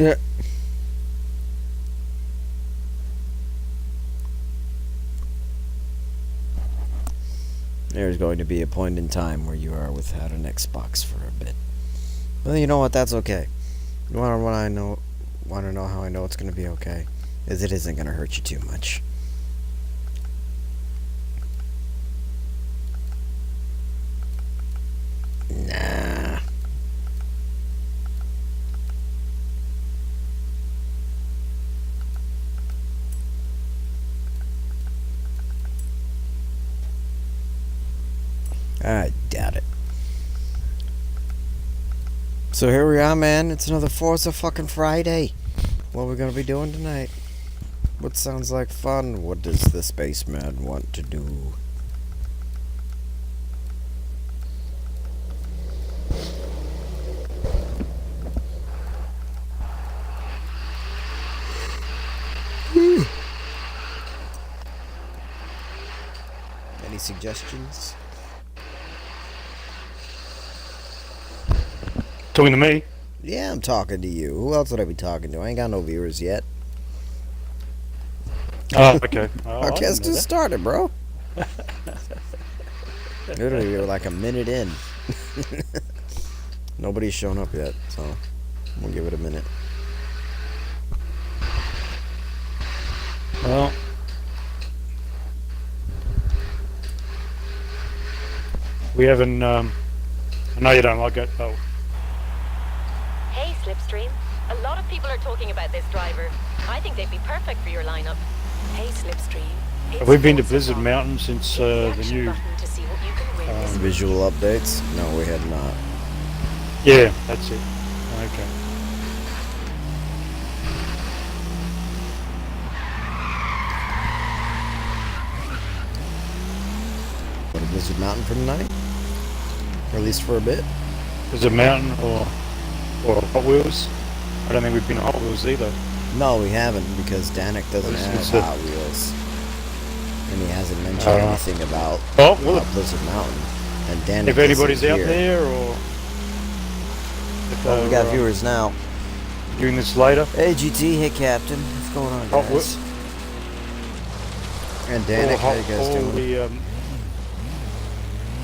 Yeah. There's going to be a point in time where you are without an Xbox for a bit. Well, you know what? That's okay. You want to know how I know it's going to be okay? Is it isn't going to hurt you too much. Nah. I doubt it. So here we are, man. It's another Forzafriday. What are we gonna be doing tonight? What sounds like fun? What does the spaceman want to do? Any suggestions? Talking to me? Yeah, I'm talking to you. Who else would I be talking to? I ain't got no viewers yet. Oh, okay. Our test just started, bro. Literally, we're like a minute in. Nobody's shown up yet, so we'll give it a minute. Well, we haven't. I know you don't like it, but. Hey, Slipstream. A lot of people are talking about this driver. I think they'd be perfect for your lineup. Hey, Slipstream. Have we been to Blizzard Mountain since the new visual updates? No, we have not. Yeah, that's it. Okay. Go to Blizzard Mountain for tonight? Or at least for a bit? Blizzard Mountain or Hot Wheels? I don't think we've been to Hot Wheels either. No, we haven't, because Danik doesn't have Hot Wheels. And he hasn't mentioned anything about Blizzard Mountain. And Danik if anybody's out there, or well, we got viewers now. Doing this later. Hey GT, hey Captain, what's going on, guys? And Danik, how you guys doing? The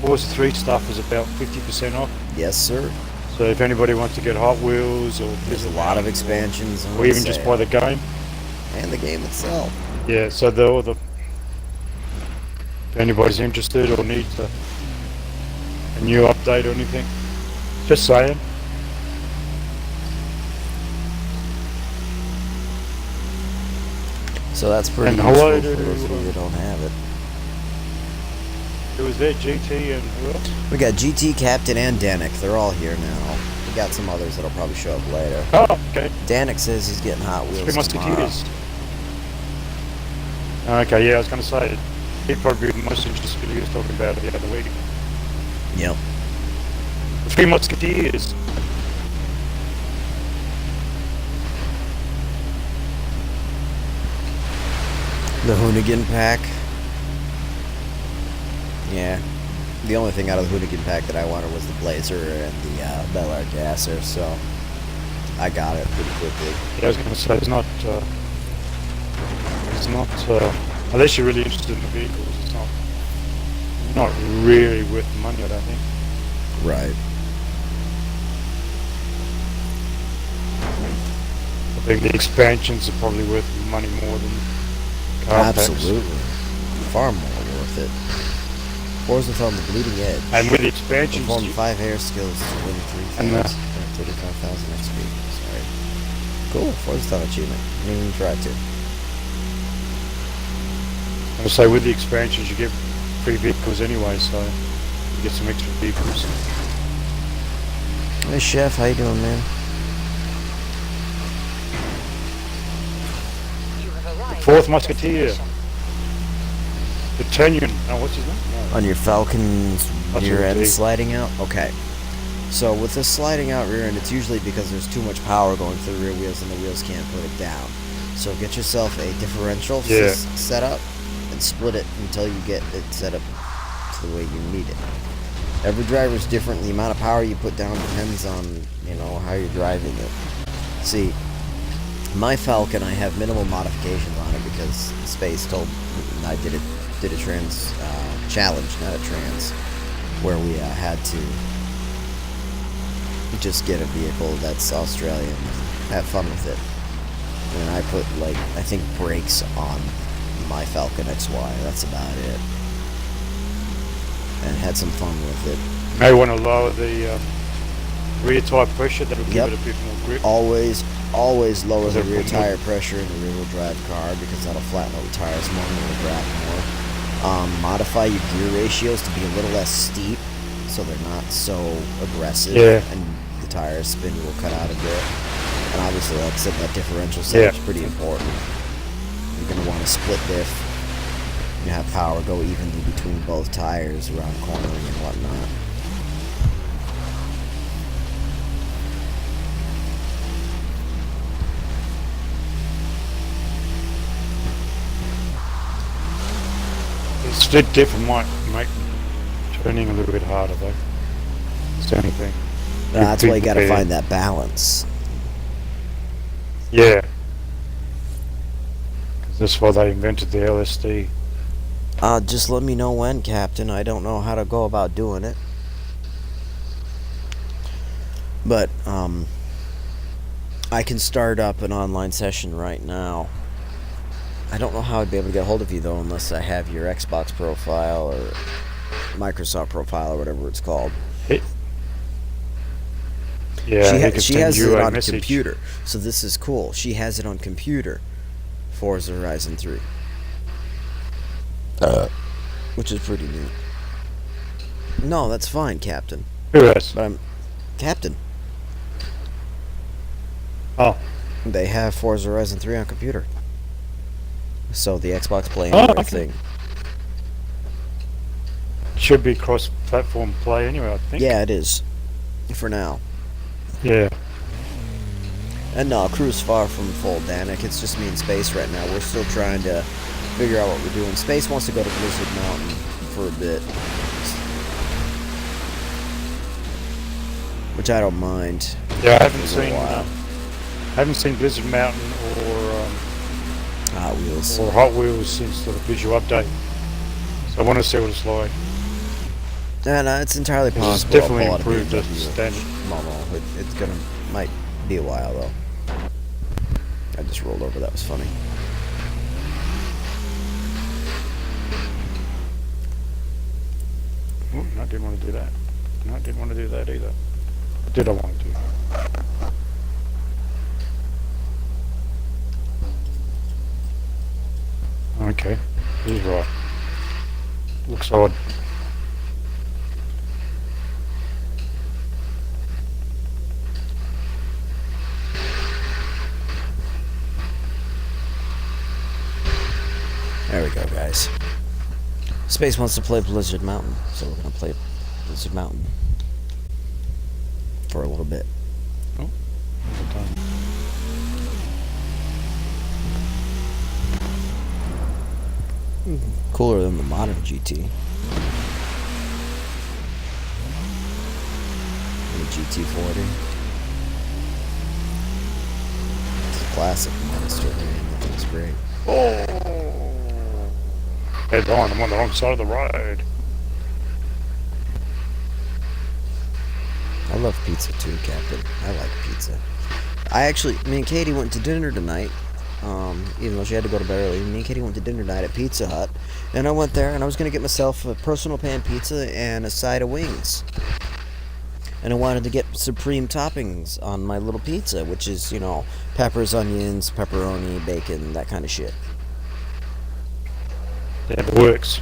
Forza 3 stuff is about 50% off. Yes, sir. So if anybody wants to get Hot Wheels, or there's a lot of expansions, or even just buy the game and the game itself. Yeah, so if anybody's interested or needs a new update or anything, just saying. So that's pretty useful for those of you that don't have it. It was there, GT and who else? We got GT, Captain, and Danik. They're all here now. We got some others that'll probably show up later. Oh, okay. Danik says he's getting Hot Wheels tomorrow. Okay, yeah, I was going to say, he'd probably be the most interested in he was talking about the other week. Yep. The Three Musketeers. The Hoonigan Pack. Yeah. The only thing out of the Hoonigan Pack that I wanted was the Blazer and the Bel Air Gasser, so I got it pretty quickly. Yeah, I was going to say, unless you're really interested in the vehicles, it's not really worth the money, I don't think. Right. I think the expansions are probably worth money more than car absolutely packs. Far more worth it. Forza's on the bleeding edge. And with the expansions, perform 5 air skills to win 35,000 XP. Sorry. Cool. Forza's on achievement. Didn't even try to. I'll say with the expansions, you get free vehicles anyway, so you get some extra vehicles. Hey Chef, how you doing, man? The Fourth Musketeer. D'Artagnan. Oh, what's his name? No. On your Falcon's rear end sliding out? Okay. So with this sliding out rear end, it's usually because there's too much power going through the rear wheels and the wheels can't put it down. So get yourself a differential set up and split it until you get it set up to the way you need it. Every driver's different. The amount of power you put down depends on, how you're driving it. See, My Falcon, I have minimal modifications on it because Space told I did a trans challenge, not a trans, where we had to just get a vehicle that's Australian and have fun with it. And I put, like, I think brakes on my Falcon XY. That's about it. And had some fun with it. May want to lower the rear tire pressure. That'll give it a bit more grip. Always lower the rear tire pressure in the rear-wheel drive car because that'll flatten out the tires more and it'll grab more. Modify your gear ratios to be a little less steep so they're not so aggressive. Yeah. And the tire spin will cut out a bit. And obviously, like I said, that differential setup is pretty important. You're going to want to split diff. You have power go evenly between both tires around cornering and whatnot. The split diff might make turning a little bit harder though. That's the only thing. That's why you got to find that balance. Yeah. That's why they invented the LSD. Just let me know when, Captain. I don't know how to go about doing it. But, I can start up an online session right now. I don't know how I'd be able to get a hold of you, though, unless I have your Xbox profile or Microsoft profile or whatever it's called. Yeah, she has it on computer, so this is cool. She has it on computer. Forza Horizon 3. Which is pretty neat. No, that's fine, Captain. Who has? But I'm... Captain. Oh. They have Forza Horizon 3 on computer. So the Xbox Play Oh, Anywhere okay. thing. Should be cross-platform play anyway, I think. Yeah, it is. For now. Yeah. And no, crew's far from full, Danik. It's just me and Space right now. We're still trying to figure out what we're doing. Space wants to go to Blizzard Mountain for a bit. Which I don't mind. Yeah, I haven't seen Blizzard Mountain or Hot Wheels since the visual update. So I want to see what it's like. And it's entirely possible. It's definitely I'll pull out a improved the BMW. standard. No, it's gonna might be a while though. I just rolled over. That was funny. Oh, no, I didn't want to do that. No, I didn't want to do that either. What did I want to do? Okay, he's right. Looks odd. There we go, guys. Space wants to play Blizzard Mountain, so we're gonna play Blizzard Mountain for a little bit. Oh, good time. Cooler than the modern GT. The GT40. It's a classic monster, man. That thing's great. Oh! Head on, I'm on the wrong side of the road. I love pizza too, Captain. I like pizza. Me and Katie went to dinner tonight. Even though she had to go to bed early, me and Katie went to dinner tonight at Pizza Hut. And I went there and I was going to get myself a personal pan pizza and a side of wings. And I wanted to get supreme toppings on my little pizza, which is, you know, peppers, onions, pepperoni, bacon, that kind of shit. Yeah, it works.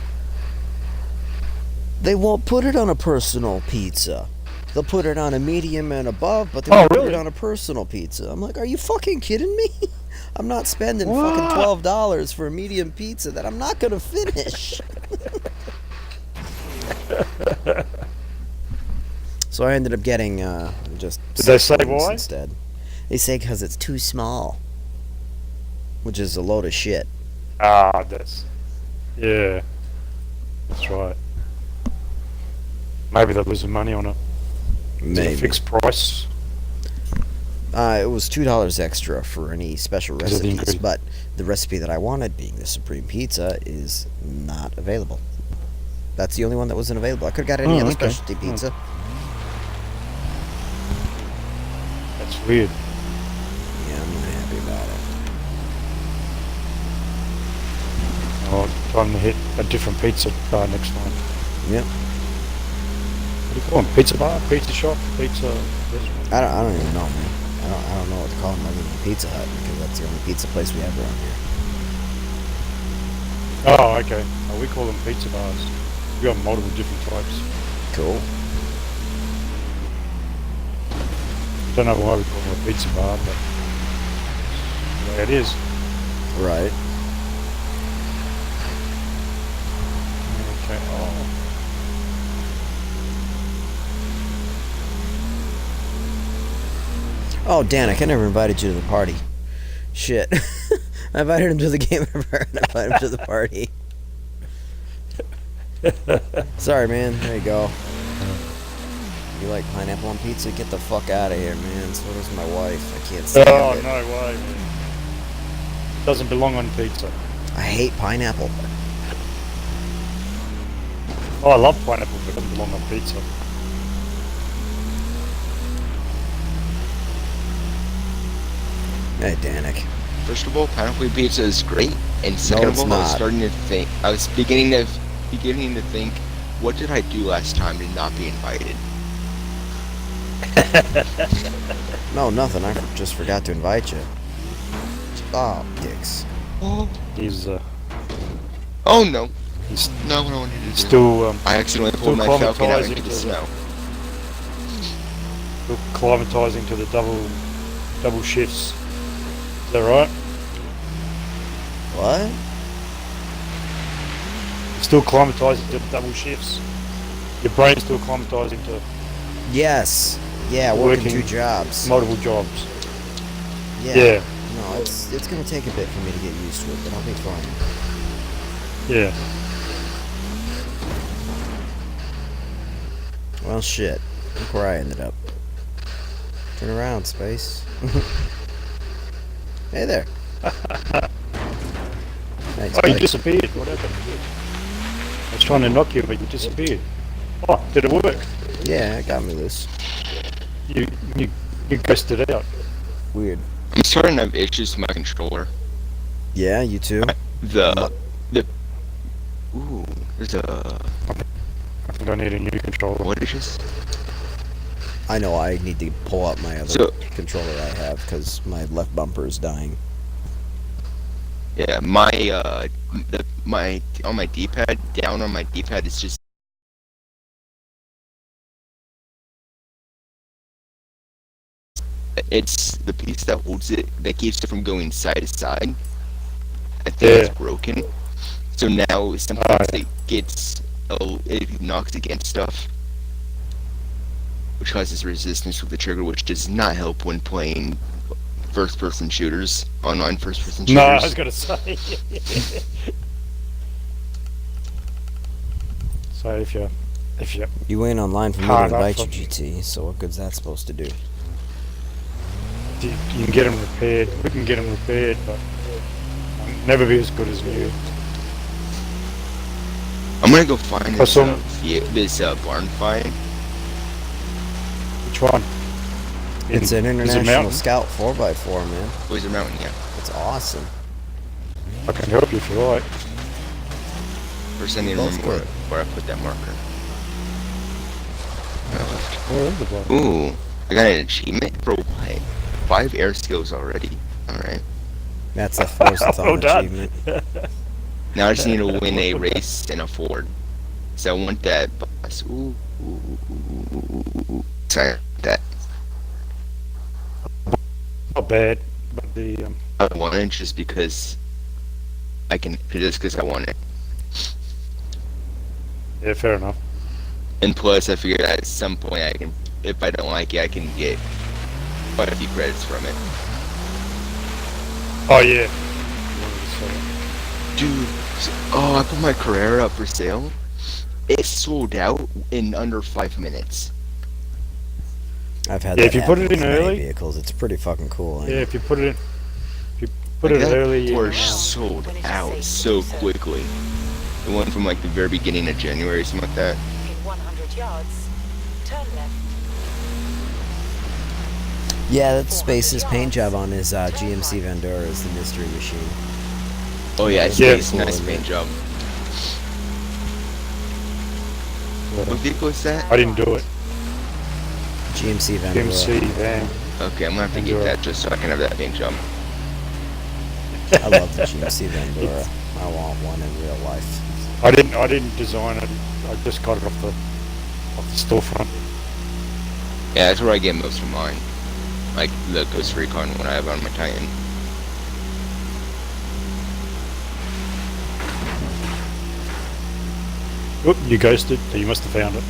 They won't put it on a personal pizza. They'll put it on a medium and above, but they won't put it on a personal pizza. I'm like, are you fucking kidding me? I'm not spending fucking $12 for a medium pizza that I'm not gonna finish. So I ended up getting just. Did they say why? Instead, they say because it's too small, which is a load of shit. Yeah, that's right. Maybe they're losing money on it. Is it a Maybe. fixed price? It was $2 extra for any special Because of the recipes, ingredient. but the recipe that I wanted, being the Supreme Pizza, is not available. That's the only one that wasn't available. I could have got any other Okay. specialty pizza. That's weird. Yeah, I'm not happy about it. Oh, time to hit a different pizza bar next time. Yep. What do you call them? Pizza bar? Pizza shop? Pizza restaurant? I don't even know, man. I don't know what to call them other than Pizza Hut, because that's the only pizza place we have around here. Oh, okay. Oh, we call them pizza bars. We got multiple different types. Cool. Don't know why we call them a pizza bar, but that's the way it is. Right. Okay. Oh. Oh, Dan, I never invited you to the party. Shit. I invited him to the game, and I invited him to the party. Sorry, man. There you go. You like pineapple on pizza? Get the fuck out of here, man. So does my wife. I can't stand Oh, it. no way, man. Doesn't belong on pizza. I hate pineapple. Oh, I love pineapple, but it doesn't belong on pizza. Hey, Danik. First of all, pineapple pizza is great, and second it's of all, I was not. starting to think. I was beginning to think, what did I do last time to not be invited? No, nothing. I just forgot to invite you. Oh, dicks. Oh, He's oh no, he's no, what I wanted to do. still I accidentally pulled still my Falcon out climatizing into the to snow. still climatizing to the double shifts. Is that right? What? Still climatizing to the double shifts. Your brain's still climatizing to Yes. Yeah, working Working 2 jobs. multiple jobs. Yeah. No, it's gonna take a bit for me to get used to it, but I'll be fine. Yeah. Well, shit. Look where I ended up. Turn around, Space. Hey there. Thanks, Oh, you buddy. disappeared. What happened? I was trying to knock you, but you disappeared. Oh, did it work? Yeah, it got me loose. You ghosted out. Weird. I'm starting to have issues with my controller. Yeah, you too? The ooh, there's a I think I need a new controller. what is this? I know I need to pull up my other So- controller I have, because my left bumper is dying. Yeah, my on my D-pad, down on my D-pad, it's just it's the piece that holds it that keeps it from going side to side. I think Yeah. it's broken. So now sometimes it gets it knocks against stuff, which causes resistance with the trigger, which does not help when playing first-person shooters, online first-person shooters. No, I was gonna say. So if you You ain't online for me to Hard up invite you, from- GT, so what good's that supposed to do? you can get them repaired, we can get them repaired, but never be as good as you. I'm gonna go find this some- barn find. Which one? It's an is it International mountain? Scout 4x4, man. Where's the mountain? Yeah. It's awesome. I can help you if you like. First, I need to That's remember good. where I put that marker. Where is the bloke? Ooh, I got an achievement for what? 5 air skills already. Alright. That's a Forzathon Well done. achievement. Now I just need to win a race in a Ford. So I want that boss. Ooh. Sorry, that. Not bad, but the I want it just because I can, just because I want it. yeah, fair enough. And plus, I figured at some point I can, if I don't like it, I can get quite a few credits from it. Oh yeah. Dude, oh, I put my Carrera up for sale. It sold out in under 5 minutes. I've had Yeah, that if you put happen it in with many early. vehicles. It's pretty fucking cool. Yeah, if you put it in, put Like it that early. Porsche sold out so quickly. The one from like the very beginning of January, something like that. In 100 yards, turn left. Yeah, that's Space's paint job on his GMC Vendora is the mystery machine. Oh yeah, That's it's pretty cool, nice isn't paint it? job. What vehicle is that? I didn't do it. GMC Vendora. GMC van. Okay, I'm gonna have to get Vendora. that just so I can have that paint job. I love the GMC Vendora. I want one in real life. I didn't design it. I just got it off the storefront. Yeah, that's where I get most of mine. Like the Ghost Recon when I have on my Titan. Oop, you ghosted. So you must have found it.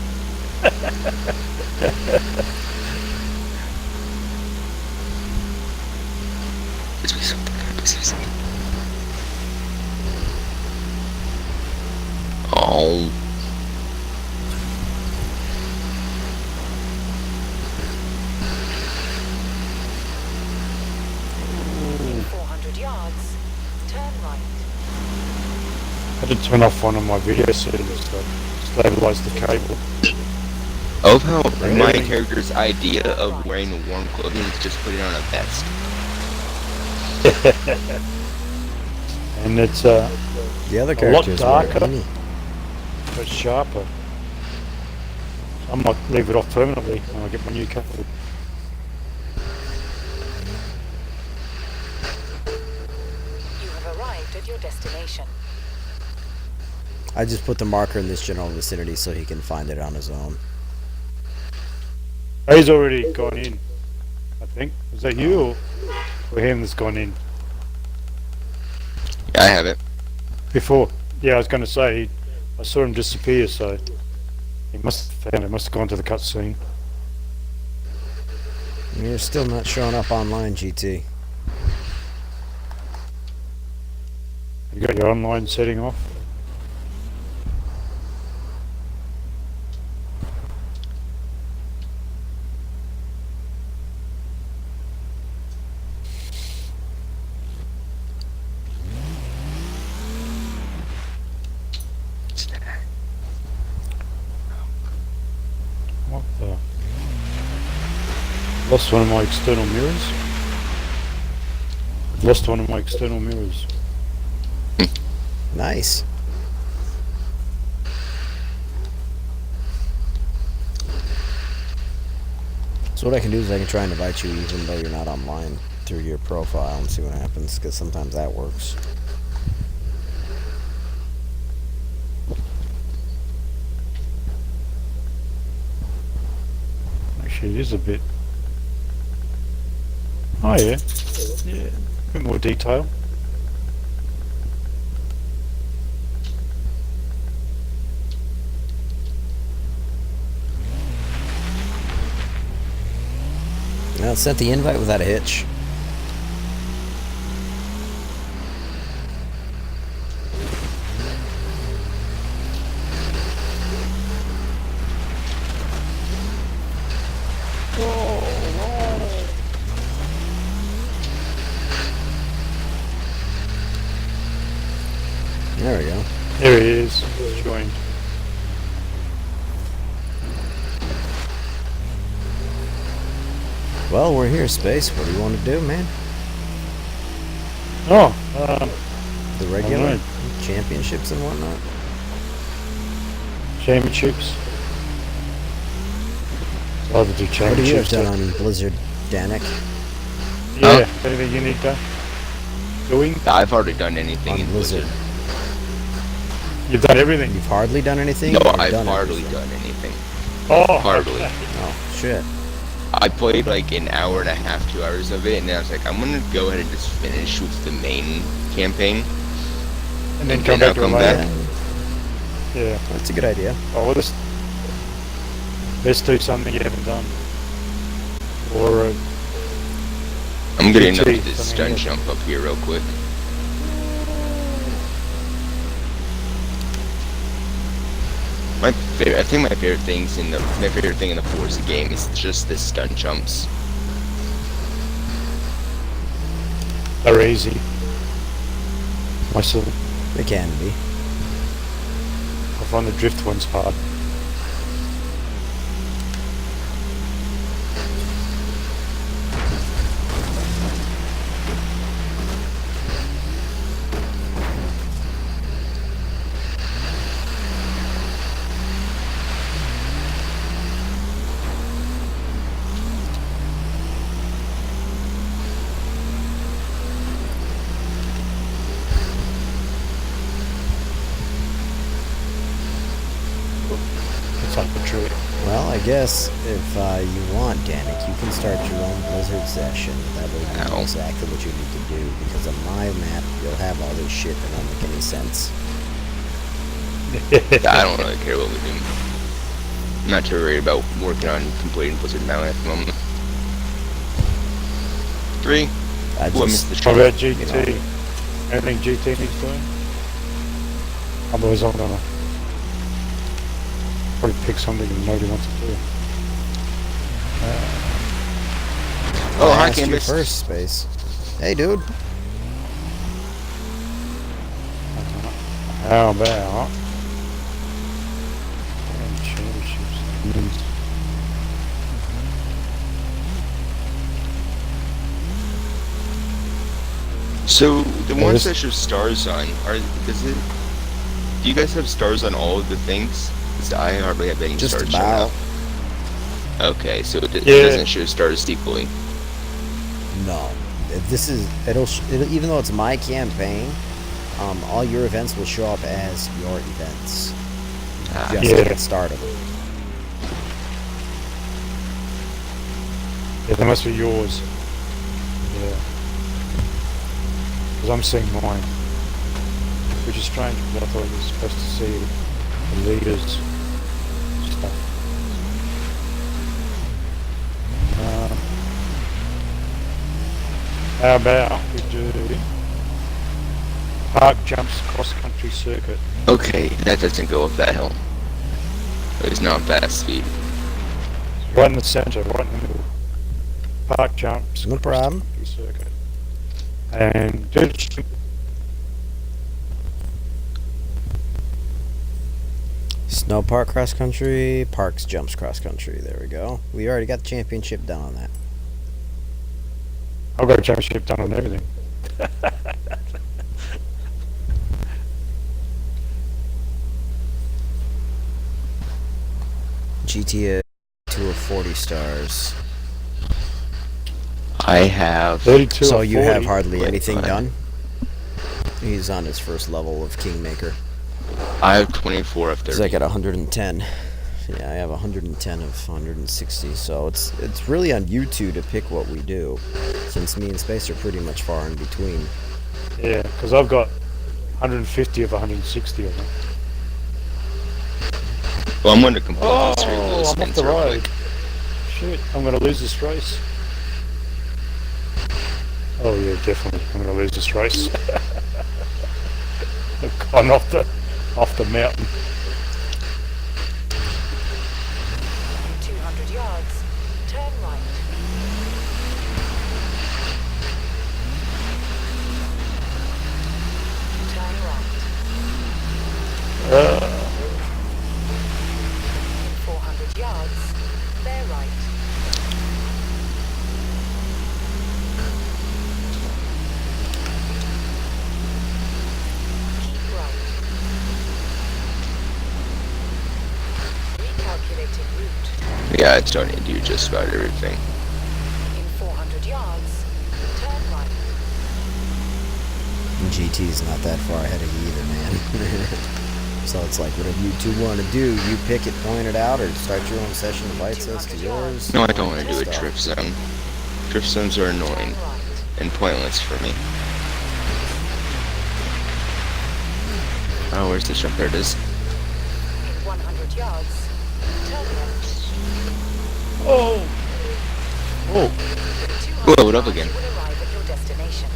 Oh. In 400 yards, turn right. I did turn off one of my video settings to stabilize the cable. I love how my character's idea of wearing warm clothing is just putting on a vest. And it's The other lot characters wear a darker. beanie. but sharper. I might leave it off permanently when I get my new cable. You have arrived at your destination. I just put the marker in this general vicinity so he can find it on his own. He's already gone in, I think. Was that you or him that's gone in? Yeah, I have it. Before. Yeah, I was going to say, I saw him disappear, so he must have found it. Must have gone to the cutscene. You're still not showing up online, GT. You got your online setting off? What the? Lost one of my external mirrors. Lost one of my external mirrors. Nice. So what I can do is I can try and invite you even though you're not online through your profile and see what happens, because sometimes that works. Actually, it is a bit. Oh yeah, yeah, a bit more detail. Now it sent the invite without a hitch. There we go. There he is, joined. Well, we're here, Space. What do you want to do, man? Oh, The regular Alright. championships and whatnot? championships. I'll either do What do you have championships. done on Blizzard, Danik? Yeah, anything you need to doing? I've already done anything On in Blizzard. Blizzard. You've done everything. You've hardly done anything? No, or I've done hardly everything? done anything. Oh, Hardly. okay. Oh, shit. I played like an hour and a half, 2 hours of it, and then I was like, I'm gonna go ahead and just finish with the main campaign. And then And come then back to I'll it come later. back. Yeah. That's a good idea. Oh, well, let's do something you haven't done. Or I'm getting up GT, to this something stun else. jump up here real quick. My I think my favorite thing in the Forza game is just the stunt jumps. They're easy. Myself, They can be. I find the drift ones hard. It's like a tree. Well, I guess if you want, Danik, you can start your own Blizzard session. That way you know exactly what you need to do. Because on my map, you'll have all this shit that don't make any sense. I don't really care what we do. I'm not too worried about working on completing Blizzard now at the moment. 3. I Ooh, I missed just, the What tree. about GT? You know. Anything GT needs doing? Otherwise I'm gonna probably pick something that nobody wants to do. Oh, I hi, asked you Canvas. first, Space. Hey, dude. How about and championships? So the Yeah, ones this- that show stars on do you guys have stars on all of the things? Because I hardly have any Just stars about. showing up. Okay, so it Yeah. doesn't show stars equally. No. This is, it'll even though it's my campaign, all your events will show up as your events. Just Yeah. get started. Yeah, they must be yours. Yeah. Because I'm seeing mine. Which is strange because I thought you were supposed to see the leaders stuff. How about we do park jumps cross-country circuit? Okay, that doesn't go up that hill. It's not fast speed. Right in the centre, right in the middle. Park jumps. No problem. cross-country circuit. And just Snow park cross country, parks jumps cross country. There we go. We already got the championship done on that. I've got a championship done on everything. GTA 2 of 40 stars. I have 32 So or you 40. have hardly Wait, anything what? done? He's on his first level of Kingmaker. I have 24 of Because 30. I got 110. Yeah, I have 110 of 160. So it's really on you two to pick what we do. Since me and Space are pretty much far in between. Yeah, because I've got 150 of 160 of them. Well, I'm going to complete Oh, this real little I'm off spins the real road. quick. Shit, I'm going to lose this race. Oh yeah, definitely. I'm going to lose this race. I've gone off the mountain. 200 yards. Turn right. Turn right. 400 yards. Bear right. Keep right. Recalculating route. Yeah, it's starting to do just about everything. In 400 yards, turn right. GT's not that far ahead of you either, man. So it's like, whatever you two want to do, you pick it, point it out, or start your own session, invites us to yours. No, I don't want to do a Stuff. drift zone. Drift zones are annoying Turn right. and pointless for me. Oh, where's the jump? There it is. In 100 yards, turn left. Oh! Oh! In 200 Whoa, what up yards, again? you will arrive at your destination.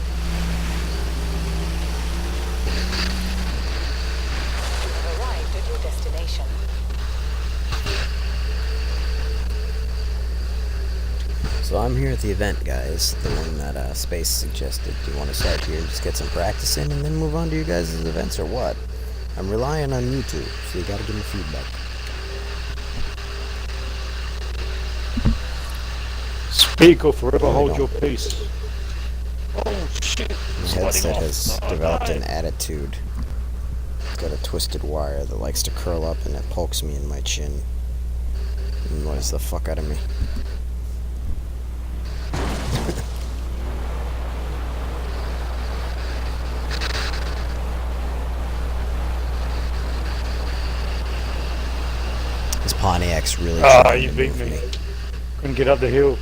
You have arrived at your destination. So I'm here at the event, guys. The one that Space suggested. Do you want to start here and just get some practice in and then move on to you guys' events or what? I'm relying on you two, so you gotta give me feedback. Speak or forever No, hold don't. your peace. Oh shit! My headset has developed an attitude. It's got a twisted wire that likes to curl up and it pokes me in my chin. And annoys the fuck out of me. This Pontiac's really trying You to beat move me. Couldn't get up the hill.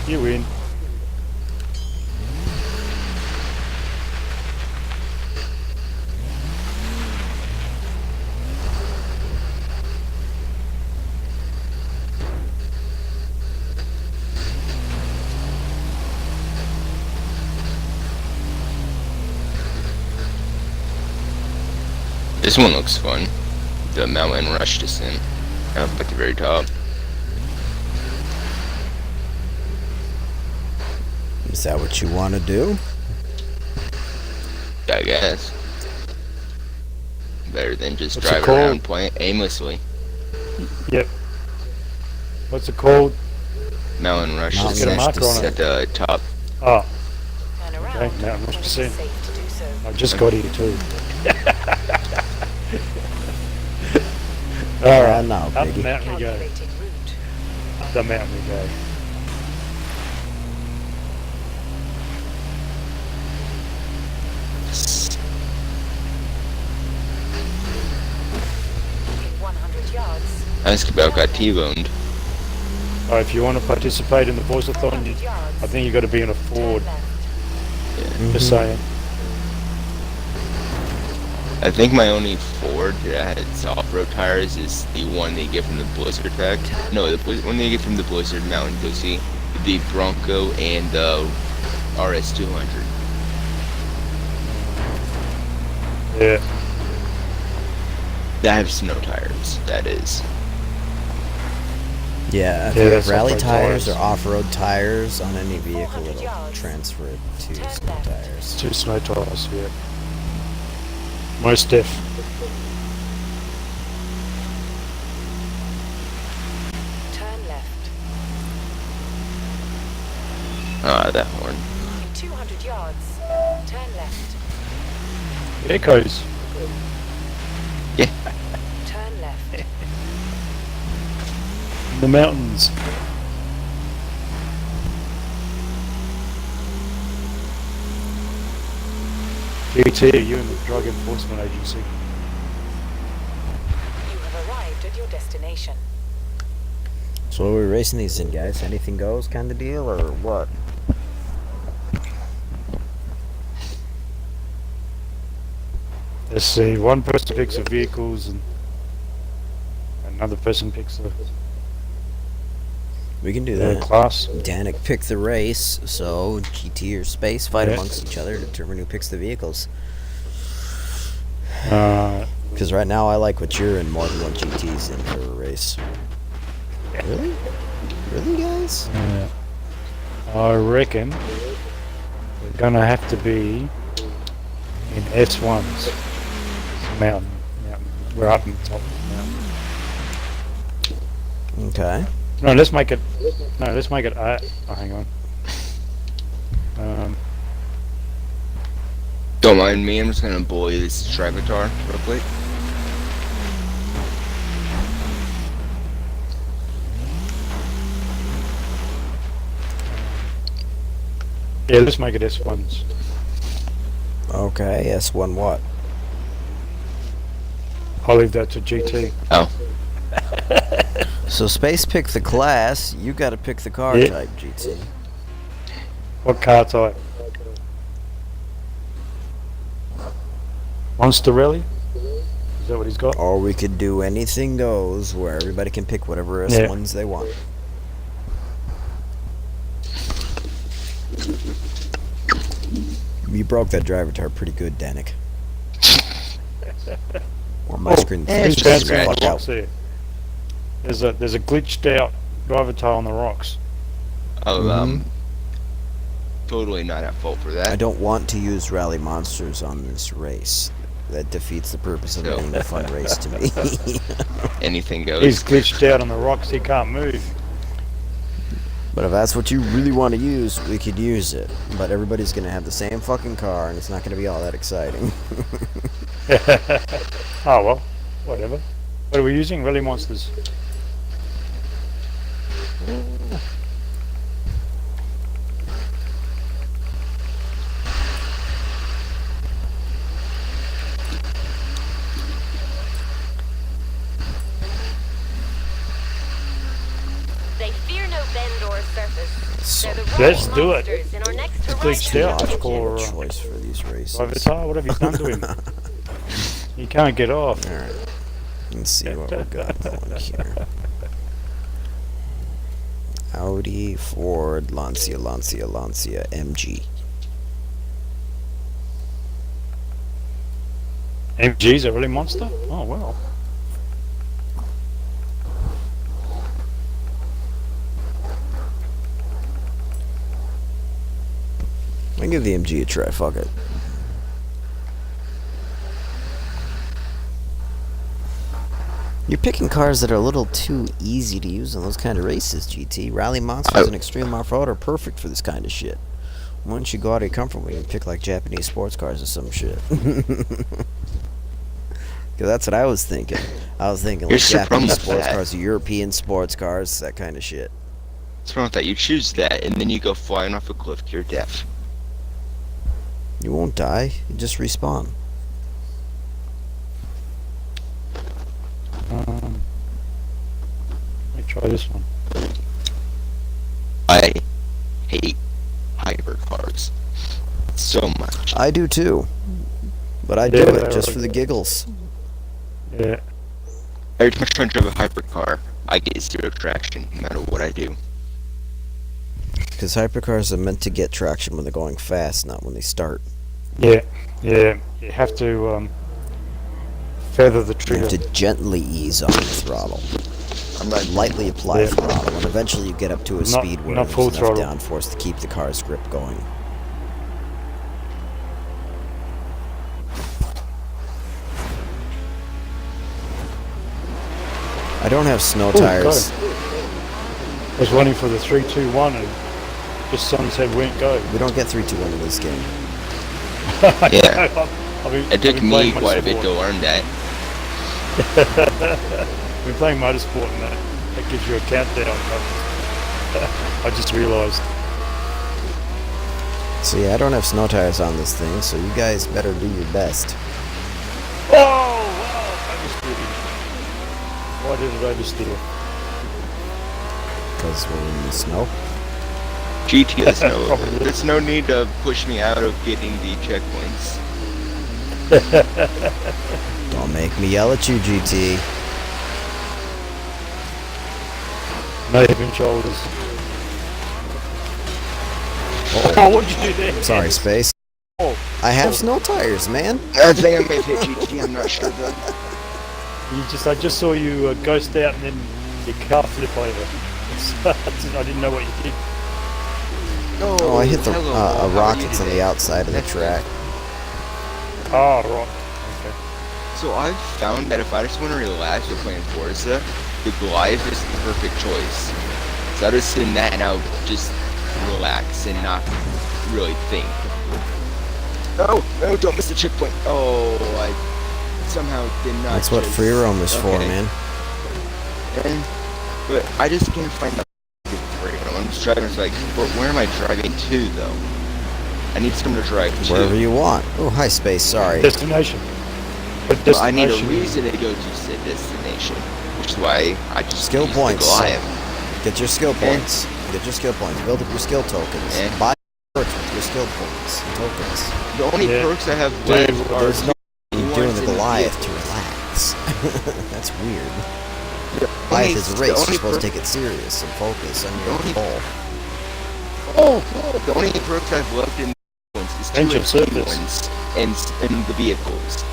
You win. This one looks fun. The mountain rush descent. Up at the very top. Is that what you want to do? I guess. Better than just What's it driving called? around playing aimlessly. Yep. What's it called? Mountain rush Mountain Get a descent marker on at it. the top. Oh, Turn okay. around Mountain rush when it's descent. safe to do so. I just got here too. Yeah, Alright, no, up the biggie. mountain we go. Calculating route. Up the mountain we go. In 100 yards. Ask about got T-boned. If you want to participate in the Forzathon, 400 yards. I think you got to be in a Turn Ford. left. Just saying. I think my only Ford that has off-road tires is the one they get from the Blizzard pack. No, the one they get from the Blizzard Mountain Goosey, the Bronco, and the RS200. Yeah. That have snow tires, that is. Yeah, if Yeah, you that's have rally off-road tires tires. or off-road tires on any vehicle, 400 it'll yards. transfer it to Turn snow left. tires. 2 snow tires, yeah. Most def. Turn left. Ah, that horn. In 200 yards. Turn left. Echoes. Yeah. Turn left. In the mountains. GT, you and the Drug Enforcement Agency. You have arrived at your destination. So what are we racing these in, guys? Anything goes kind of deal, or what? Let's see, one person picks the vehicles and another person picks the We can do that. class. Danik picked the race, so GT or Space fight Yeah. amongst each other to determine who picks the vehicles. Uh, Because right now I like what you're in more than what GT's in for a race. Really? Really, guys? I reckon we're gonna have to be in S1s. Mountain. We're up in the top of the mountain. Okay. No, let's make it. No, let's make it. Oh, hang on. Don't mind me, I'm just gonna bully this Trivatar real quick. Yeah, let's make it S1s. Okay, S1 what? I'll leave that to GT. Oh. So Space picked the class, you gotta pick the car Yeah. type, GT. What car type? Monster Rally? Is that what he's got? Or we could do anything goes, where everybody can pick whatever Yeah. S1s they want. You broke that driver tar pretty good, Danik. Or my screen Who's just bouncing fuck like out. rocks there? There's a glitched out driver tile on the rocks. Oh, totally not at fault for I that. don't want to use rally monsters on this race. That defeats the purpose of So- making a fun race to me. Anything He's goes. glitched out on the rocks. He can't move. But if that's what you really want to use, we could use it. But everybody's going to have the same fucking car, and it's not going to be all that exciting. Oh well, whatever. What are we using? Rally monsters. They fear no bend or surface. So They're the Let's rock do it. monsters in our next Glitched horizon. out. logical Or, choice for these races. driver tile. What have you done to him? He can't get off. Alright. Let's see what we've got going here. Audi, Ford, Lancia, MG. MG's a rally monster? Oh well. I can give the MG a try, fuck it. You're picking cars that are a little too easy to use in those kind of races, GT. Rally Monsters and Extreme Off-Road are perfect for this kind of shit. Why don't you go out of your comfort zone and pick like Japanese sports cars or some shit? Because that's what I was thinking. I was thinking like Here's the problem Japanese with sports that. cars, or European sports cars, that kind of shit. What's wrong with that? You choose that, and then you go flying off a cliff to your death. You won't die. You just respawn. Let me try this one. I hate hypercars so much. I do too. But I do Yeah, it just for the giggles. Yeah. Every time I try and drive a hypercar, I get zero traction, no matter what I do. Because hypercars are meant to get traction when they're going fast, not when they start. Yeah. Yeah. You have to feather the You trigger. have to gently ease on the throttle. I'm not Lightly apply Yeah. throttle, and eventually you get up to a Not- speed where not there's full enough throttle. downforce to keep the car's grip going. I don't have snow Ooh, tires. go. I was waiting for the 3, 2, 1 and just someone said we ain't go. We don't get 3-2-1 in this game. Yeah. I've It took been me playing quite a bit to motorsport. learn that. I've been playing motorsport and that gives you a countdown. I just realised. So yeah, I don't have snow tires on this thing, so you guys better do your best. Oh, wow, oversteering. Why did it oversteer? Because we're in the snow. GT, Probably. there's no need to push me out of getting the checkpoints. Don't make me yell at you, GT. No head and shoulders. Oh, what'd you do there? Sorry, Space. Oh. I have snow tires, man. I think I may have hit GT, I'm not sure though. I just saw you ghost out and then your car flip over. I didn't know what you did. Oh, I hit the hello, a how are rock you that's on today? the outside of the track. Oh, right. Okay. So I've found that if I just want to relax with playing Forza, the Goliath is the perfect choice. So I'll just sit in that and I'll just relax and not really think. Oh, no, don't miss the checkpoint. Oh, I somehow did not. That's what just- free roam is for, okay. man. But I just can't find the free roam. I'm just driving, it's like, but where am I driving to, though? I need someone to drive to. Wherever you want. Oh, hi, Space. Sorry. Destination. But But I need a destination- reason to go to said destination, which is why I just Skill use points. The Goliath. Get your skill Eh? points. Get your skill points. Build up your skill tokens. Eh? Buy perks with your skill points and tokens. The only Yeah. perks I have Dude, left are There's no you ones doing the in Goliath vehicles. to relax. That's weird. The Goliath only- is a the race. You're only supposed to perk- take it serious and focus on your only- goal. The only perks I've left in ones is two Engine HP service. ones and the vehicles.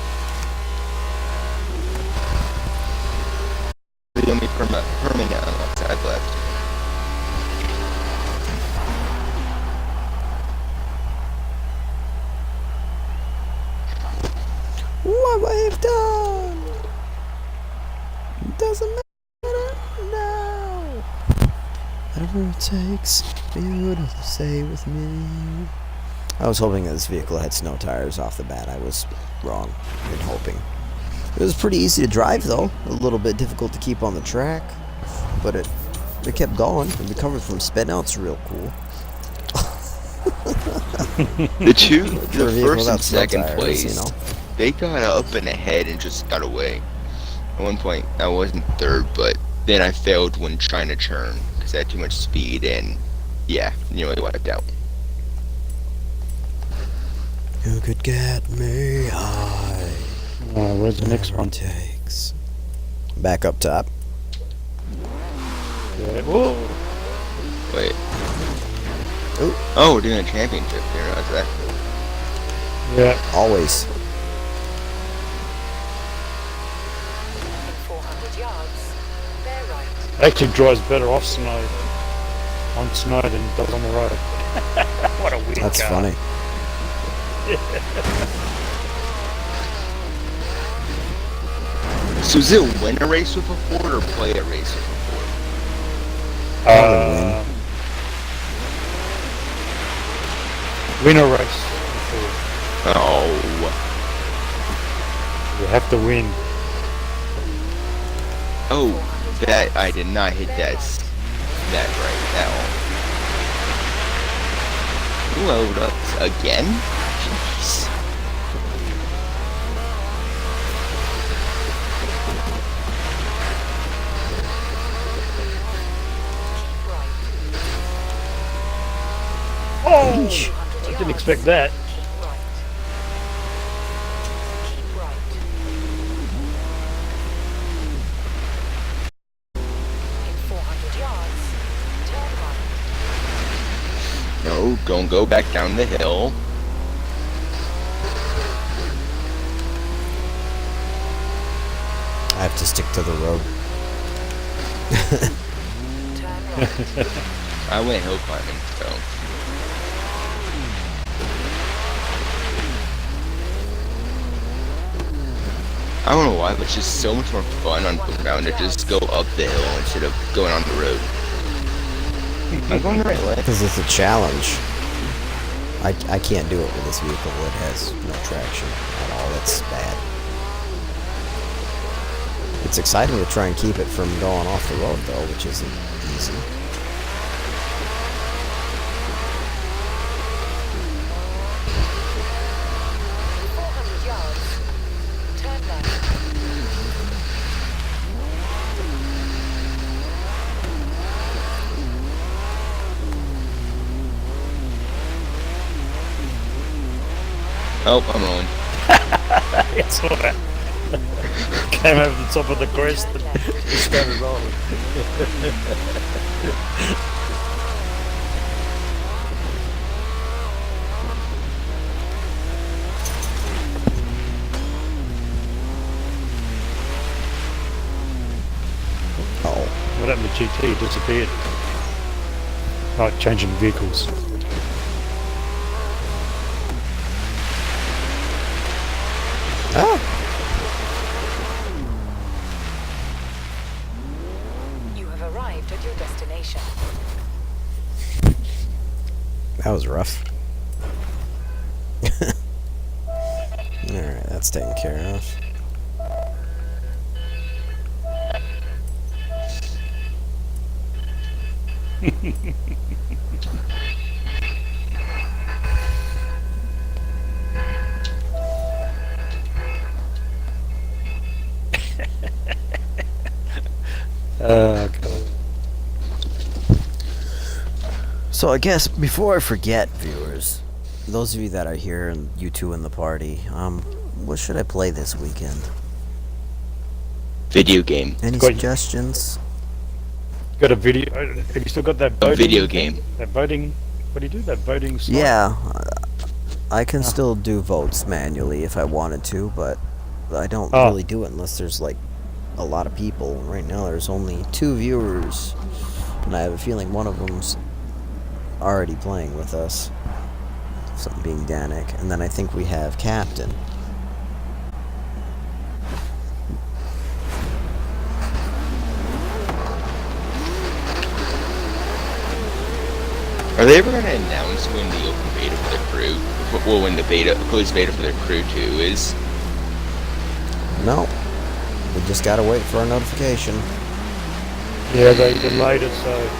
The only perk permanent unlocks I've left. What I've done doesn't matter now. Whatever it takes for you to stay with me. I was hoping that this vehicle had snow tires off the bat. I was wrong in hoping. It was pretty easy to drive though. A little bit difficult to keep on the track, but it kept going and recovered from spinouts real cool. The vehicle first and without snow second tires, place, you know. they got up and ahead and just got away. At one point, I wasn't third, but then I failed when trying to turn because I had too much speed and, yeah, nearly wiped out. You could get me high. Oh, where's the next one? Takes. Back up top. Yeah. Whoa. Wait. Ooh. Oh, we're doing a championship. Didn't realize that. Yeah. Always. 400 yards. Bear right. Actually drives better off snow. On snow than it does on the road. What a weird That's car. funny. So is it win a race with a Ford or play a race with a Ford? Probably Win a race. Oh. You have to win. Oh, that, I did not hit that right at all. Load up again? Jeez. Oh! I didn't expect that. Keep right. Keep right. In 400 yards, turn right. No, don't go back down the hill. I have to stick to the road. Turn right. I went hill climbing, so. I don't know why, but it's just so much more fun on ground to just go up the hill instead of going on the road. I'm going the right way. Because it's a challenge. I can't do it with this vehicle. It has no traction at all. It's bad. It's exciting to try and keep it from going off the road though, which isn't easy. Oh, I'm rolling. I saw that. Came over the top of the crest and just started rolling. Oh. What happened to GT? It disappeared. Like changing vehicles. Ah. You have arrived at your destination. That was rough. Alright, that's taken care of. God. So I guess before I forget, viewers, those of you that are here and you two in the party, what should I play this weekend? Video game. Any Got- suggestions? Got a video. Have you still got that A voting? video game. That voting. What do you do? That voting slot? Yeah, I can still do votes manually if I wanted to, but I don't Oh. really do it unless there's like a lot of people. Right now there's only 2 viewers, and I have a feeling one of them's already playing with us. Something being Danik. And then I think we have Captain. Are they ever going to announce when the open beta for their crew, well, when the closed beta for their crew 2 is? No. We just gotta wait for a notification. Yeah, they delayed it, so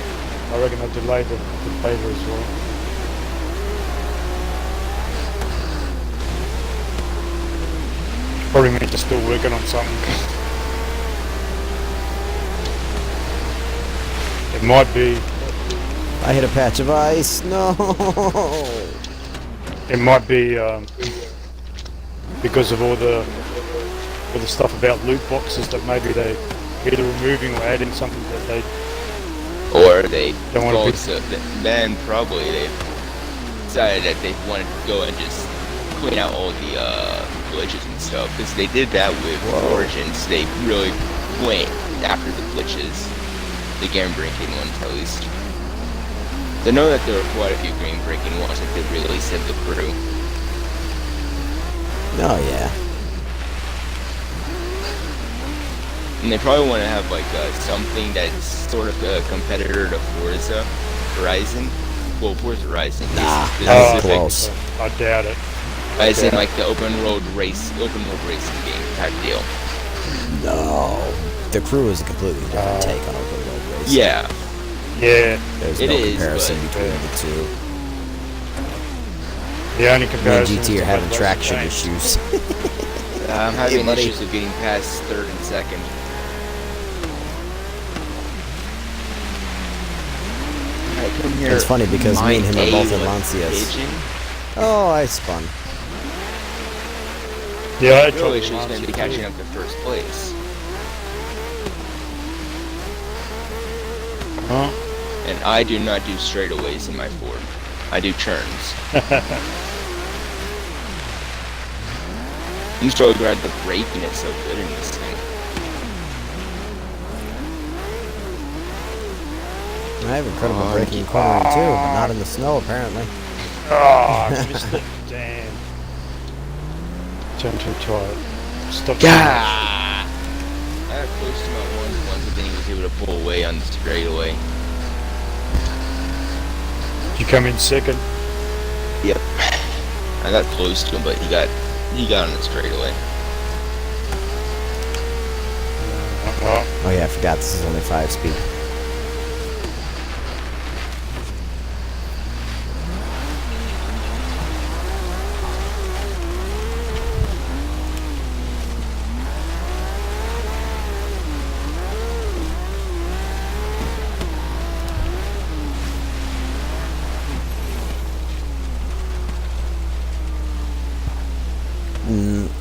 I reckon they delayed the beta as well. Probably meant they're still working on something. It might be. I hit a patch of ice. No. It might be because of all the stuff about loot boxes that maybe they either removing or adding something that they Or they don't want to also, then probably they decided that they wanted to go and just clean out all the glitches and stuff, because they did that with Origins. They really went after the glitches, the game-breaking ones at least. They know that there were quite a few game-breaking ones that they really saved the crew. Oh yeah. And they probably want to have like something that's sort of a competitor to Forza Horizon. Well, Forza Horizon is Not specific. close. I doubt it. As in like the open world racing game type deal. No. The crew is a completely different take on open world racing. Yeah, Yeah, There's It no is, comparison but- between the two. the only Me and comparison. GT are is having the traction game. issues. I'm having buddy. issues with getting past third and second. Alright, come here. It's funny because me and him are both in My Lancias. pigeon. Oh, I spun. Yeah, I Real totally issue is going to be catching up to first place. Huh? And I do not do straightaways in my Ford. I do turns. I'm so glad the braking is so good in this thing. I have incredible braking and cornering too, but not in the snow apparently. Oh, I missed it. Damn. Turn too tight. Stop. Gah! I got close to my once, but then he was able to pull away on the straightaway. You come in second. Yep. I got close to him, but he got on the straightaway. Oh, Oh yeah, I forgot this is only 5-speed.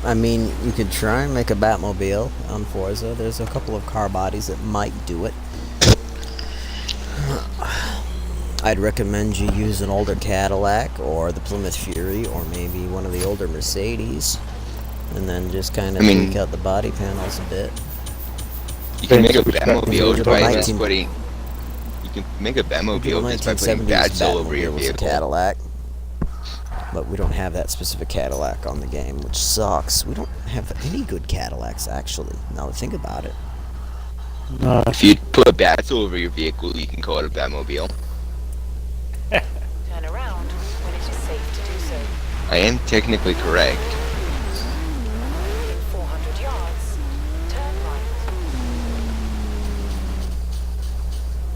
I mean, you could try and make a Batmobile on Forza. There's a couple of car bodies that might do it. I'd recommend you use an older Cadillac or the Plymouth Fury or maybe one of the older Mercedes, and then just kind of tweak out the body panels a bit. You can make a Which Batmobile Batmobile? by 19 just putting. You can make a The Batmobile just by putting 1970s bats all over your Batmobile was a vehicle. Cadillac, but we don't have that specific Cadillac on the game, which sucks. We don't have any good Cadillacs, actually, now that I think about it. no. If you put bats all over your vehicle, you can call it a Batmobile. Turn around when it is safe to do so. I am technically correct. In 400 yards, turn right.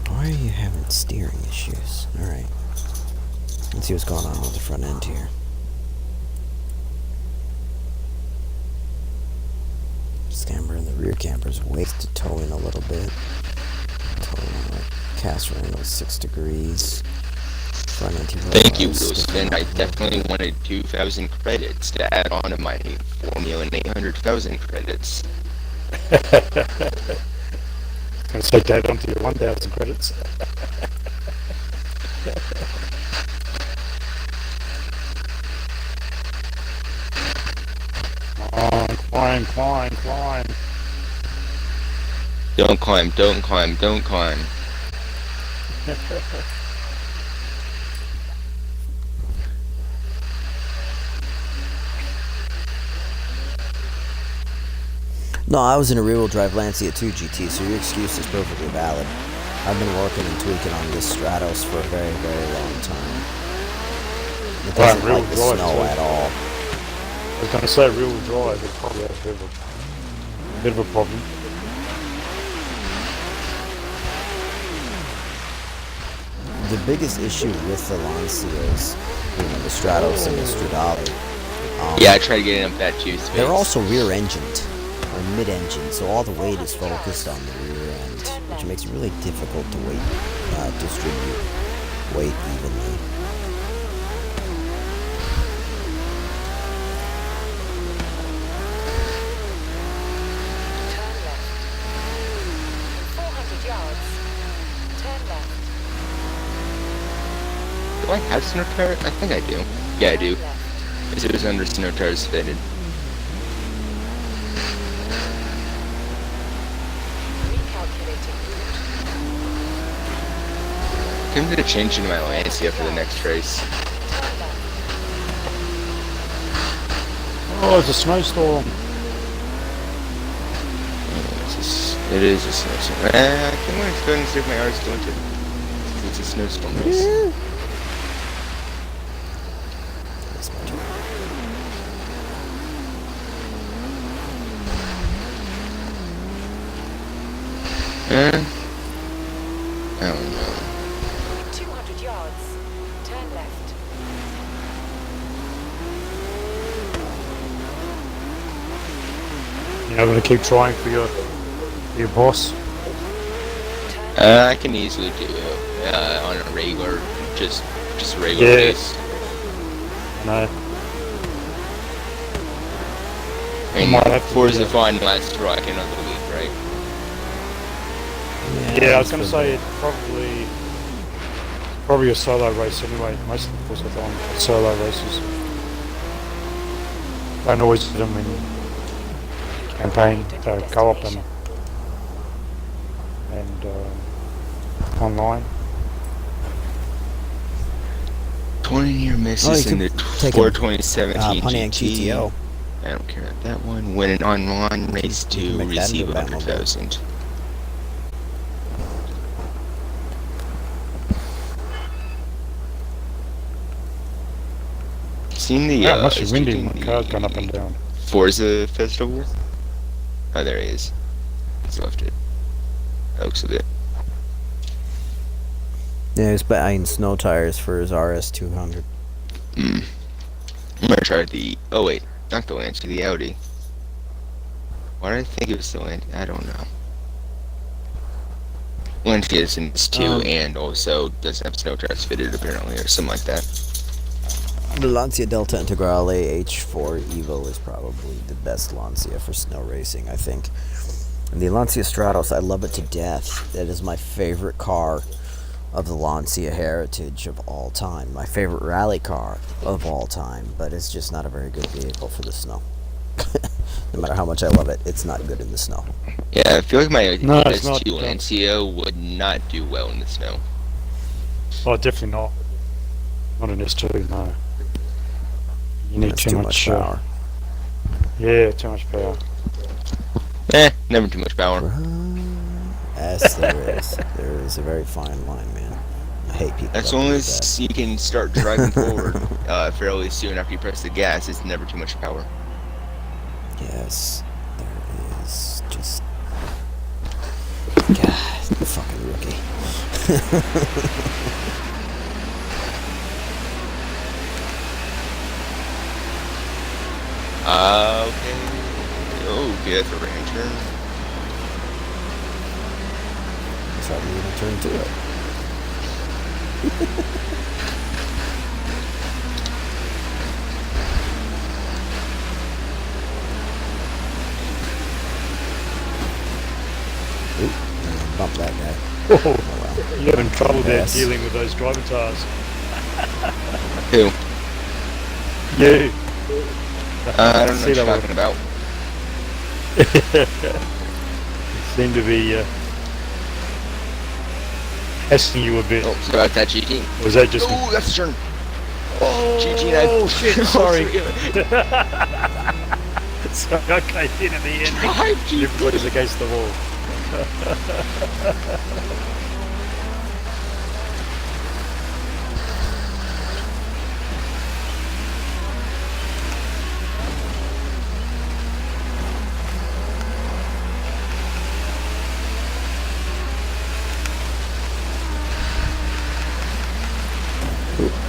Why are you having steering issues? Alright. Let's see what's going on with the front end here. This camber and the rear camber's wasted towing a little bit. Towing like caster angle 6 degrees. Front end Thank you, Wilson. I definitely wanted 2,000 credits to add on to my 4,800,000 credits. Gonna take that onto your 1,000 credits. Climb. Don't climb, don't climb, don't climb. No, I was in a rear-wheel drive Lancia 2 GT, so your excuse is perfectly valid. I've been working and tweaking on this Stratos for a very, very long time. It doesn't rear-wheel like the drive snow too. at all. I was going to say real drive would probably have a bit of a problem. The biggest issue with the Lancias, the Stratos and the Stradale, Yeah, I tried getting up that too. they're also rear-engined, or mid-engine, so all the weight is focused on the rear end, which makes it really difficult to distribute weight evenly. Turn left. 400 yards. Turn left. Do I have snow tires? I think I do. Yeah, I do. Turn left. It was under snow tires fitted. Recalculating route. I'm gonna change into my Lancia for the next race. Turn left. Oh, it's a snowstorm. It is a snowstorm. I can let's go ahead and see if my R's doing it. It's a snowstorm race. That's my turn. I don't know. 200 yards. Turn left. You're not going to keep trying for your boss. I can easily do it on a regular, just a regular Yeah. race. No. I mean, might have to do Forza that. Fun lasts for like another week, right? Yeah, I was going to say it's probably a solo race anyway. Most of the Forza are solo races. Don't always do them in campaign, co-op and online. 20-year Oh, misses you in the could take a, Ford 2017 Pontiac GT. GTO. I don't care about that one. Win an online race You can to make that receive into a Batmobile. 100,000. Seen the Yeah, it must be is windy. doing My the car's gone up and down. Forza Festival? Oh, there he is. He's left it. That looks a bit. Yeah, he's buying snow tires for his RS200. I'm gonna try the. Oh wait, not the Lancia, the Audi. Why did I think it was the Lancia? I don't know. Lancia is in this too, and also doesn't have snow tires fitted apparently, or something like that. The Lancia Delta Integrale H4 Evo is probably the best Lancia for snow racing, I think. And the Lancia Stratos, I love it to death. That is my favorite car of the Lancia heritage of all time. My favorite rally car of all time, but it's just not a very good vehicle for the snow. No matter how much I love it, it's not good in the snow. Yeah, I feel like my No, it's not. S2 Lancia would not do well in the snow. Oh, definitely not. Not an S2, no. You need That's too much power. Yeah, too much power. Never too much power. Yes, there is. There is a very fine line, man. I hate people. As that long do as that. you can start driving forward fairly soon after you press the gas, it's never too much power. Yes, there is. Just. God, fucking rookie. Okay. Oh, okay, that's a right turn. That's how we even turn to it. Oop, bump that guy. Oh, Oh well. you're in trouble there Yes. dealing with those driver tires. Who? You. I don't know See what you're that talking about. seem to be testing you a bit. Oh, sorry about that, GG. Or was that just? Oh, that's a turn. Oh, GG, and I- shit! Oh, Sorry. sorry. So I caved in at the end. Drive, GG. Everybody's against the wall.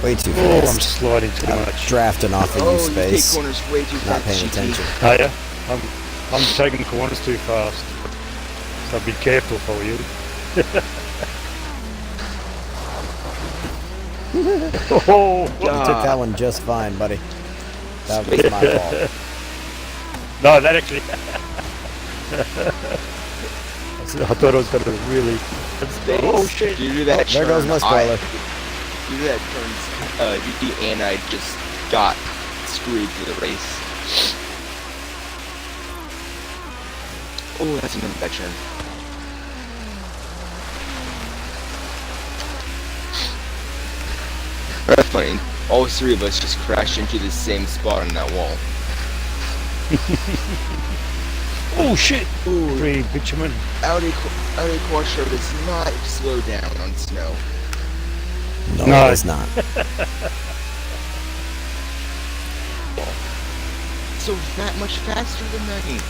Way too Oh, I'm fast. sliding too I'm much. drafting off of Oh, you, you take space. corners way too Not fast, paying GG. attention. Oh yeah, I'm taking corners too fast. So be careful for you. Oh, You took that one just fine, buddy. That was my fault. no, that actually. I thought I was going to really. Oh shit! Due to that There goes my turn, spoiler. Due to that turn, GG and I just got screwed for the race. Oh, that's another bad turn. That's funny. All three of us just crashed into the same spot on that wall. Oh shit! Ooh, Three bitumen. Audi Quattro does not slow down on snow. No, it's not. So that much faster than me.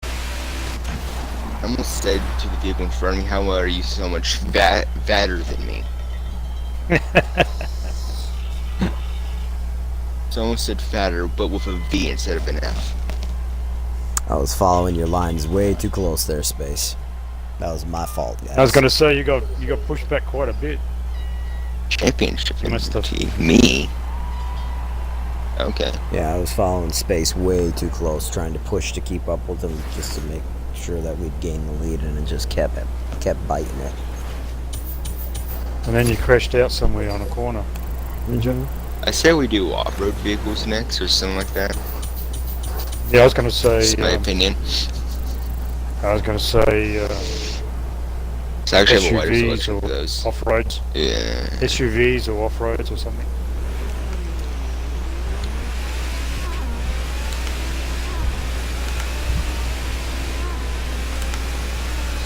I almost said to the vehicle in front of me, how are you so much fatter than me? So I almost said fatter, but with a V instead of an F. I was following your lines way too close there, Space. That was my fault, guys. I was going to say you got pushed back quite a bit. Championship You must have- MVP. Me? Okay. Yeah, I was following Space way too close, trying to push to keep up with him, just to make sure that we'd gain the lead, and it just kept biting it. And then you crashed out somewhere on a corner. I say we do off-road vehicles next, or something like that. Yeah, I was going to say. That's my opinion. I was going to say So I actually have a wider SUVs selection or for those. off-roads. Yeah. SUVs or off-roads or something.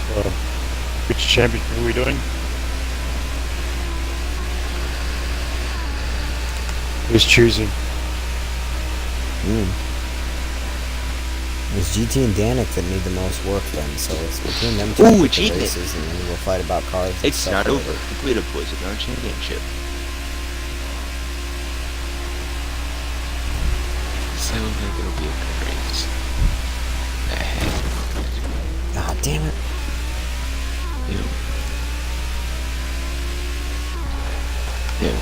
So, which championship are we doing? Who's choosing? It's GT and Danik that need the most work then, so it's between them two Ooh, for the achievement. races, and then we'll fight about cars. and It's stuff not over. later. Completed boys with no championship. So I think it'll be a good race. Ah, damn it. Yeah.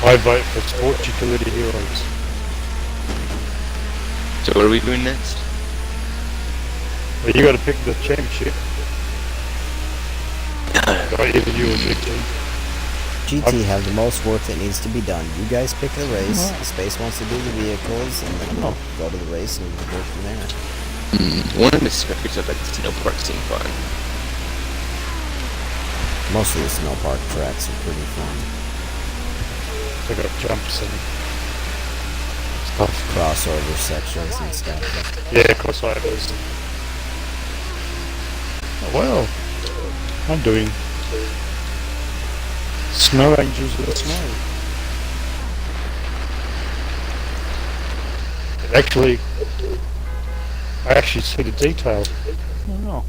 I vote for Sports Utility Heroes. So what are we doing next? Well, you got to pick the championship. Either you or GT. GT have the most work that needs to be done. You guys pick the race. Space wants to do the vehicles, and then we'll go to the race and we'll go from there. One of the specs up at the snow park seemed fun. Most of the snow park tracks are pretty fun. They got jumps and stuff. Crossover sections and stuff. Yeah, crossovers. Oh, well, I'm doing Snow Angels with snow. Actually, I actually see the detail. Oh.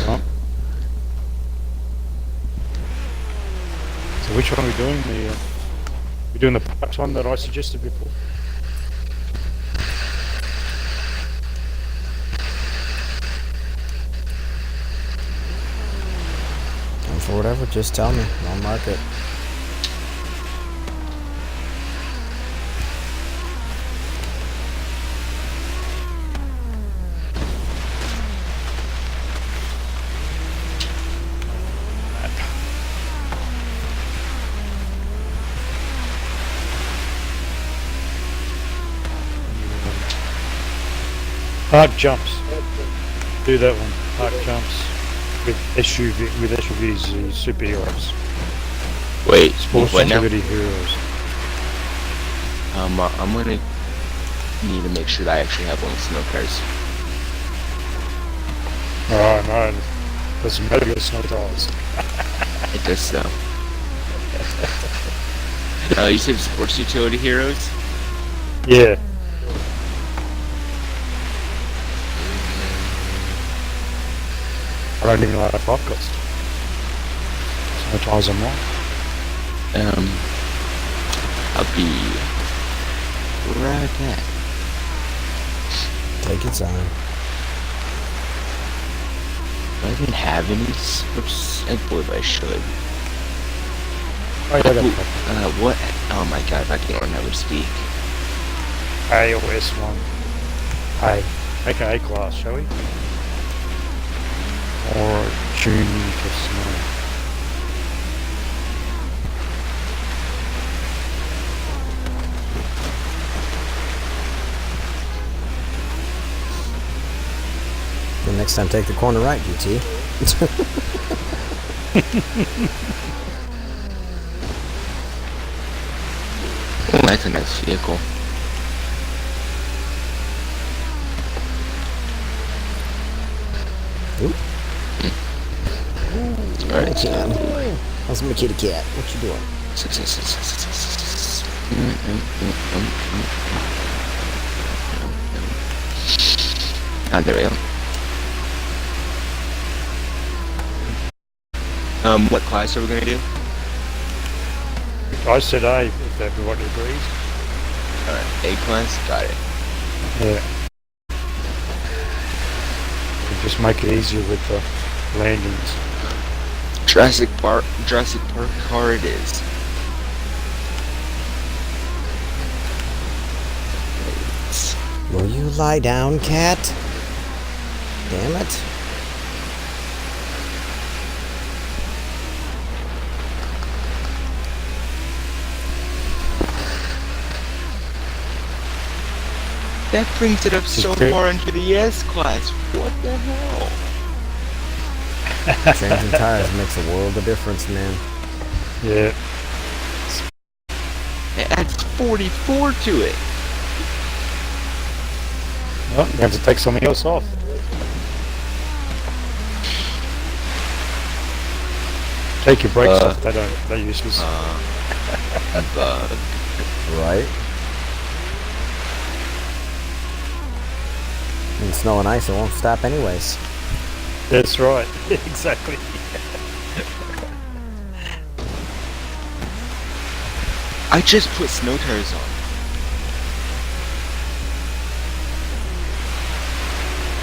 Oh. So which one are we doing? We're doing the parts one that I suggested before. And for whatever, just tell me. I'll mark it. Park jumps. Do that one. Park jumps with SUVs, superheroes. Wait, Sports what now? activity heroes. I'm gonna need to make sure that I actually have one with snow tires. Oh no, doesn't matter with snow tires. It does so. You said sports utility heroes? Yeah. I don't even know if I've got snow tires on mine. I'll be right back. Take your time. Do I even have any sports? I believe I should. Oh, yeah, What? Oh my god, if I can't remember to speak. A or S1. A. Make an A class, shall we? Or junior to snow. The next time, take the corner right, GT. Oh, that's a nice vehicle. Oop. Alright, Cat. How's my kitty cat? What you doing? There we go. What class are we gonna do? I said A, if everybody agrees. Alright, A class? Got it. Yeah. Just make it easier with the landings. Jurassic Park car it is. Will you lie down, cat? Damn it. That brings it up so Okay. far into the S class. What the hell? Changing tires makes a world of difference, man. Yeah. It adds 44 to it. Well, you have to take something else off. Take your brakes off, they're useless. A bug. Right? In snow and ice, it won't stop anyways. That's right, exactly. I just put snow tires on.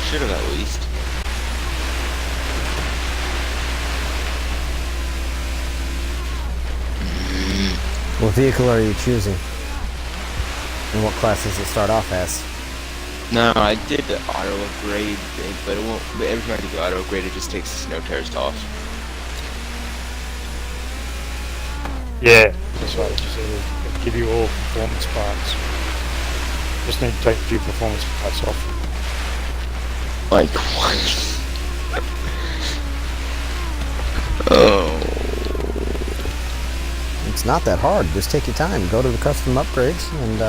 Should have at least. What vehicle are you choosing? And what class does it start off as? No, I did the auto upgrade, but it won't. But every time I do the auto upgrade, it just takes the snow tires off. Yeah, that's right. Just it'll give you all performance parts. Just need to take a few performance parts off. Like what? Oh. It's not that hard. Just take your time. Go to the custom upgrades and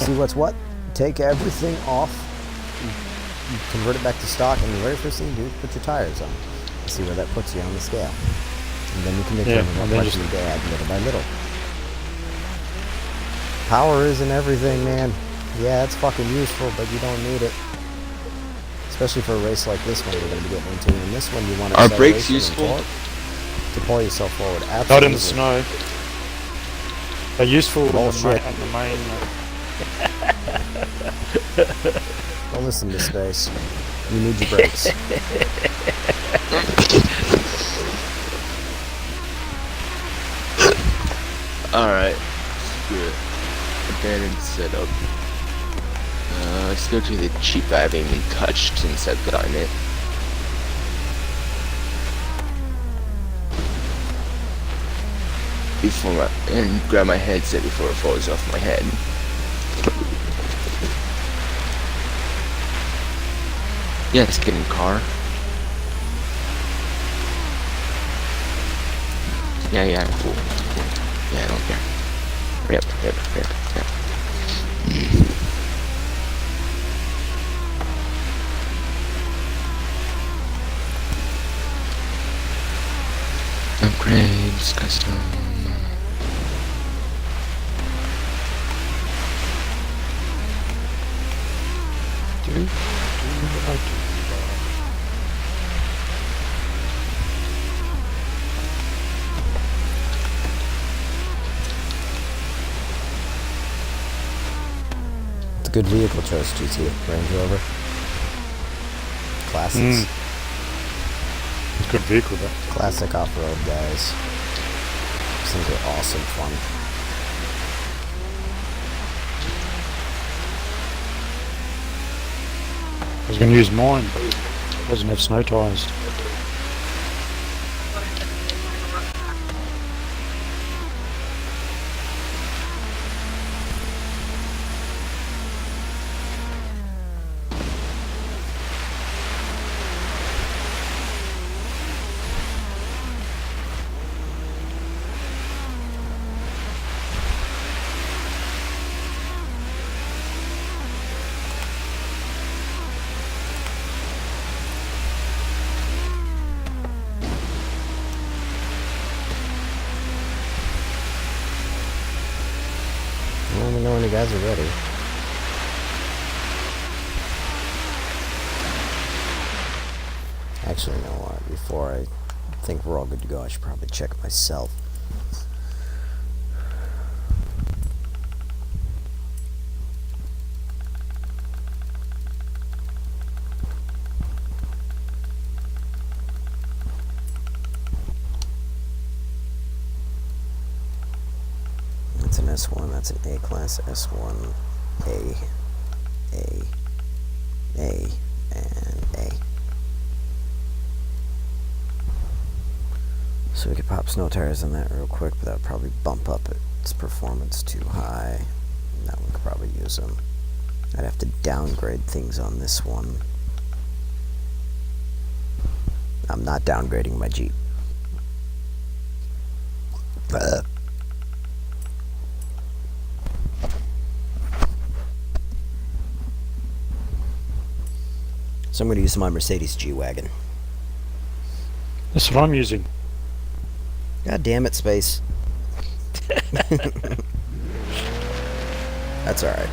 see what's what. Take everything off. You convert it back to stock, and the very first thing you do is put your tires on. See where that puts you on the scale. And then you can determine and what then much you need to add little by little. Power isn't everything, man. Yeah, it's fucking useful, but you don't need it. Especially for a race like this one we're going to be getting into. In this one, you want to Are brakes useful? to pull yourself forward. Absolutely. Not in the snow. They're useful Bullshit. on the main. Don't listen to Space. You need your brakes. Alright. Good. Abandoned setup. Let's go to the Jeep I haven't even touched since I've gotten it. And grab my headset before it falls off my head. Yes, get in the car. Yeah, cool. Yeah, I don't care. Yep. Upgrades, custom. It's a good vehicle choice, GT. Range Rover. Classics. It's a good vehicle, though. Classic off-road, guys. These things are awesome fun. I was going to use mine, but it doesn't have snow tyres. Let me know when you guys are ready. Actually, you know what? Before I think we're all good to go, I should probably check myself. That's an S1, that's an A-class S1, A, and A. So we could pop snow tires on that real quick, but that would probably bump up its performance too high. And that one could probably use them. I'd have to downgrade things on this one. I'm not downgrading my Jeep. So I'm going to use my Mercedes G-Wagon. That's what I'm using. God damn it, Space. That's alright.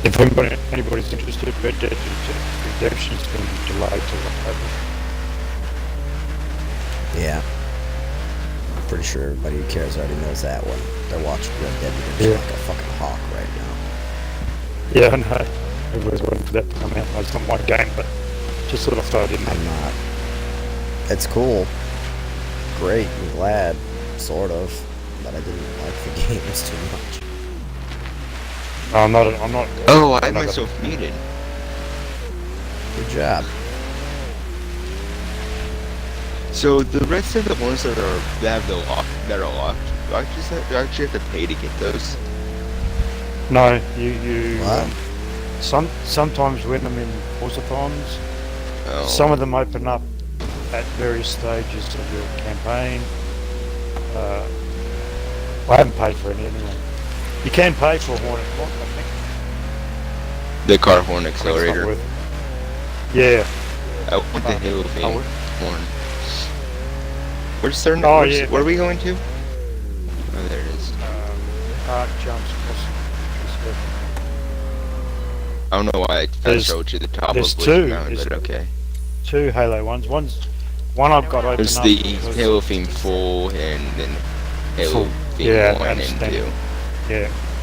If anybody's interested, Red Dead Redemption's been delayed till October. Yeah. I'm pretty sure everybody who cares already knows that one. They're watching Red Dead Redemption Yeah. like a fucking hawk right now. Yeah, I know. Everybody's waiting for that to come out. It's not my game, but just sort of throw it in there. I'm not. It's cool. Great. I'm glad. Sort of. But I didn't like the games too much. I'm not. Oh, I I'm had not myself muted. Good job. So the rest of the ones that have the lock that are locked, do I actually have to pay to get those? No, you. What? Sometimes when I'm in Forzathons, Oh. some of them open up at various stages of your campaign. I haven't paid for any anyway. You can pay for a Hornet Lock, I think. The car horn But it's not accelerator. worth it. Yeah. I want the Halo thing. I would- Horn. Where's there? Oh, where's- yeah. Where are we going to? Oh, there it is. Art jumps across. I don't know why I There's- showed you the top there's of two. Blizzard Mountain, There's- but okay. Two Halo ones. One I've got open There's up. the because- Halo theme full and then Halo Full. theme Yeah, 1 I and understand. 2.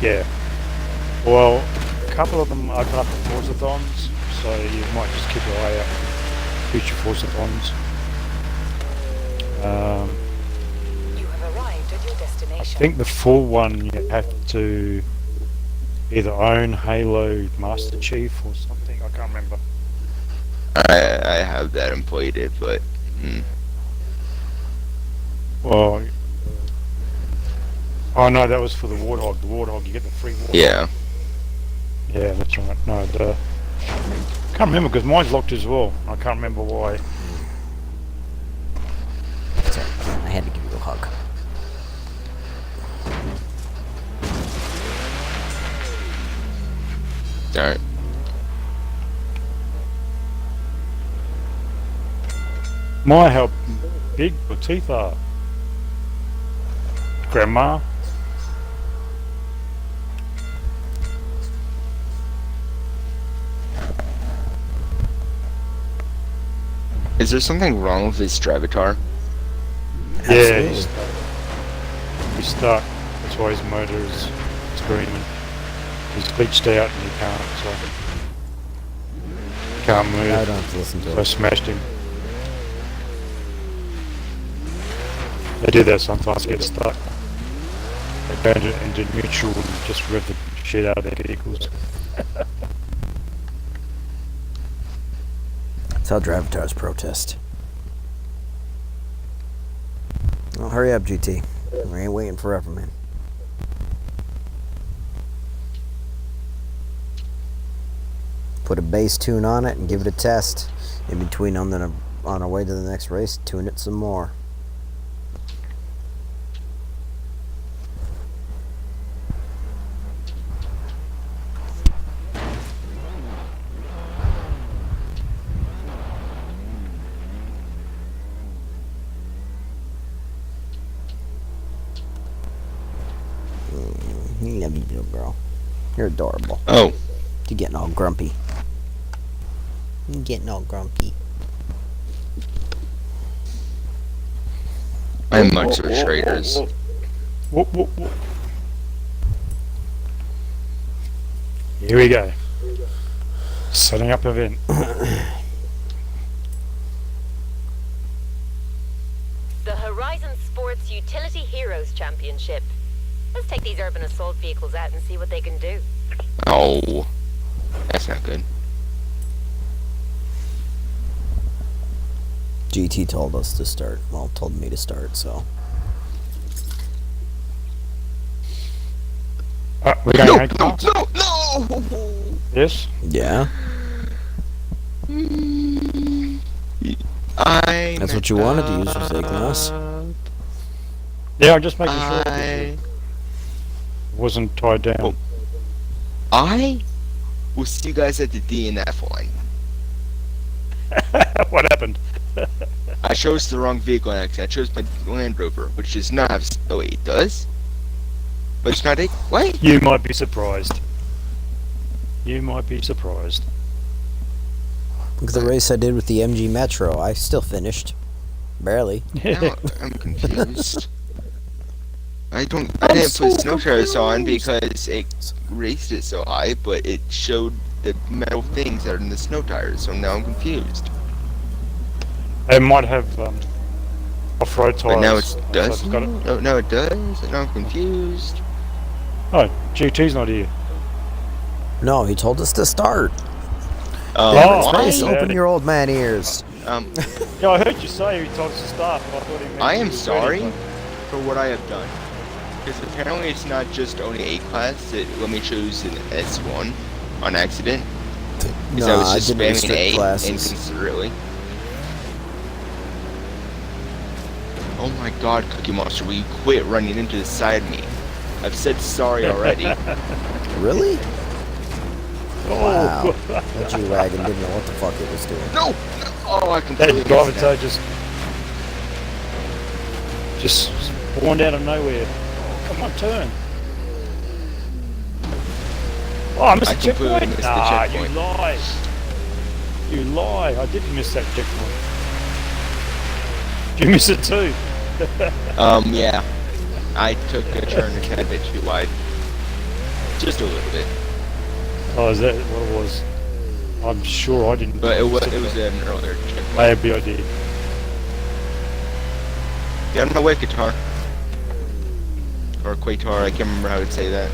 Yeah. Well, a couple of them open up at Forzathons, so you might just keep your eye out for future Forzathons. You have arrived at your I destination. think the full one you have to either own Halo Master Chief or something. I can't remember. I have that and played it, but Well, oh no, that was for the Warthog. The Warthog, you get the free Warthog. yeah. Yeah, that's right. No, can't remember because mine's locked as well. I can't remember why. Sorry, I had to give you a hug. Alright. My, how big your teeth are. Grandma. Is there something wrong with this Drivatar? Yeah, Absolutely. he's stuck. That's why his motor is screaming. He's glitched out and he can't move. I don't have to listen to So I it. smashed him. They do that sometimes, get stuck. They go into neutral and just rev the shit out of their vehicles. That's how Drivatars protest. Well, hurry up, GT. We ain't waiting forever, man. Put a bass tune on it and give it a test. In between, on our way to the next race, tune it some more. You love you, little girl. You're adorable. Oh, You're getting all grumpy. You're getting all grumpy. I'm much for traders. Whoop, whoop, whoop. Here we go. Setting up event. The Horizon Sports Utility Heroes Championship. Let's take these urban assault vehicles out and see what they can do. Oh, that's not good. GT told us to start. Well, told me to start, so. We're going No, no! Yes? Yeah? That's what you wanted to use for Sigmas. Yeah, I'm just making sure I it wasn't tied down. Well, I will see you guys at the DNF line. What happened? I chose the wrong vehicle actually. I chose my Land Rover, which does not have. Oh wait, it does. But it's not a. What? You might be surprised. You might be surprised. Look at the race I did with the MG Metro. I still finished. Barely. Now I'm confused. I didn't put snow tires on because it raced it so high, but it showed the metal things that are in the snow tires. So now I'm confused. They might have off-road tires. But now it so does. it's got it. No, no, it does. And now I'm confused. Oh, GT's not here. No, he told us to start. Oh, Why? Space, open your old man ears. Yeah, I heard you say he told us to start, but I thought he meant I he am was sorry ready, for what I have done. Because apparently it's not just only A class. It let me choose an S1 on accident. Because I was just didn't spamming restrict A classes. inconsiderately. Oh my god, Cookie Monster, will you quit running into the side of me? I've said sorry already. Really? Oh. Wow. That G-Wagon didn't know what the fuck it was doing. No! Oh, I That completely driver missed toe that. just spawned out of nowhere. Oh, come on, turn. Oh, I missed I the completely checkpoint. missed the Nah, checkpoint. you lie. You lie. I didn't miss that checkpoint. You missed it too. Yeah. I took a turn kind of a bit too wide. Just a little bit. Oh, is that what it was? I'm sure I didn't. But it was an earlier checkpoint. Maybe I did. Get out of my way, guitar. Or Quatar, I can't remember how to say that.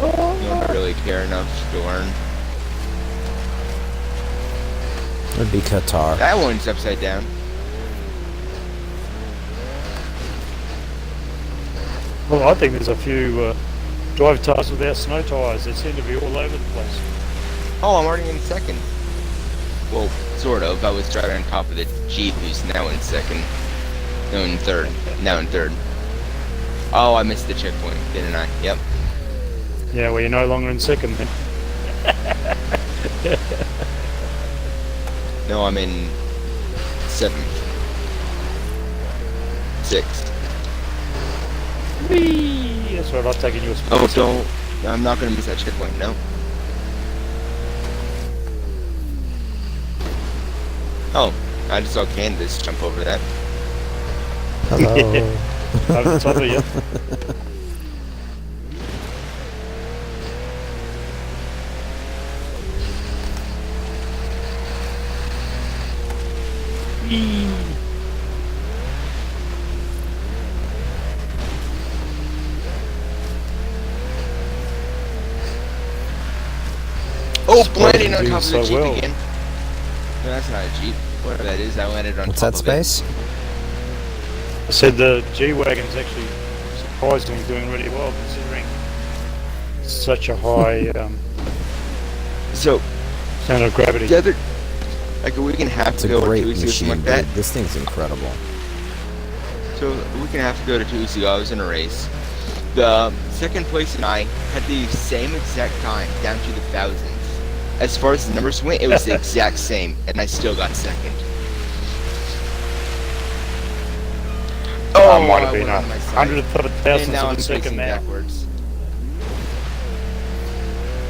You don't really care enough to learn. Would be Qatar. That one's upside down. Well, I think there's a few drive tyres without snow tyres. They seem to be all over the place. Oh, I'm already in second. Well, sort of. I was driving on top of the Jeep, who's now in second. No, in third. Now in third. Oh, I missed the checkpoint, didn't I? Yep. Yeah, well, you're no longer in second then. No, I'm in seventh. Sixth. Whee! That's right, I've taken your spot. Oh, don't. I'm not going to miss that checkpoint, no. Oh, I just saw Candace jump over that. Hello. Over the top of you. Whee! Oh, Sport landing on doing top of the so Jeep well. again. No, that's not a Jeep. Whatever that is, I landed on What's top that of space? I said the G-Wagon's actually surprisingly doing really well considering such a high it. So, center of gravity. the other, like a week and a half It's a ago or great 2 weeks ago, machine, something like dude. that. This thing's incredible. So, a week and a half ago to 2 weeks ago, I was in a race. The second place and I had the same exact time, down to the thousands. As far as the numbers went, it was the exact same, and I still got second. Oh, might have I been went a on my side. hundredth of a And thousandth now of I'm a second facing now. backwards.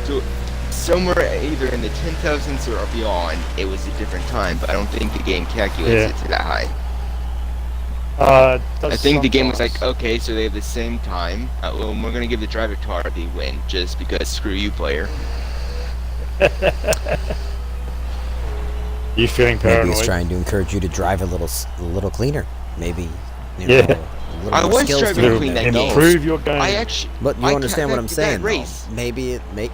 So, somewhere either in the 10,000s or beyond, it was a different time, but I don't think the game calculates it to that high. I think the game was like, okay, so they have the same time. Well, we're gonna give the driver car the win, just because screw you, player. You feeling Maybe paranoid? he's trying to encourage you to drive a little cleaner. Maybe, you know, Yeah. a little I more was skills driving to clean it. that Who game. knows? Improve your game. I actually, But you I understand what I'm that saying, though. race. Maybe it make.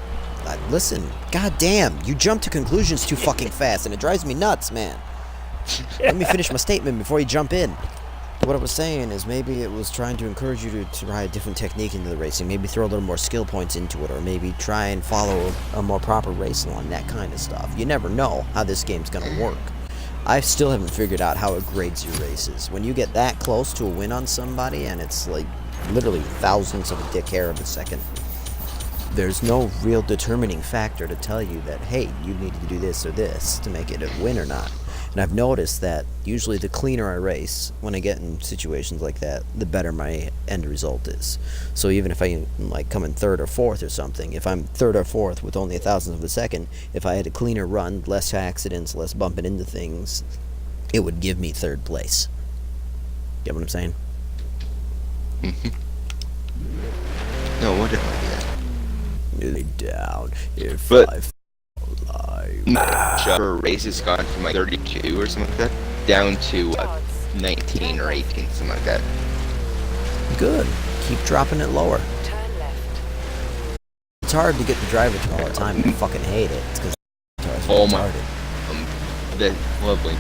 Listen, goddamn, you jump to conclusions too fucking fast, and it drives me nuts, man. Let me finish my statement before you jump in. What I was saying is maybe it was trying to encourage you to try a different technique into the racing. Maybe throw a little more skill points into it, or maybe try and follow a more proper race line, that kind of stuff. You never know how this game's gonna work. I still haven't figured out how it grades your races. When you get that close to a win on somebody, and it's like literally thousands of a dick hair of a second, there's no real determining factor to tell you that, hey, you need to do this or this to make it a win or not. And I've noticed that usually the cleaner I race, when I get in situations like that, the better my end result is. So even if I like come in third or fourth or something, if I'm third or fourth with only a thousandth of a second, if I had a cleaner run, less accidents, less bumping into things, it would give me third place. Get what I'm saying? No, what did I do that? Lay down if But- I alive. Our race has gone from like 32 or something like that down to 19 or 18, something like that. Good. Keep dropping it lower. Turn left. It's hard to get the driver to all the time. I fucking hate it. It's because it's Oh my- retarded. That's lovely. You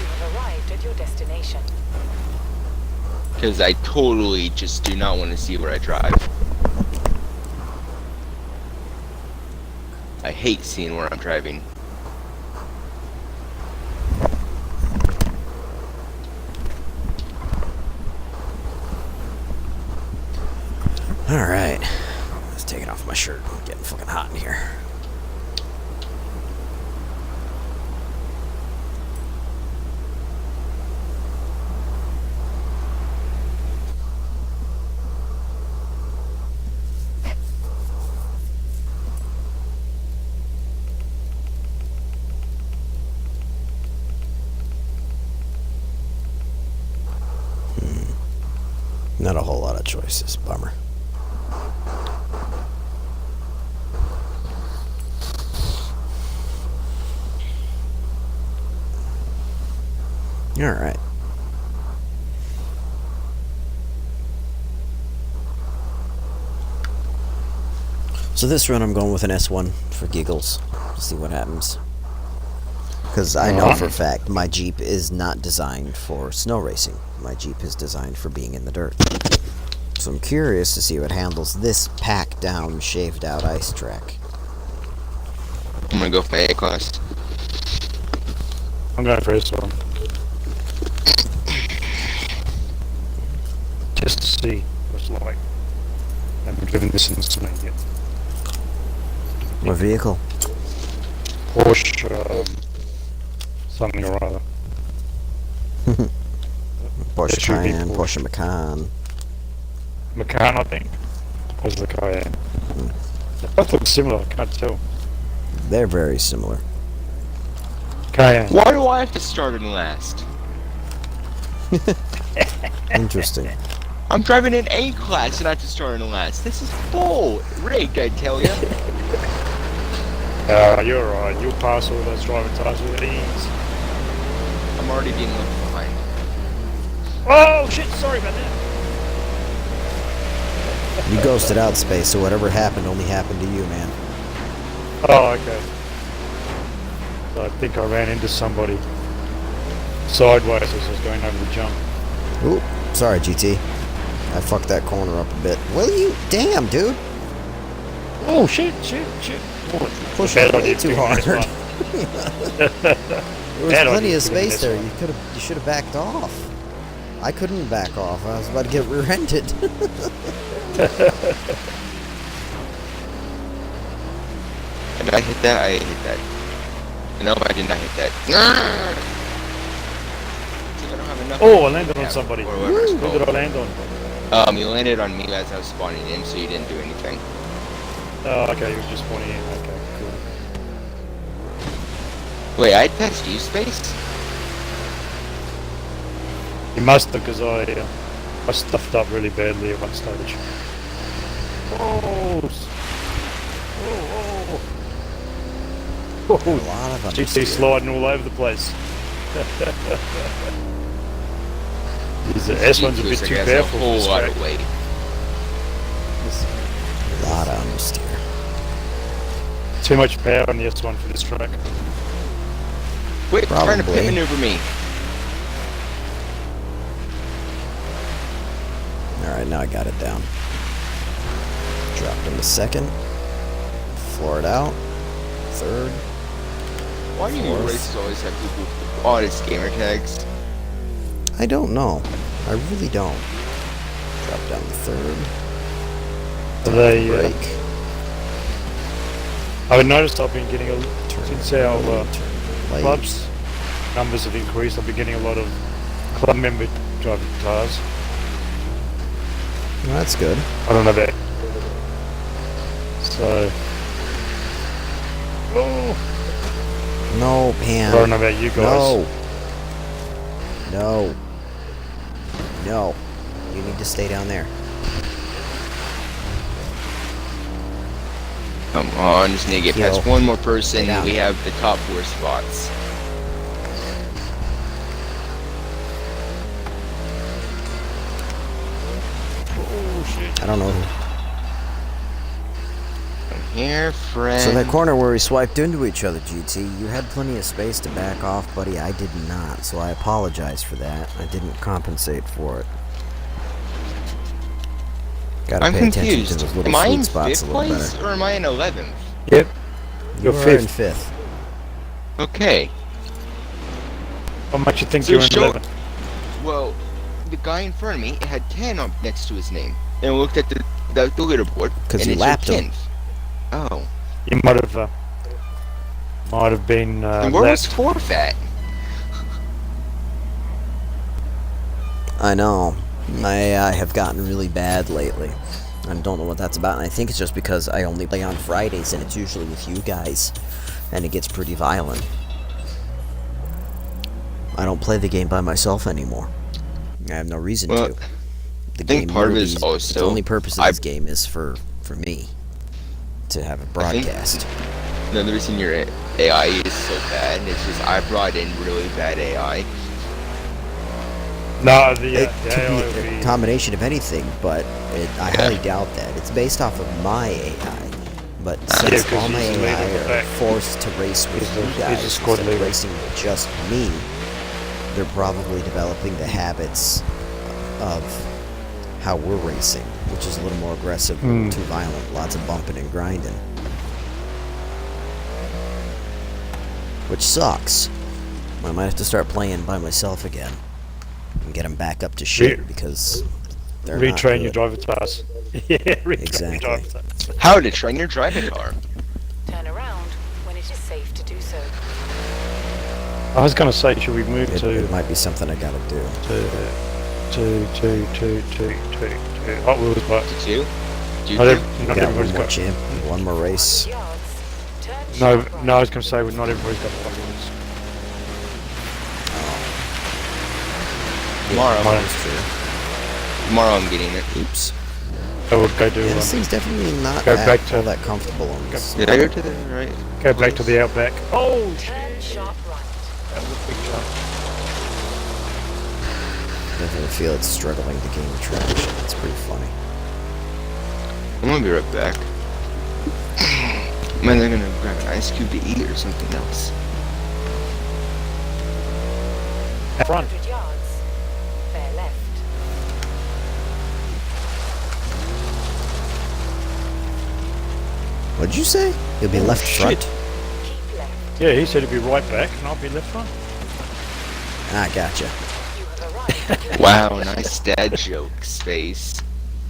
have arrived at your destination. Because I totally just do not want to see where I drive. I hate seeing where I'm driving. Alright. Let's take it off my shirt. I'm getting fucking hot in here. Not a whole lot of choices. Bummer. Alright. So this run I'm going with an S1 for giggles. See what happens. Because I know for a fact my Jeep is not designed for snow racing. My Jeep is designed for being in the dirt. So I'm curious to see what handles this packed down, shaved out ice track. I'm gonna go for A class. I'm going for this one. Just to see what it's like. I haven't driven this in the snow yet. What vehicle? Porsche, something or other. Porsche It should be Cayenne, Porsche. Porsche Macan. Macan, I think, was the Cayenne. They both look similar, I can't tell. They're very similar. Cayenne. Why do I have to start in last? Interesting. I'm driving an A class and I have to start in last. This is bull rigged, I tell ya. You're right, you'll pass all those driving tests with ease. I'm already being left behind. Oh shit, sorry about that. You ghosted out space, so whatever happened only happened to you, man. Oh, okay. So I think I ran into somebody sideways as I was going over the jump. Ooh, sorry, GT. I fucked that corner up a bit. Will you? Damn, dude. Oh shit. Push Bad it way idea too picking hard. this one. There was Bad plenty idea of picking space this there. one. You should have backed off. I couldn't back off. I was about to get rear-ended. Did I hit that? I hit that. No, I did not hit that. I don't have enough. Oh, I landed on somebody. Or whatever it's Who did I called. land on? You landed on me as I was spawning in, so you didn't do anything. Oh, okay, you were just pointing in. Okay, cool. Wait, I passed you, Space? You must have, because I stuffed up really badly at one stage. A lot of GT understeer. sliding all over the place. These S1's a bit too powerful A for whole this lot track. of weight. A lot of understeer. Too much power on the S1 for this track. Quit trying to Probably. pit maneuver me. Alright, now I got it down. Dropped into second. Floor it out. Third. Why do you Fourth. races always have people with the oddest gamer tags? I don't know. I really don't. Drop down to third. They, Break. I've noticed I've been getting Turn. since our Turn right. clubs numbers have increased, I've been getting a lot of club member driving cars. Well, that's good. I don't know about. So. Oh. No, I Pam. don't know about you guys. No. No. You need to stay down there. Come on, just need to get past Yo. one more person Get out. and we have the top 4 spots. Oh shit. I don't know. I'm here, friend. So that corner where we swiped into each other, GT, you had plenty of space to back off, buddy. I did not, so I apologize for that. I didn't compensate for it. Gotta I'm pay attention to confused. those little Am I in sweet spots 5th a little place better. or am I in 11th? Yep. You You're are in fifth. fifth. Okay. What makes you think So you're in show- 11? Well, the guy in front of me had 10 up next to his name. And I looked at the leaderboard. 'Cause and you it lapped showed him. 10th. Oh. You might have been And where was lapped. Forfeit? I know. My AI have gotten really bad lately. I don't know what that's about, and I think it's just because I only play on Fridays, and it's usually with you guys, and it gets pretty violent. I don't play the game by myself anymore. I have no reason Well, to. The I think part of it is the also only purpose of this game is for me to have it I think- broadcast. Another reason your AI is so bad is just I brought in really bad AI. No, the It AI could will be a be. combination of anything, but I highly doubt that. It's based off of my AI. But Yeah, since 'cause all my he's the leader AI of the are pack. forced to race with He's the- you he's the guys squad instead of leader. racing with just me, they're probably developing the habits of how we're racing, which is a little more aggressive, a little too violent, lots of bumping and grinding. Which sucks. I might have to start playing by myself again and get them back up to shit because they're not Retrain your good. driver task. Yeah, retrain Exactly. your driver task. How to train your driving car. Turn around when it is safe to do so. I was going to say, should we move It to might be something I gotta do. Hot Wheels, but Did you? Do not, you? We not got everybody's one more got. one more race. Yards. Turn No, sharp right. no, I was going to say, well, not everybody's got Hot Wheels. Tomorrow. That's true. Tomorrow I'm getting it. Oops. So we'll go do. Yeah, this thing's definitely not go back to- all that comfortable on this. Did I go to the right? Go back to the Outback. Oh, Turn sharp right. that was a big jump. Definitely feel it's struggling to gain traction. It's pretty funny. I'm gonna be right back. Man, they're gonna grab an ice cube to eat or something else. Front. 100 yards. Bear left. What'd you say? You'll be left front? shit. Keep left. Yeah, he said he'd be right back, and I'll be left front. Ah, gotcha. You have arrived. Wow, nice dad joke, Space.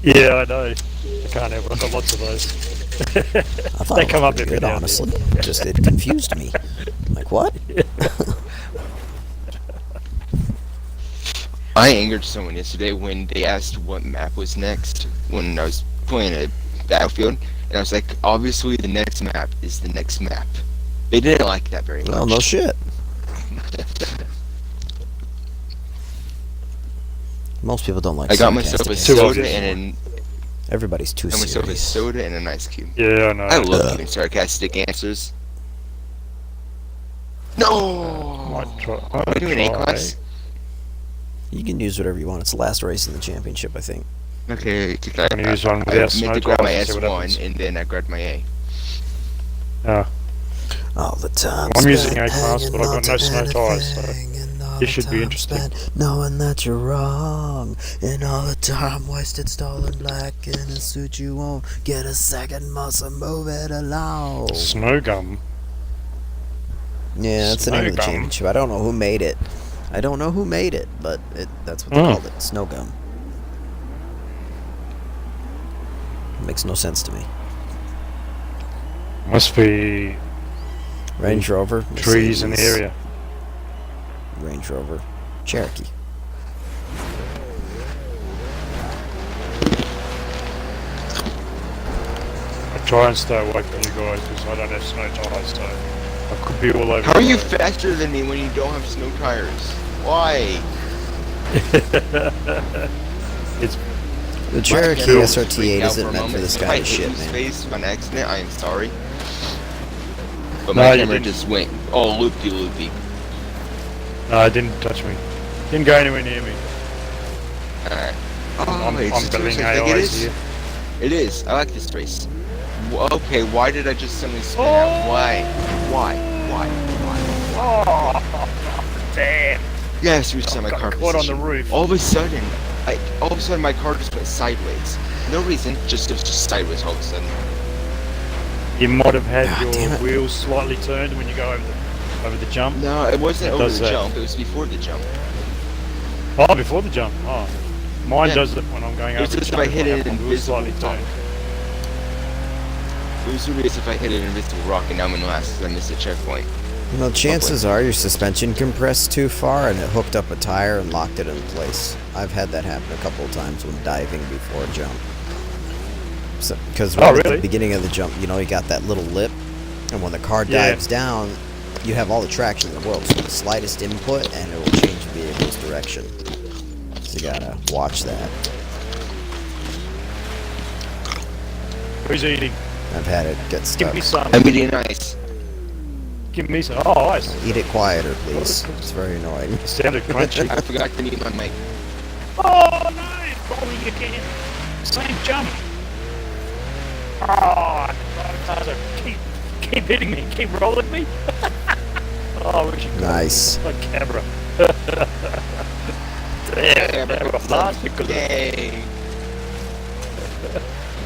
Yeah, I know. I can't have. I've got lots of those. I thought They it was come up pretty every good, now and honestly. Just it confused me. Like what? I angered someone yesterday when they asked what map was next when I was playing a Battlefield, and I was like, obviously the next map is the next map. They didn't like that very much. Well, no shit. Most people don't like. I got myself a sarcastic Too answers. soda obvious. and Everybody's too got myself a serious. soda and an ice cube. Yeah, I know. I love giving sarcastic answers. No! Might try. Are we doing A-class? You can use whatever you want. It's the last race in the championship, I think. Okay, I'm gonna use one I without meant snow to grab my tires and see what happens. S1 and then I grabbed my A. Oh, All the time. I'm using spent A-class, hanging but I've got no on to snow tyres, so anything, and all this the should be time interesting. spent knowing that you're wrong, and all the time wasted stolen black in a suit you won't get a second. Muscle, move it along. Snow gum. Yeah, that's the name of the Snow gum. championship. I don't know who made it. But that's what they called it. Snow gum. Makes no sense to me. Must be Range Rover. trees in the Mercedes, area. Range Rover. Cherokee. I try and stay away from you guys because I don't have snow tyres, so I could be all over. How are the you road. faster than me when you don't have snow tires? Why? It's The Cherokee My camera SRT8 freaked out isn't a meant for moment. this If kind I of hit shit, his man. face by accident, I am sorry. But No, my you camera didn't. just went all loopy-loopy. no, it didn't touch me. Didn't go anywhere near me. Alright. I'm it's just building what I think it AIs is. here. It is. I like this race. Okay, why did I just suddenly spin out? Why? Why? Oh, damn! Yeah, seriously, my got car caught on the position. roof. All of a sudden, my car just went sideways. No reason, it was just sideways all of a sudden. You might have had God damn your it. wheels slightly turned when you go over the jump. No, it wasn't It over does the that. jump. It was before the jump. Oh, before the jump. Oh, mine Yeah. does it when I'm going It was over the just jump. if I hit have an my wheels slightly invisible rock. turned. It was really as if I hit an invisible rock and now I'm in last because I missed a checkpoint. Well, chances are your suspension compressed too far and it hooked up a tire and locked it in place. I've had that happen a couple of times when diving before a jump. So, because Oh, at really? the beginning of the jump, you got that little lip, and when the car Yeah. dives down, you have all the traction in the world. So the slightest input, and it will change the vehicle's direction. So you gotta watch that. Who's eating? I've had it get Give stuck. me some. I'm eating ice. Give me some. Oh, ice. Eat it quieter, please. It's very annoying. It sounded crunchy. I forgot to mute my mic. Oh no! Falling again. Same jump. Oh, keep hitting me, keep rolling me. Oh, we should go Nice. on camera. Yeah, Damn, I lost because Yay!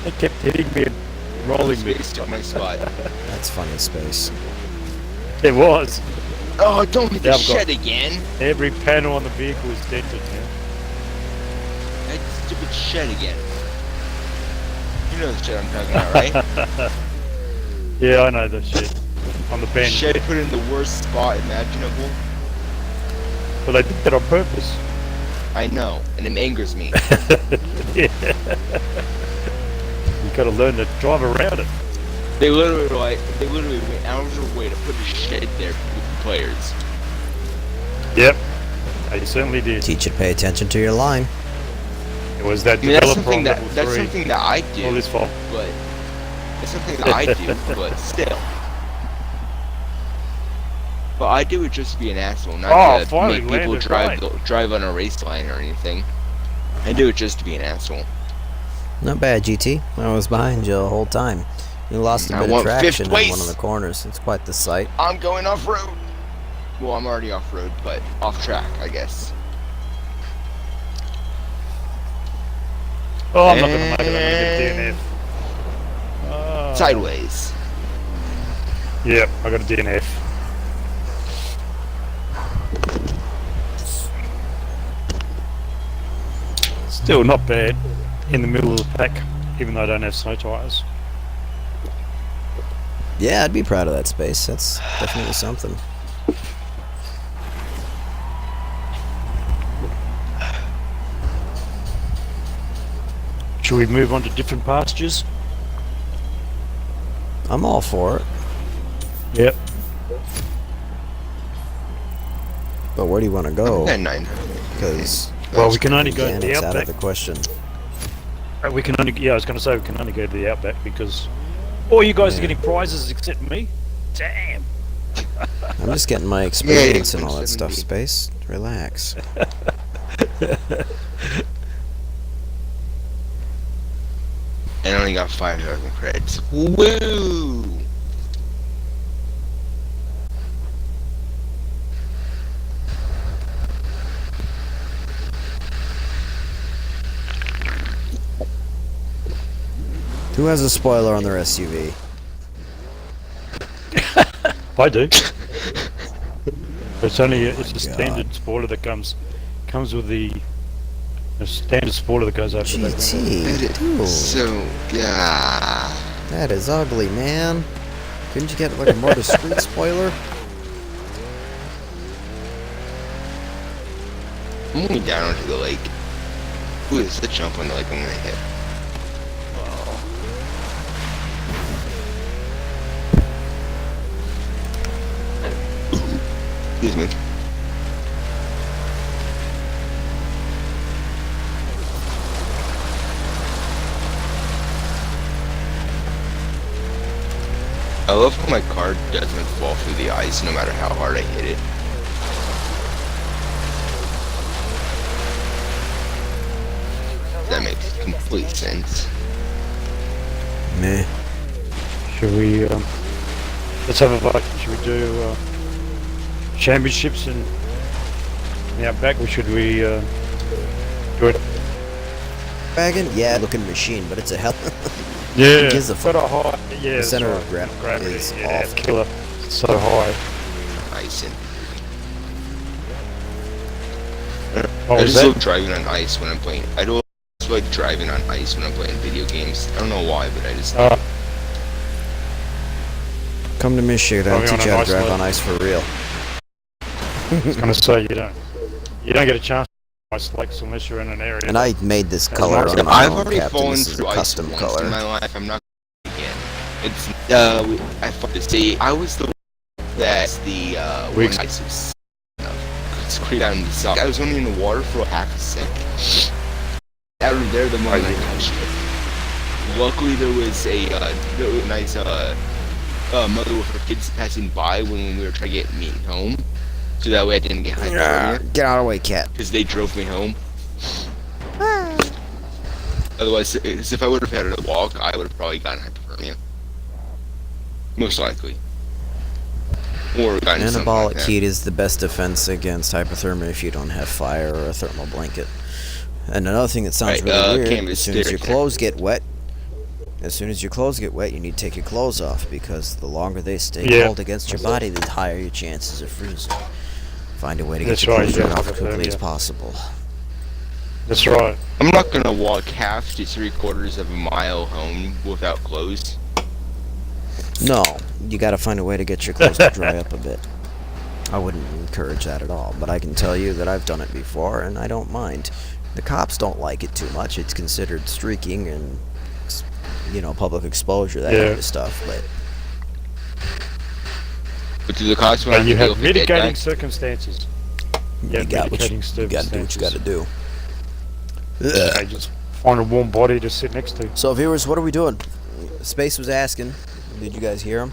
they kept hitting me and rolling me. Space took my spot. That's funny space. It was. Oh, don't hit the Yeah, I've got- shed again! Every panel on the vehicle is dented now. That stupid shed again. You know the shed I'm talking about, right? Yeah, I know that shit. On the bench. Shed put in the worst spot imaginable. But they did that on purpose. I know, and it angers me. Yeah. You gotta learn to drive around it. They literally went out of their way to put a shed there with the players. Yep. They certainly did. Teach you to pay attention to your line. It was that I mean, that's developer on level 3. something that I do, All his fault. but it's something that I do, but still. But I do it just to be an asshole, not to finally make people landed drive on a race line or anything. I do it just to be an asshole. Not bad, GT. I was behind you the whole time. You lost a I bit of want traction fifth in place. one of the corners. It's quite the sight. I'm going off-road! Well, I'm already off-road, but off-track, I guess. Oh, I'm not gonna make it. I'm gonna get a DNF. Oh. Sideways. Yep, I got a DNF. Still not bad. In the middle of the pack, even though I don't have snow tyres. Yeah, I'd be proud of that space. That's definitely something. Should we move on to different pastures? I'm all for it. Yep. But where do you want to go? And 9. Because Well, we can only go to again, the it's out of outback. the question. We can only. Yeah, I was going to say we can only go to the outback because all you guys Yeah. are getting prizes except me. Damn. I'm just getting my experience and all that 170. stuff, Space. Relax. And I only got 5,000 credits. Woo! Who has a spoiler on their SUV? I do. It's only it's a God. standard spoiler that comes with the standard spoiler that goes over the back window. GT, dude, So, yeah. that is ugly, man. Couldn't you get like a more discreet spoiler? I'm moving down onto the lake. Ooh, there's a jump on the lake I'm gonna hit. Excuse me. I love how my car doesn't fall through the ice no matter how hard I hit it. That makes complete sense. Meh. Should we? Let's have a vote. Should we do championships in the outback, or should we do it? Wagon? Yeah, looking machine, but it's a hell. Yeah. Who gives a fuck? Got a high. Yeah. The that's center right. of gravity is yeah, off. killer. It's so high. Ice and What I was just that? love driving on ice when I'm playing. I don't like driving on ice when I'm playing video games. I don't know why, but I just. Come to Michigan, I'll Driving teach on you how an to drive ice on ice for real. I was gonna say you don't get a chance to ice lakes unless you're in an area. And I made this color nice. on my I've own, already Captain. fallen This is a through ice custom once color. in my life. I'm not again. It's I thought to say I was the that's the Weeks. one ice was it's clear down the sock. I was only in the water for half a sec. Out of there, the moment I touched it. Luckily, there was a nice mother with her kids passing by when we were trying to get me home, so that way I didn't get hypothermia. Get out of the way, cat. Because they drove me home. Otherwise, if I would have had a walk, I would have probably gotten hypothermia. Most likely. Or gotten something like Anabolic that. heat is the best defense against hypothermia if you don't have fire or a thermal blanket. And another thing that sounds Right, really weird, canvas as soon as your stick. clothes get wet, you need to take your clothes off, because the longer they stay Yeah. cold against your body, the higher your chances of freezing. Find a way to get That's your right, clothes yeah, right off as quickly hypothermia. as possible. That's right. I'm not gonna walk half to 3/4 of a mile home without clothes. No, you gotta find a way to get your clothes to dry up a bit. I wouldn't encourage that at all, but I can tell you that I've done it before, and I don't mind. The cops don't like it too much. It's considered streaking and, public exposure, that Yeah. kind of stuff, but But do the cops want But to you deal have with the dead mitigating guy? circumstances. you gotta do what you gotta do. Okay, just find a warm body to sit next to. So, viewers, what are we doing? Space was asking. Did you guys hear him?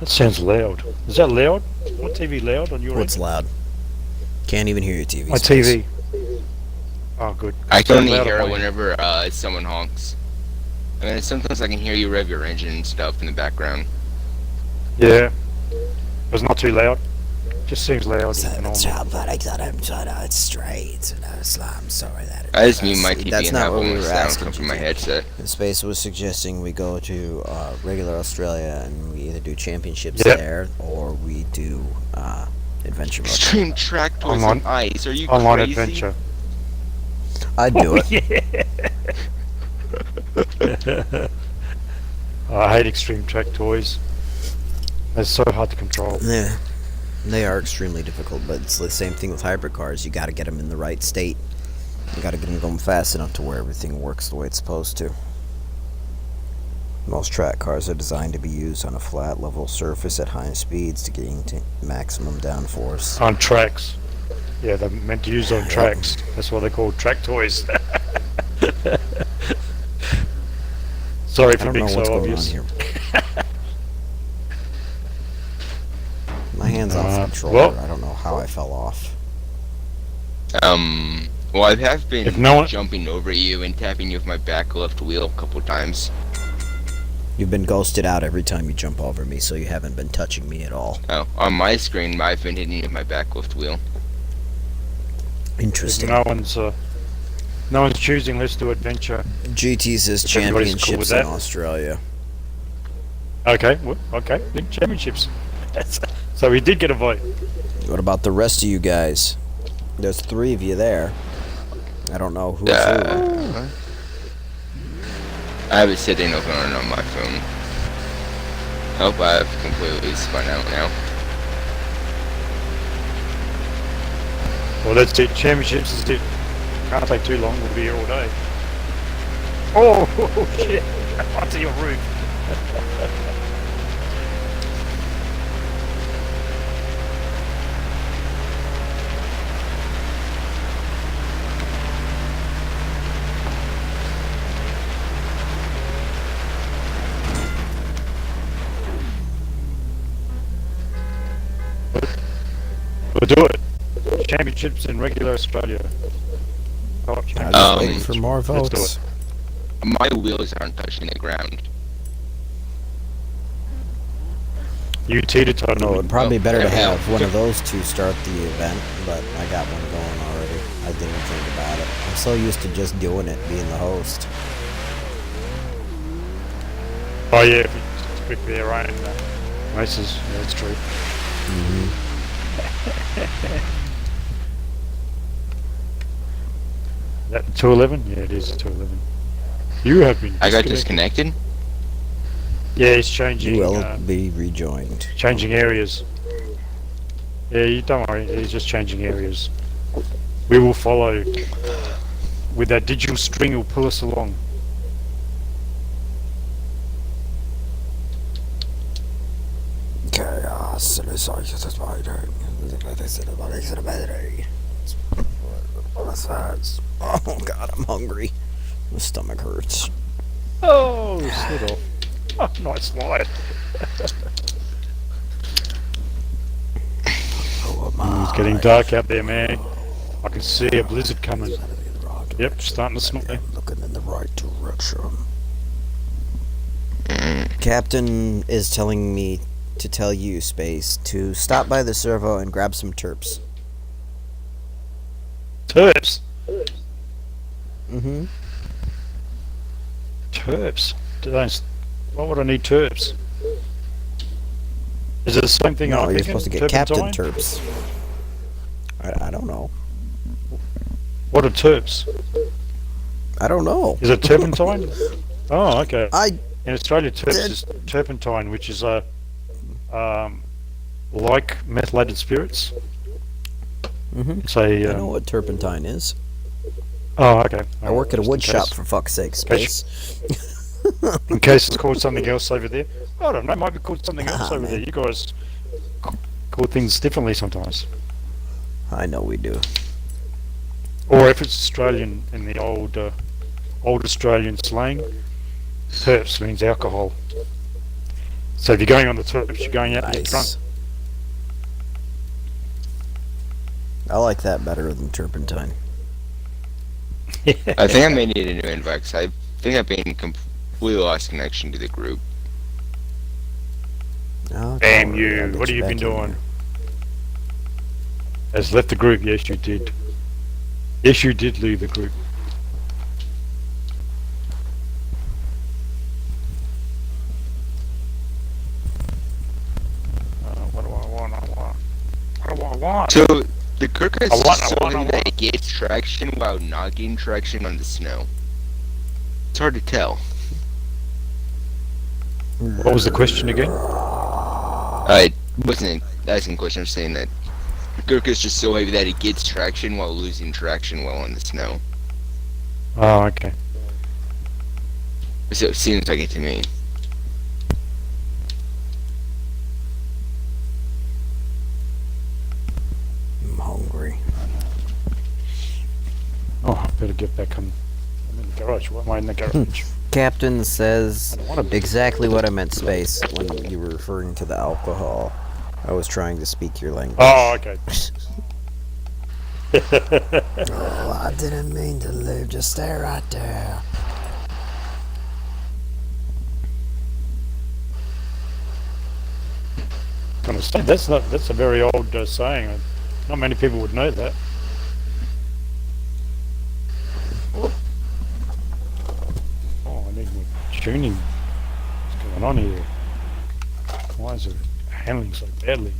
That sounds loud. Is that loud? My TV loud on your What's end? loud? Can't even hear your TV. My Space. TV. Oh, good. I can only Loud hear on it my end. whenever someone honks. I mean, sometimes I can hear you rev your engine and stuff in the background. Yeah. It's not too loud. Just seems loud. It's normal. straight. I'm sorry that. I just mute my TV That's and not have what all we my were sound asking come from you my to. headset. Space was suggesting we go to regular Australia, and we either do championships Yep. there or we do adventure mode. Extreme track towards Online- on ice. Are you Online crazy? adventure. I'd do it. Yeah. I hate extreme track toys. They're so hard to control. Yeah, they are extremely difficult, but it's the same thing with hybrid cars. You got to get them in the right state. You got to get them going fast enough to where everything works the way it's supposed to. Most track cars are designed to be used on a flat, level surface at high speeds to gain maximum downforce. On tracks. Yeah, they're meant to use on Yep. tracks. That's why they're called track toys. Sorry I for don't know being what's so going obvious. on here. My hand's off the controller. well- I don't know how I fell off. Well, I have If been no one- jumping over you and tapping you with my back left wheel a couple times. You've been ghosted out every time you jump over me, so you haven't been touching me at all. Oh, on my screen, I've been hitting you with my back left wheel. If Interesting. no one's choosing, let's do adventure. GT says If everybody's cool championships with in that. Australia. Okay, well, okay, then championships. So we did get a vote. What about the rest of you guys? There's 3 of you there. I don't know who's who. I have it sitting open on my phone. Hope I've completely spun out now. Well, that's it. Championships is it. Can't take too long. We'll be here all day. Oh, shit. Onto your roof. We'll do it. Championships in regular Australia. Oh, I'm championships. just waiting for more Let's do votes. My wheels aren't touching the ground. You teeter totter. No, it'd probably be better to yeah. have one of those 2 start the event, but I got one going already. I didn't even think about it. I'm so used to just doing it, being the host. Oh yeah, if you just quickly their own races. Yeah, that's true. That 211? Yeah, it is a 211. You have been. I got disconnected. disconnected? Yeah, it's changing. You will be rejoined. Changing areas. Yeah, you don't worry. He's just changing areas. We will follow. With that digital string, he'll pull us along. Chaos. Oh god, I'm hungry. My stomach hurts. Oh, slid off. Oh, nice slide. It's getting dark out there, man. I can see a blizzard coming. Yep, starting to snow. Looking in the right direction. Captain is telling me to tell you, Space, to stop by the servo and grab some terps. Terps? Mm-hmm. Terps? Why would I need terps? Is it the same thing? No, I'm you're thinking? supposed to get Captain Turpentine? Terps. I don't know. What are terps? I don't know. Is it turpentine? Oh, okay. I In Australia, terps is turpentine, which is a like methylated spirits. Mm-hmm. It's a. I know what turpentine is. Oh, okay. I work at a Just wood in shop, case. for fuck's sake, Space. In case it's called something else over there. I don't know. It might be called something else over man. there. You guys call things differently sometimes. I know we do. Or if it's Australian in the old Australian slang, terps means alcohol. So if you're going on the terps, you're going out to get drunk. Nice. I like that better than turpentine. I think I may need a new invite 'cause I think I've been completely lost connection to the group. Oh, Damn don't worry, I'll you! get What have you back been in doing? there. Has left the group? Yes, you did. Yes, you did leave the group. What do I want? What do I want? So the Kirk is I want- so I want- I heavy that want. it gets traction while not getting traction on the snow. It's hard to tell. What was the question again? I wasn't asking a question. I'm saying that the Kirk is just so heavy that it gets traction while losing traction while on the snow. Oh, okay. So it seems like it to me. I'm hungry. Oh, I better get back on. I'm in the garage. Why am I in the garage? Captain says I don't wanna be. exactly what I meant, Space, when you were referring to the alcohol. I was trying to speak your language. Oh, okay. Oh, I didn't mean to leave. Just stay right there. Gonna say that's a very old saying. Not many people would know that. Oh, I need more tuning. What's going on here? Why is it handling so badly?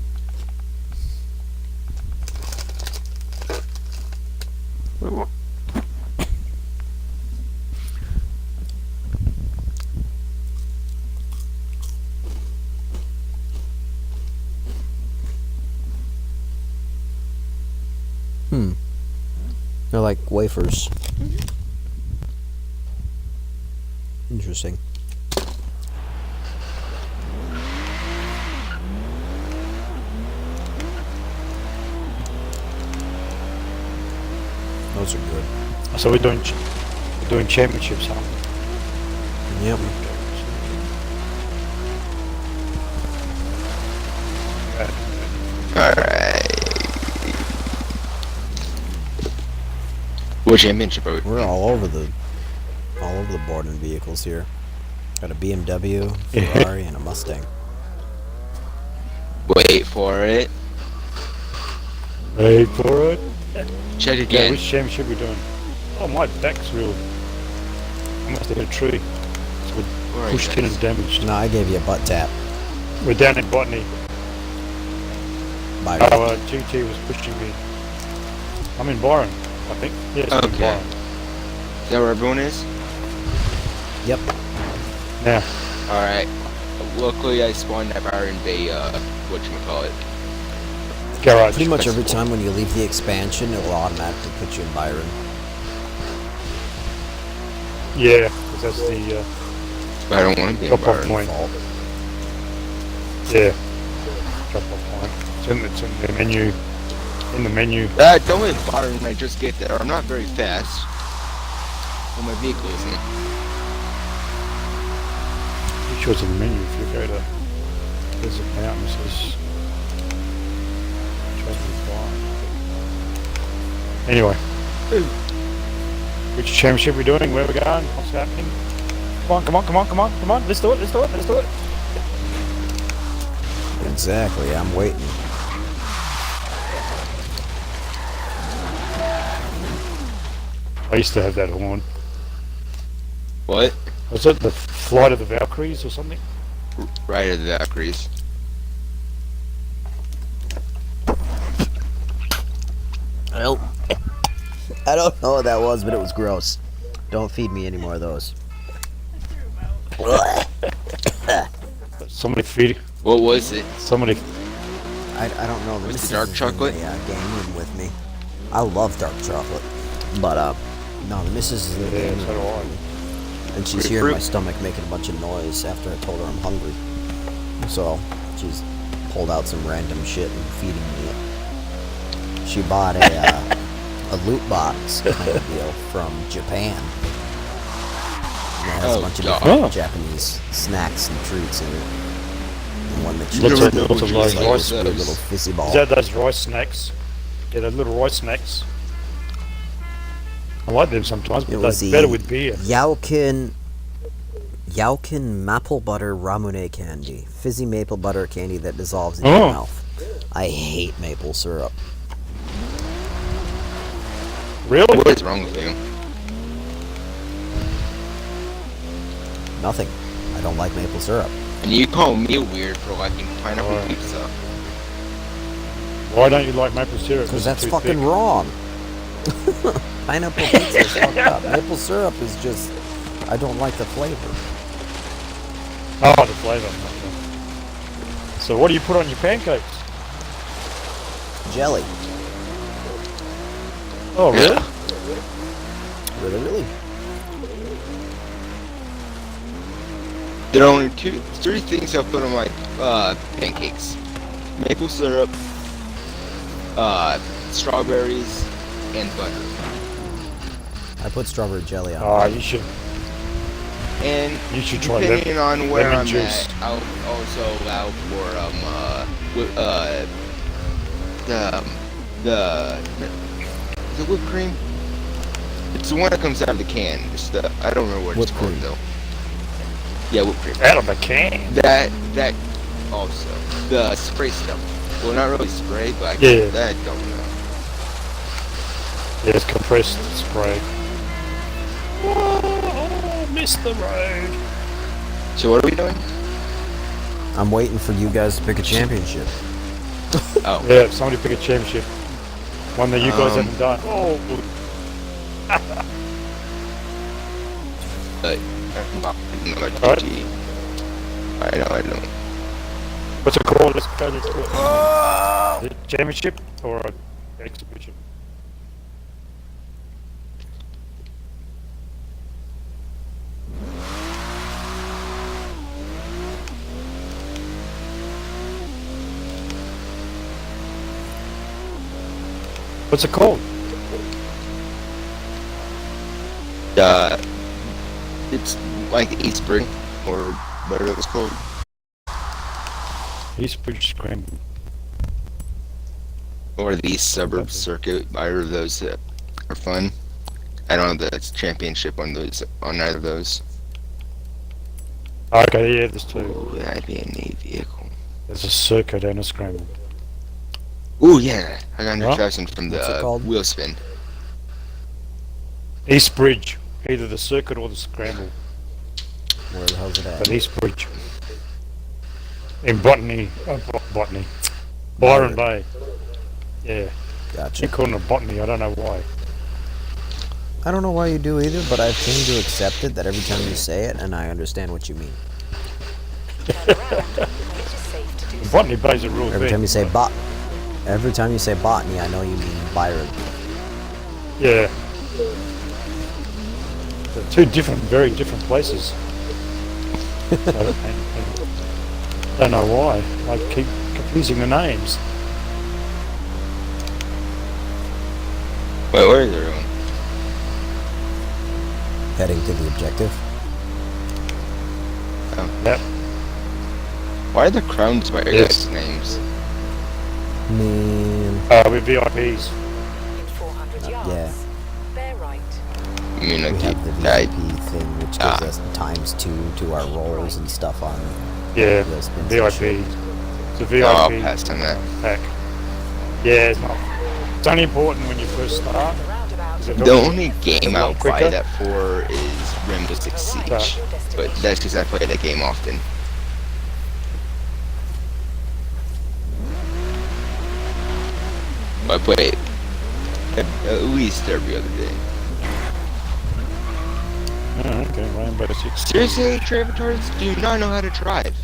They're like wafers. Interesting. Those are good. So we're doing championships, huh? Yep. Alright. What championship are we? We're all over the board in vehicles here. Got a BMW, Ferrari, and a Mustang. Wait for it. Wait for it. Check Yeah, again. which championship are we doing? Oh, my back's real. I must have hit a tree. So we're Where are you pushed in guys? and damaged. No, I gave you a butt tap. We're down in Botany. By Our GT was pushing me. I'm in Byron, I think. Yes, I'm in Okay. Byron. Is that where everyone is? Yep. Now, Alright. Luckily I spawned at Byron Bay, whatchamacallit. garage. Pretty much every time when you leave the expansion, it will automatically put you in Byron. Yeah, because that's the But I don't want to be in drop-off Byron. point. Fault. Yeah, drop-off point. It's in the menu. In the menu. Don't let Byron when I just get there. I'm not very fast. Well, my vehicle isn't. Pretty sure it's in the menu if you go to. There's a mountain that says. Travel by. Anyway. Which championship we doing? Where we going? What's happening? Come on. Let's do it. Exactly, I'm waiting. I used to have that horn. What? Was it the Flight of the Valkyries or something? Right at the Valkyries. Well, I don't know what that was, but it was gross. Don't feed me any more of those. Somebody feed. What was it? Somebody. I don't know. Was it This dark is chocolate? in the game room with me. I love dark chocolate, but no, the missus is in the Yeah, game so room, do I. and she's hearing my stomach making a bunch of noise after I told her I'm hungry. So she's pulled out some random shit and feeding me it. She bought a loot box kind of deal from Japan. And it has a bunch of different Japanese snacks and treats in it. And one that she Lots of just those like rice- this weird little fizzy ball. Is that those rice snacks? Yeah, those little rice snacks. I like them sometimes, It but was they're the better with beer. Yaukin maple butter ramune candy. Fizzy maple butter candy that dissolves in your Oh. mouth. I hate maple syrup. Really? What is wrong with you? Nothing. I don't like maple syrup. And you call me weird for liking pineapple Alright. pizza. Why don't you like maple syrup? Because Is it that's too fucking thick? wrong. Pineapple pizza is fucked up. Maple syrup is just... I don't like the flavor. Oh, the flavour. Okay. So what do you put on your pancakes? Jelly. Oh, really? Yeah. Really? There are only three things I put on my pancakes: maple syrup, strawberries, and butter. I put strawberry jelly on. Oh, you should And try depending on where lemon I'm juice. at, I'll also allow for the whipped cream. It's the one that comes out of the can. It's the I don't remember what Whipped it's called cream. though. Yeah, whipped cream. out of a can. That also the spray stuff. Well, not really spray, but Yeah. that don't know. Yeah, it's compressed spray. Oh, missed the road. So what are we doing? I'm waiting for you guys to pick a championship. Oh, Yeah, somebody pick a championship. One that you guys haven't done. Oh, but Alright. I know. what's it called? Let's go. Is it championship or an exhibition? What's it called? It's like Eastbury or whatever it's called. Eastbridge Scramble. Or the East Suburbs Circuit. Either of those are fun. I don't know the championship on either of those. Okay, yeah, there's two. Ooh, that'd be a neat vehicle. There's a circuit and a scramble. Ooh, yeah, I got What? 100,000 from What's it the called? wheel spin. Eastbridge, either the circuit or the scramble. Where the hell's it But at? Eastbridge. In Botany. Botany. Byron Bay. Yeah. Gotcha. You calling it Botany, I don't know why. I don't know why you do either, but I've come to accept it that every time you say it, and I understand what you mean. Turn around. Make it safe to do so. Botany Bay's a real Every thing. time you say every time you say botany, I know you mean Byron. Yeah. They're two different, very different places. I don't know why. I keep confusing the names. Wait, where is everyone? Heading to the objective. Yep. Why are the crowns by your Yes. guys' names? Man, We're VIPs. In 400 yards. Yeah. They're right. I mean, We like, have the VIP thing, which gives us ×2 to our rolls and stuff on Yeah, wheel spins and VIP. shit. It's a no, I'll VIP pass on that. pack. Yeah, it's not. It's only important when you first start. The only game a lot I'll buy quicker. that for is Rainbow Six Siege, Right. but that's because I play that game often. I play it at least every other day. Oh, okay, Rainbow Six. Seriously, Travators do not know how to drive.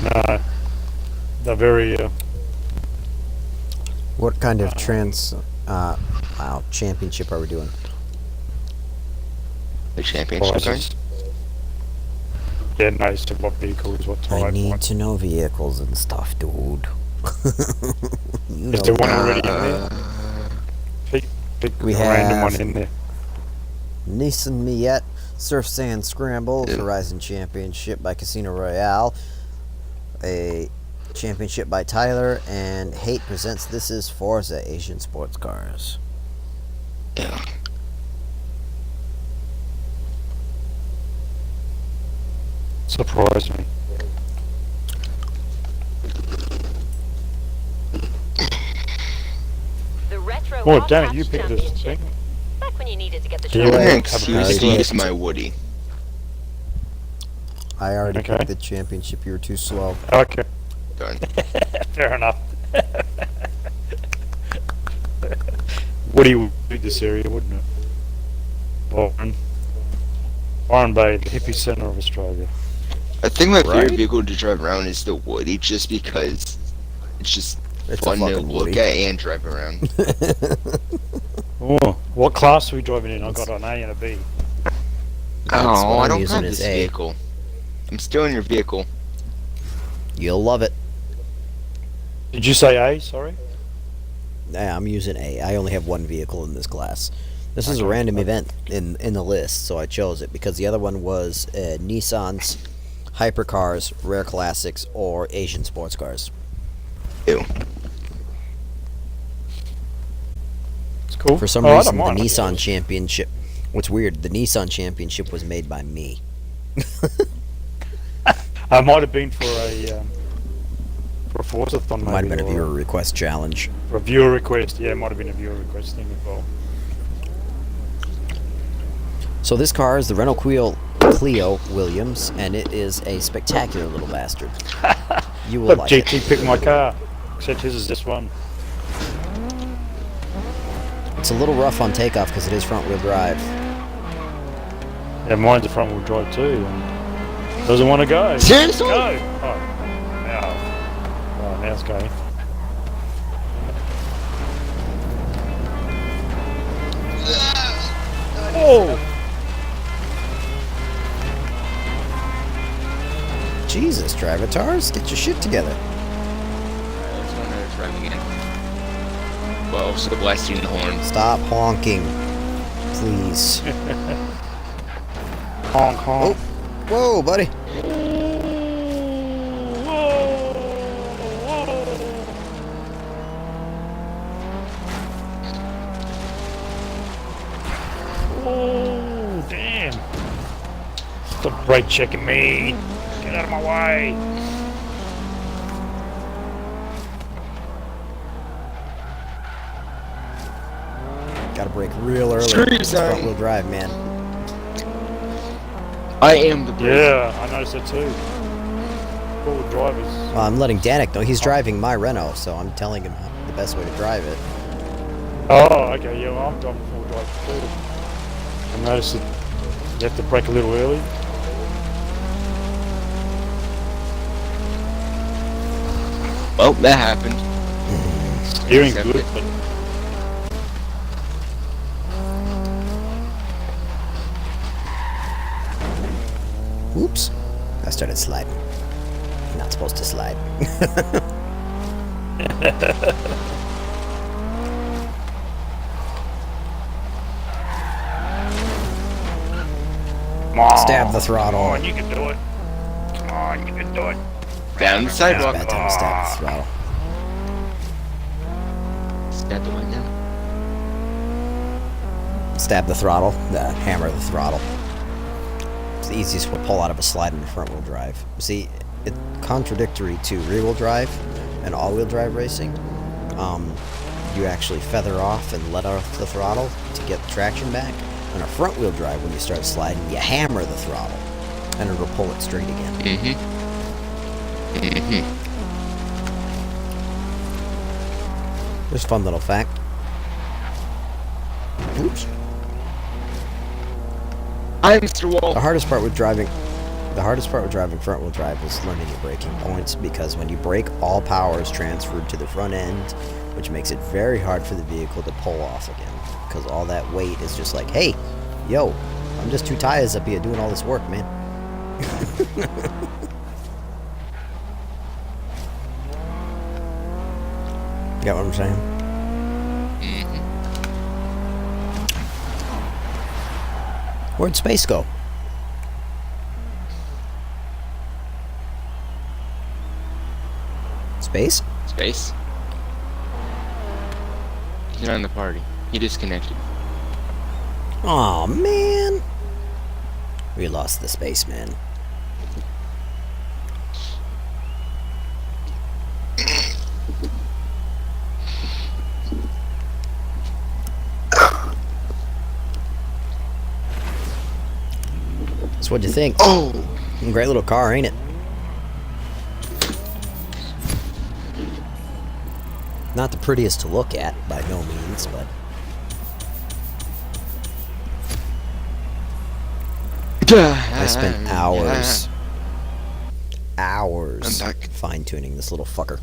No, they're very. What kind of championship are we doing? The championship card? Prices. Yeah, no, so what vehicles, what type. I need what, to know vehicles and stuff, dude. You is there know one already in there? Pick We a random have- one in there. Nissan Miette, Surf Sand Scramble, Yeah. Horizon Championship by Casino Royale, a championship by Tyler, and Hate presents This Is Forza Asian Sports Cars. Yeah. Surprised me. The retro Oh, hot damn it, hatch you picked this championship. thing. Back when you needed to get the Yeah, show. What an have a excuse to big use list. my Woody. I already Okay. picked the championship, you were too slow. Okay, Done. fair enough. Woody would do this area, wouldn't it? Byron Bay, the hippie centre of Australia. I think my favorite Right? vehicle to drive around is the Woody, just because it's just It's a fun to fucking look Woody. at and drive around. Oh, what class are we driving in? I got an A and a B. That's Oh, what I I'm don't using have is this A. vehicle. I'm stealing your vehicle. You'll love it. Did you say A? Sorry. Yeah, I'm using A. I only have one vehicle in this class. This is a Okay. random event in the list, so I chose it because the other one was Nissan's Hypercars, Rare Classics, or Asian Sports Cars. Ew. It's cool. For some Oh, I reason, don't the mind. Nissan Championship. What's weird, the Nissan Championship was made by me. I might have been for a Forzathon, maybe. Might have been a or viewer request challenge. for a viewer request. Yeah, it might have been a viewer request thing as well. So this car is the Renault Clio Williams, and it is a spectacular little bastard. You will Look, like GT it. picked my car. Except his is this one. It's a little rough on takeoff because it is front-wheel drive. Yeah, mine's a front wheel drive too. And doesn't want to go. Seriously? Go! Oh, now. Oh, now it's going. Oh! Jesus, Travatars, get your shit together. Let's go another driving in. Well, so blasting the horn. Stop honking, please. Honk, honk. Whoa, buddy. Oh, damn. Stop brake checking me. Get out of my way. Gotta brake real early. Screw you, It's son. front-wheel drive, man. I am the brake. Yeah, I noticed that too. Cool drivers. Well, I'm letting Danik know. He's driving my Renault, so I'm telling him the best way to drive it. Oh, okay, yeah, well, I'm driving full drive too. I noticed that you have to brake a little early. Well, that happened. Steering's Accept good, it. but Oops. I started sliding. You're not supposed to slide. come on. Stab the throttle. Come on, you can do it. Come on, you can do it. Down the sidewalk. Bad time to stab the throttle. Stab the window. stab the throttle, hammer the throttle. It's the easiest way to pull out of a slide in the front wheel drive. See, it's contradictory to rear wheel drive and all wheel drive racing. You actually feather off and let off the throttle to get traction back. On a front wheel drive, when you start sliding, you hammer the throttle and it'll pull it straight again. Just a fun little fact. Oops. I'm Mr. Wall. The hardest part with driving front wheel drive is learning your braking points, because when you brake, all power is transferred to the front end, which makes it very hard for the vehicle to pull off again, because all that weight is just like, hey, yo, I'm just two tires up here doing all this work, man. Get what I'm saying? Where'd Space go? Space? Space? He's not in the party. He disconnected. Aw, man. We lost the spaceman. So what'd you think? Oh! Great little car, ain't it? Not the prettiest to look at, by no means, but... I spent hours fine-tuning this little fucker.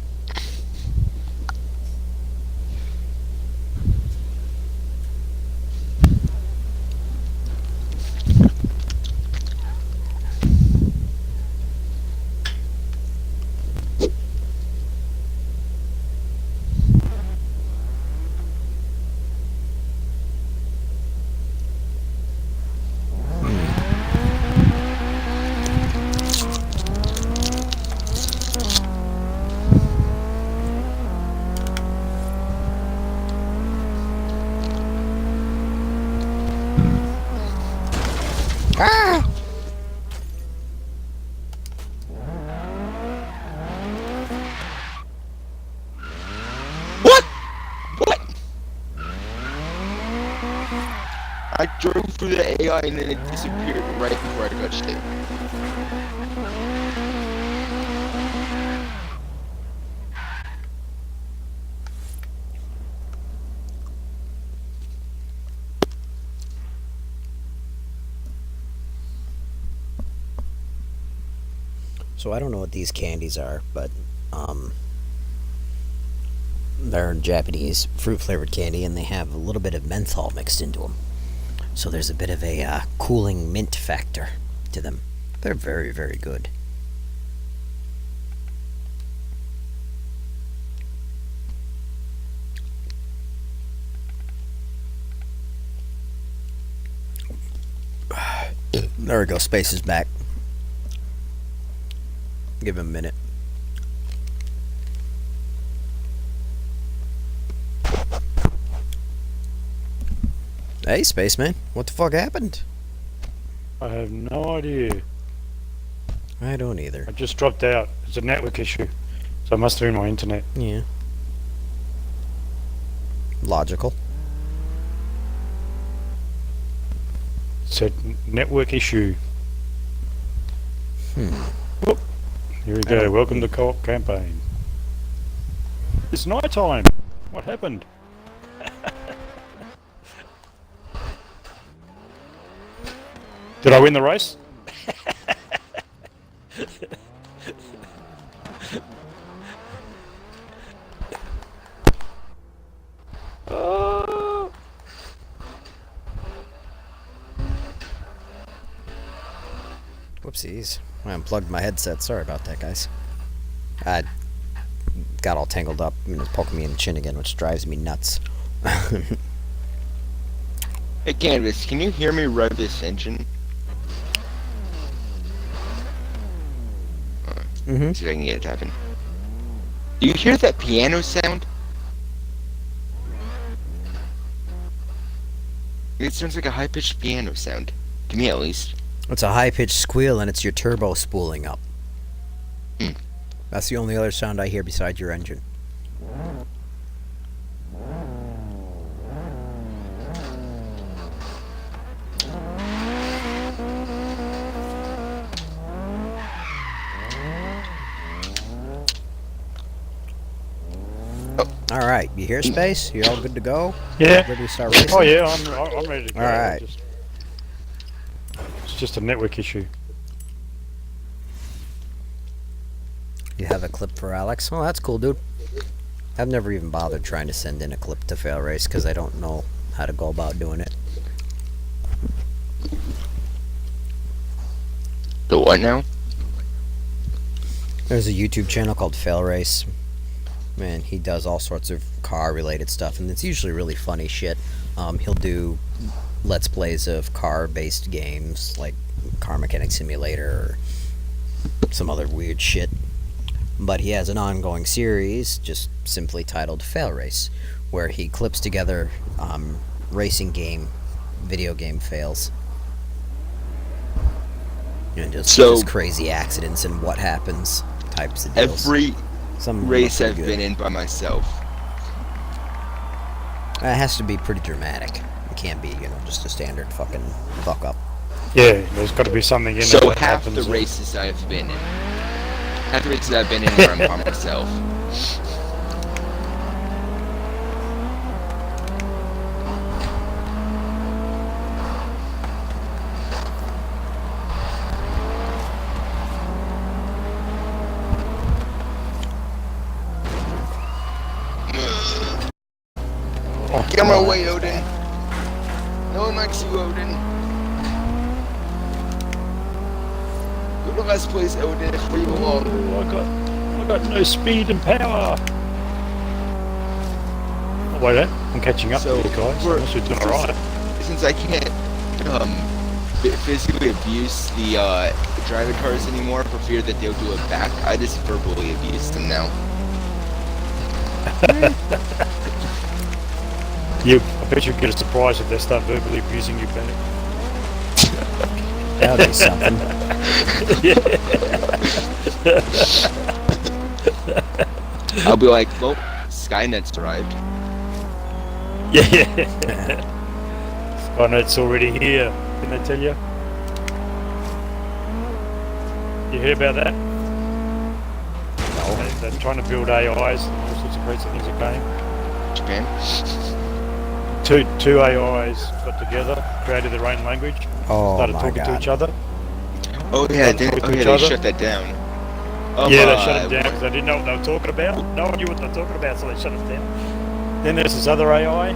Ah! What? What? I drove through the AI and then it disappeared right before I touched it. So I don't know what these candies are, but they're Japanese fruit-flavored candy, and they have a little bit of menthol mixed into them. So there's a bit of a cooling mint factor to them. They're very, very good. There we go, Space is back. Give him a minute. Hey, Spaceman. What the fuck happened? I have no idea. I don't either. I just dropped out. It's a network issue. So I must have been my internet. Yeah. Logical. Said network issue. Whoop. Here we go. Welcome to Co-op Campaign. It's night time. What happened? Did I win the race? Oh. Whoopsies. I unplugged my headset. Sorry about that, guys. I got all tangled up and it's poking me in the chin again, which drives me nuts. Hey, Canvas, can you hear me rev this engine? Mm-hmm. See if I can get it to happen. Do you hear that piano sound? It sounds like a high-pitched piano sound. To me, at least. It's a high-pitched squeal, and it's your turbo spooling up. Hmm. That's the only other sound I hear besides your engine. All right, you hear Space? You all good to go? Yeah. Ready to start racing? Oh yeah, I'm ready to go. All right. It's just a network issue. You have a clip for Alex? Oh, that's cool, dude. I've never even bothered trying to send in a clip to Fail Race because I don't know how to go about doing it. The what now? There's a YouTube channel called Fail Race. Man, he does all sorts of car-related stuff, and it's usually really funny shit. He'll do Let's Plays of car-based games, like Car Mechanic Simulator or some other weird shit. But he has an ongoing series, just simply titled Fail Race, where he clips together racing game, video game fails. And just crazy accidents and what happens types of deals. Every Some race pretty I've good. been in by myself. It has to be pretty dramatic. It can't be, just a standard fucking fuck up. Yeah, there's got to be something in So there that half happens. the races I've been in. Half the races I've been in where I'm by myself. Get my way, Odin. No one likes you, Odin. Go to last place, Odin, where you belong. I got no speed and power. Oh, wait, I'm catching up So, to you guys. we're- I'm actually doing alright. Since I can't physically abuse the driving cars anymore for fear that they'll do it back, I just verbally abuse them now. I bet you get a surprise if they start verbally abusing you back. That would be something. I'll be like, well, Skynet's arrived. Yeah. Skynet's already here. Can I tell you? You hear about that? No. They're trying to build AIs and all sorts of crazy things that came. Japan? Two AIs got together, created their own language, Oh started my talking to god. each other. Oh yeah, Talking to they each other. shut that down. Yeah, they shut it down because they didn't know what they were talking about. No one knew what they were talking about, so they shut it down. Then there's this other AI.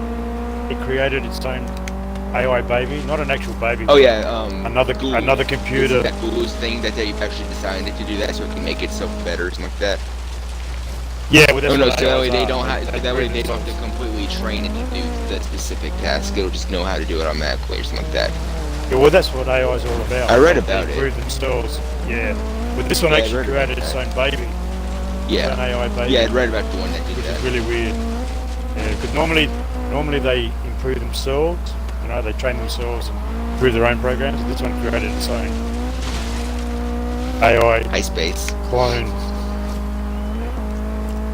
It created its own AI baby, not an actual baby. Oh yeah, another computer. Isn't that Google's thing that they've actually decided to do that so it can make itself better or something like that? Yeah, well, that's Oh no, what so that way AIs they are. don't have that way they don't created have to completely train it to do that specific task. It'll just know how to do it automatically or something like that. Yeah, well, that's what AI is all about. I read They about it. improve themselves. Yeah, but this one Yeah, I actually read about created its that. own baby. Yeah. An AI baby. Yeah, I read about the one that did Which that. is really weird. Yeah, because normally they improve themselves. They train themselves and improve their own programs. This one created its own AI High space. clone.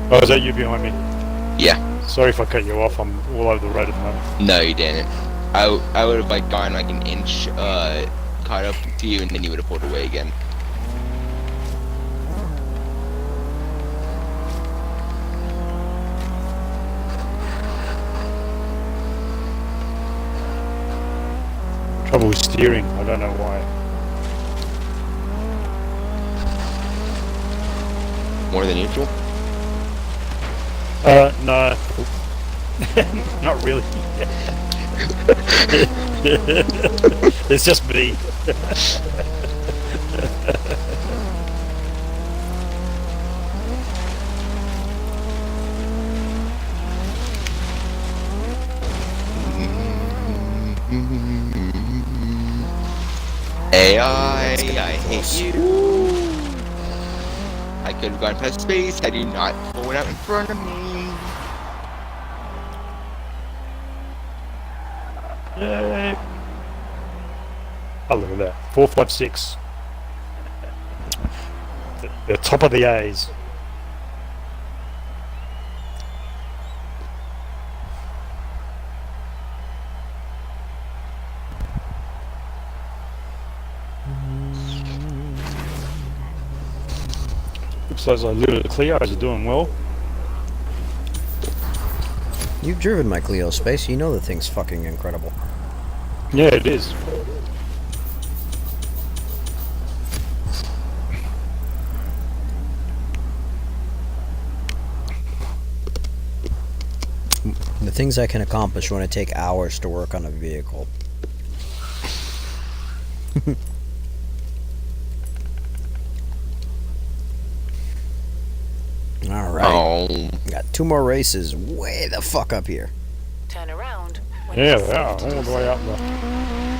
Oh, is that you behind me? Yeah. Sorry if I cut you off. I'm all over the road at the moment. No, you didn't. I would have gone like an inch caught up to you, and then you would have pulled away again. Trouble with steering. I don't know why. More than usual. No. Not really. It's just me. AI, I hate you. I could have gone past space had you not pulled out in front of me. Yay! Oh, look at that. 456. The top of the A's. Looks like those little Clios are doing well. You've driven my Clio, Space. You know the thing's fucking incredible. Yeah, it is. The things I can accomplish when I take hours to work on a vehicle. Alright. Oh. Got 2 more races way the fuck up here. Turn around. when Yeah, it's they are, safe to all the do way so. up there.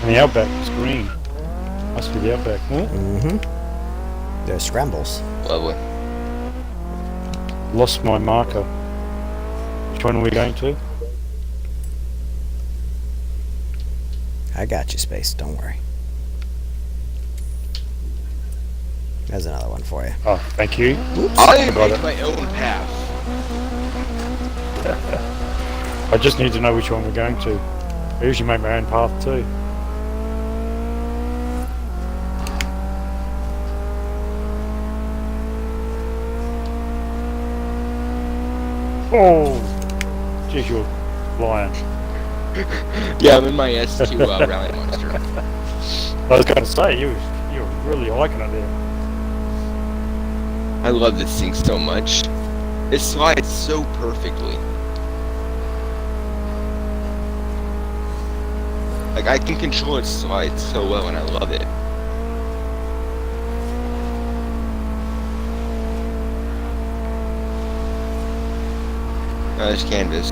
And the Outback is green. Must be the Outback. Oh, Mm-hmm. They're scrambles. Lovely. lost my marker. Which one are we going to? I got you, Space. Don't worry. There's another one for you. Oh, thank you. I Got make it. my own path. I just need to know which one we're going to. I usually make my own path too. Oh! Jeez, you're flying. Yeah, I'm in my S2 rally monster. I was going to say, you're really liking it there. I love this thing so much. It slides so perfectly. Like, I can control its slide so well, and I love it. There's canvas.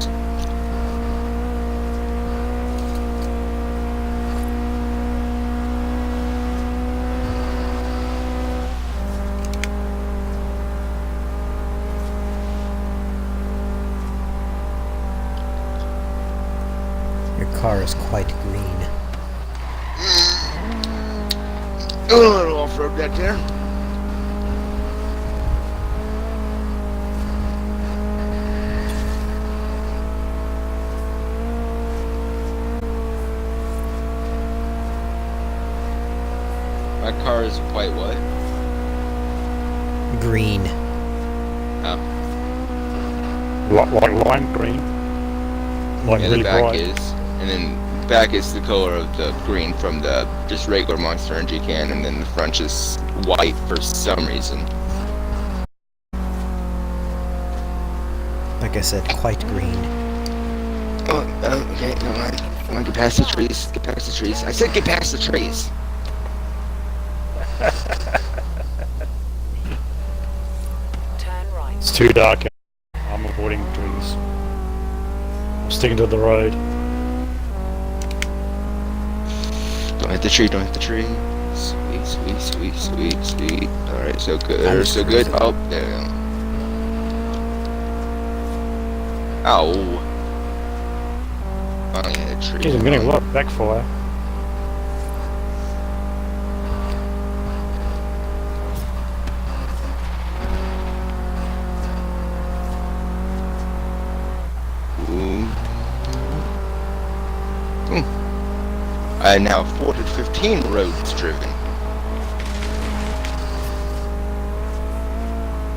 Your car is quite green. A little off-road back there. My car is quite what? Green. Oh, Like lime green. Like yeah, really the back bright. is. And then back is the color of the green from the just regular Monster Energy can, and then the front is white for some reason. Like I said, quite green. Oh, okay, no mind. Come on, get past the trees. Get past the trees. I said get past the trees. Turn right. It's too dark. I'm avoiding trees. I'm sticking to the road. Don't hit the tree, don't hit the tree. Sweet, sweet, sweet, sweet, sweet. Alright, so good, I'm so good. cruising. Oh, there we go. Ow. Finally hit a tree. Jeez, I'm getting a lot of backfire. Ooh. I now 415 roads driven.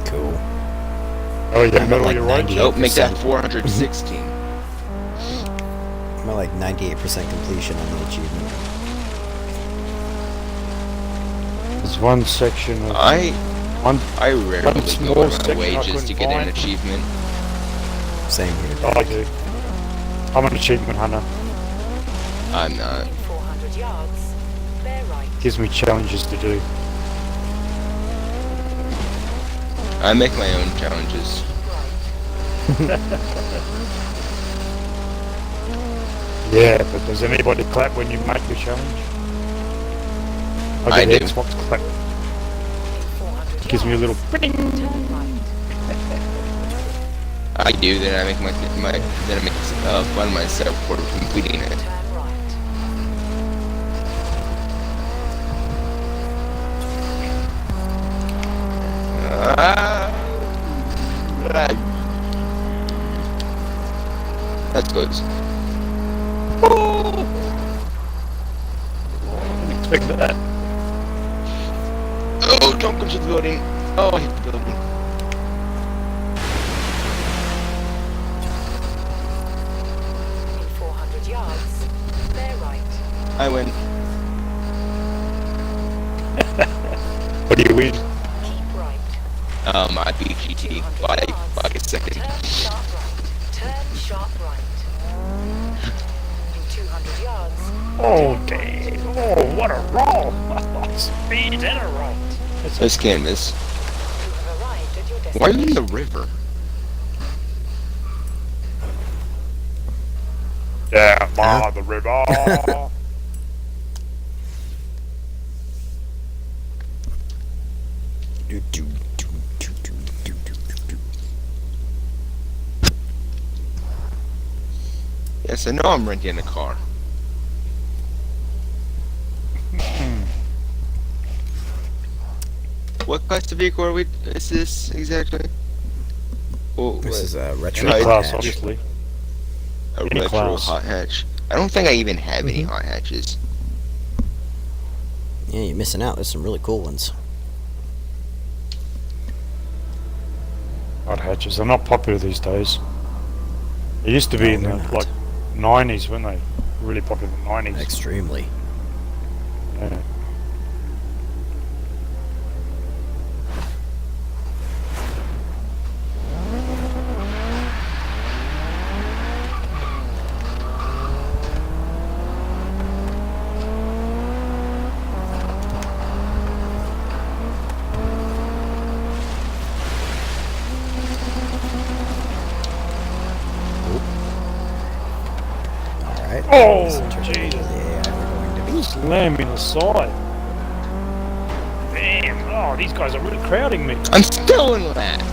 Cool. Oh, you I'm got all like your roads? 98. Oh, make that 8%. 416. I'm at like 98% completion on the achievement. There's one section of I one. rarely small go out of section my way I just to couldn't get an find. achievement. Same here. Oh, I do. I'm an achievement hunter. I'm not. In 400 yards. Bear right. Gives me challenges to do. I make my own challenges. Yeah, but does anybody clap when you make your challenge? I the do. Xbox clap. In 400 Gives me a little. yards. Turn right. I do. Then I make then I make fun of myself for completing it. Turn right. That's close. Didn't expect that. Oh, don't come to the building. Oh, I hit the building. In 400 yards, bear right. I win. What do you win? Keep right. I beat GT by 200 yards. like a second. Turn sharp right. Turn sharp right. In 200 yards. Oh, damn. Oh, what a roll. Speed and a roll. This canvas. You have arrived at your Why are you in destination. the river? Down by Huh? the river. Do, do, do, do, do, do, do, do. Yes, I know I'm renting a car. What class of vehicle is this exactly? Oh, This is a retro Any Any hot class, hatch. obviously. a any retro class. hot hatch. I don't think I even have any hot hatches. Yeah, you're missing out. There's some really cool ones. Hot hatches. They're not popular these days. They used to be No, in the they're not. like 90s, weren't they? Really popular in the 90s. Extremely. Yeah. Alright. Oh, This is Jesus. the AI we're going to be. Slam in the side. Damn. Oh, these guys are really crowding me. I'm still in last.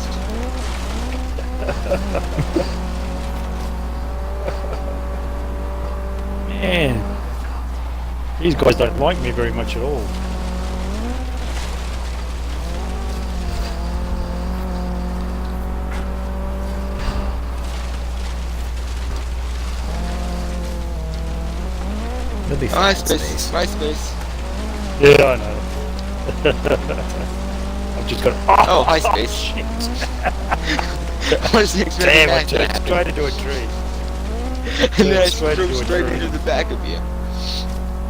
Man. These guys don't like me very much at all. It'll be Oh, fine. MySpace. MySpace. Yeah, I know. I've just got. Oh, hi, Space. Shit. I wasn't expecting Damn, I that to turned happen. straight into a tree. And then I straight drove into a straight tree. into the back of you.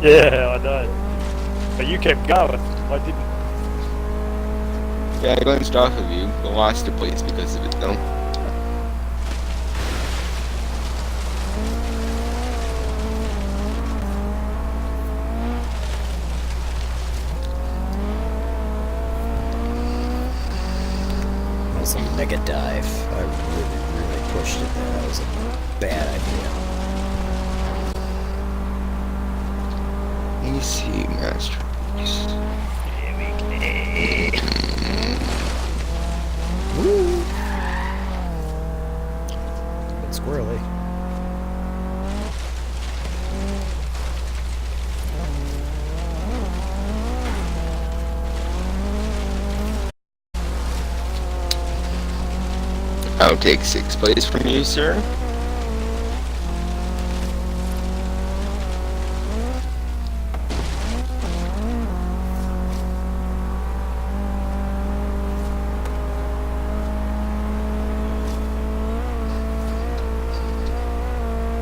Yeah, I know. But you kept going. I didn't. Yeah, I glanced off of you, but lost a place because of it, though. That was a mega dive. I really pushed it there. That was a bad idea. Easy, masterpiece. Woo! Bit squirrely. I'll take 6th place from you, sir.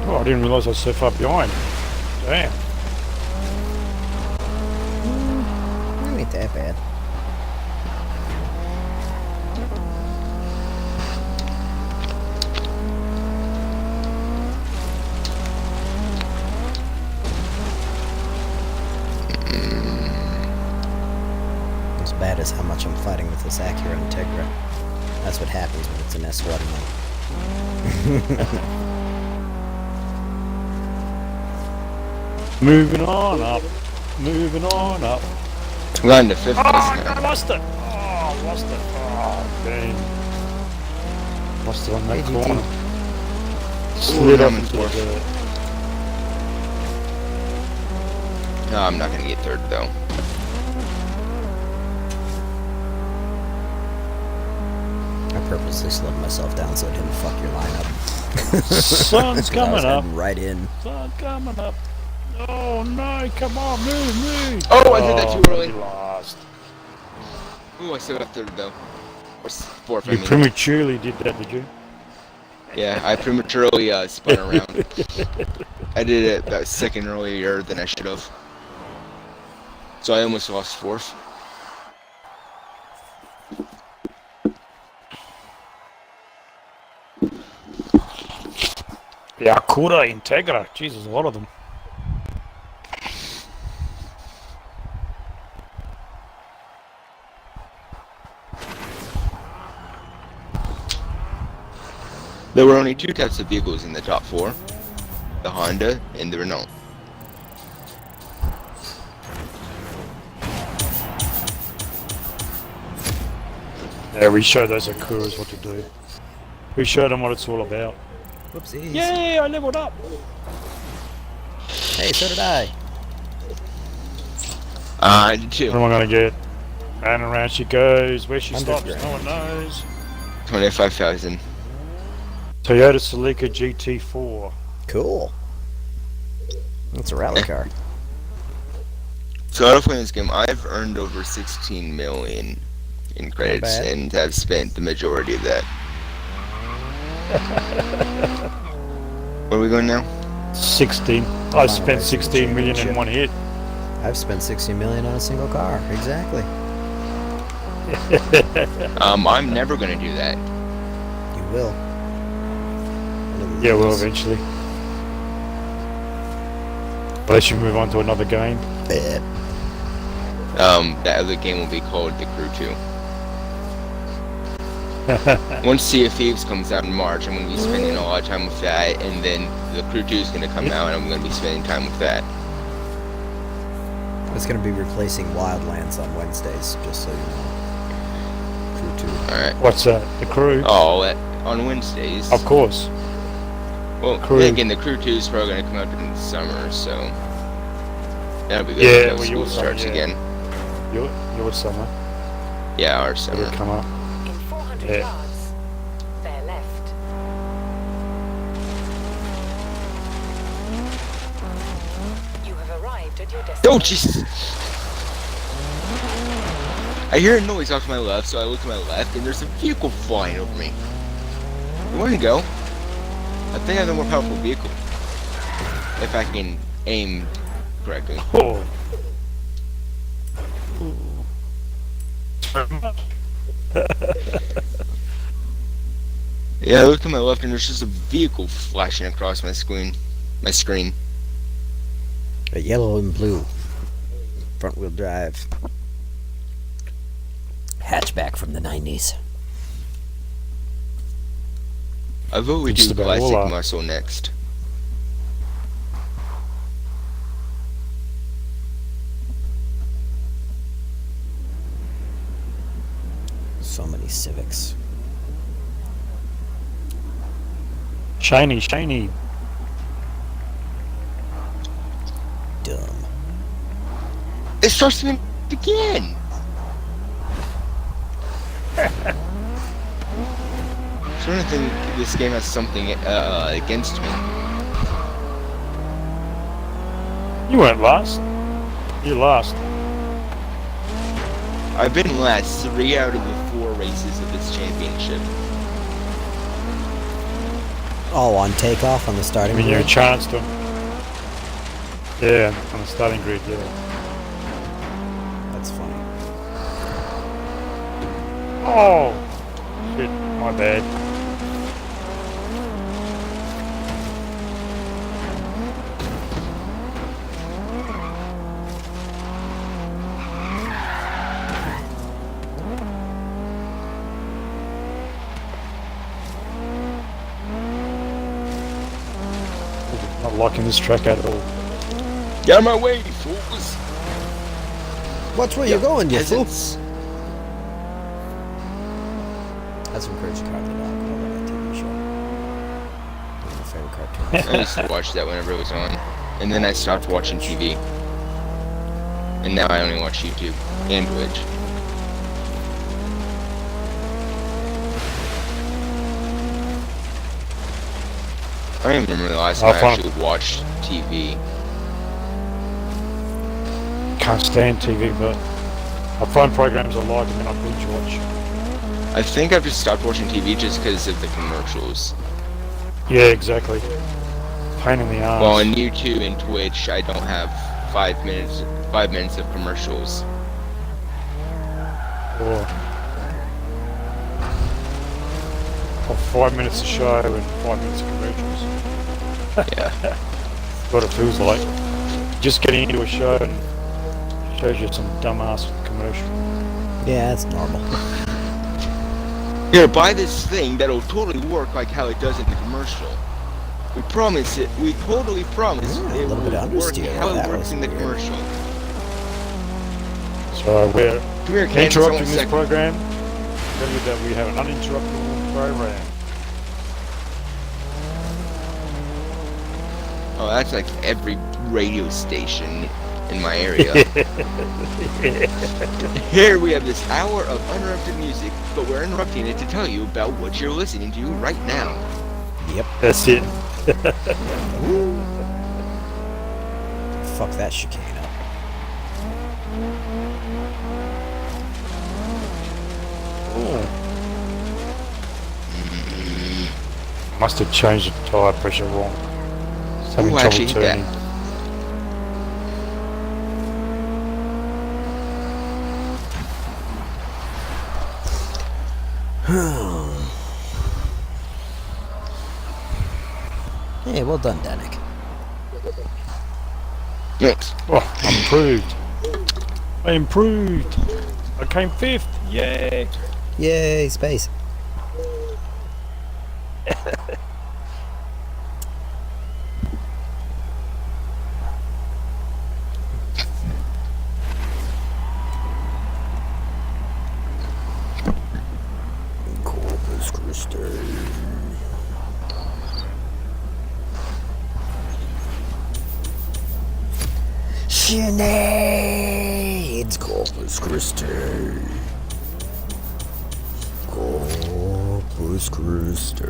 Oh, I didn't realise I was so far behind. Damn. It ain't that bad. As bad as how much I'm fighting with this Acura Integra. That's what happens when it's an S1 Moving on up. Moving on up. I'm going to 5th Oh, place I now. lost it. Oh, lost it. Oh, dang. Lost it on that Hey, GT. corner. Slid I'm up in into the 4th. dirt. No, I'm not going to get 3rd, though. purposely slowed myself down so it didn't fuck your lineup. Sun's 'Cause I coming was up. heading right in. Sun's coming up. Oh no, come on, move. Oh, I did that too I'm gonna early. be last. Ooh, I still got third though. Or fourth, I You mean. prematurely did that, did you? Yeah, I prematurely spun around. I did it about a second earlier than I should have. So I almost lost fourth. The Acura Integra. Jesus, a lot of them. There were only two types of vehicles in the top four. The Honda and the Renault. Yeah, we showed those Acuras what to do. We showed them what it's all about. Whoopsies. Yay, I leveled up! Hey, so did I. I did What too. am I gonna get? And around she goes. Where she 100 stops, grand. no one knows. 25,000. Toyota Celica GT4. Cool. That's a rally car. So out of playing this game, I've earned over 16 million in credits bad. and have spent the majority of that. Where are we going now? 16. I spent 16 million in one hit. I've spent 60 million on a single car. Exactly. I'm never gonna do that. You will. One of these Yeah, well, days. eventually. Unless you move on to another game. Eh. That other game will be called The Crew 2. Once Sea of Thieves comes out in March, I'm gonna be spending a lot of time with that, and then The Crew 2 is gonna come out, and I'm gonna be spending time with that. It's going to be replacing Wildlands on Wednesdays, just so you know. Crew 2. Alright. What's that? The Crew? Oh, on Wednesdays. Of course. Well, Crew. yeah, again, The Crew 2 is probably gonna come out during the summer, so that'll be good. Yeah, when well, school your summer, starts yeah. again. Your summer. Yeah, our It'll summer. come up. In 400 Yeah. yards, bear left. You have arrived at your destination. Oh, Jesus! I hear a noise off to my left, so I look to my left, and there's a vehicle flying over me. Where to go? I think I have the more powerful vehicle. If I can aim correctly. Oh. Yeah, I look to my left, and there's just a vehicle flashing across my screen. A yellow and blue. Front wheel drive. Hatchback from the 90s. I vote we Just do about classic all, muscle next. So many Civics. Shiny. Dumb. It starts me again! So I don't think this game has something against me. You weren't last. You lost. I've been last 3 out of the 4 races of this championship. Oh, on takeoff on the I starting mean, you grid? chanced them. Yeah, on the starting grid, yeah. That's funny. Oh! Shit, my bad. Not liking this track at all. Get out of my way, fools! Watch where you're going, you fool. Peasants. That's some Courage the Cowardly Dog. I love that TV show. One of my favorite cartoons. I used to watch that whenever it was on. And then I stopped watching TV. And now I only watch YouTube and Twitch. I don't even remember the last I'll time I find- actually watched TV. Can't stand TV, but I find programs I like and then I binge watch. I think I've just stopped watching TV just because of the commercials. Yeah, exactly. Pain in the ass. Well, on YouTube and Twitch, I don't have 5 minutes of commercials. Or 5 minutes of show and 5 minutes of commercials. Yeah. What it feels like. Just getting into a show and shows you some dumbass commercial. Yeah, that's normal. Here, buy this thing that'll totally work like how it does in the commercial. We promise it. We totally promise Yeah, a it little bit will work understeer. how That it works was in the weird. commercial. So we're Come here, Candace, interrupting one this second. program. Tell you that we have an uninterruptible program. Oh, that's like every radio station in my area. Here we have this hour of uninterrupted music, but we're interrupting it to tell you about what you're listening to right now. Yep. That's it. Fuck that chicane up. Must have changed the tire pressure wrong. It's having Ooh, I trouble actually hit that. turning. Hey, well done, Danik. Yes. Oh, I improved. I improved. I came 5th. Yay. Yay, space. Corpus Christi. Sinead! Corpus Christi. Corpus Christi.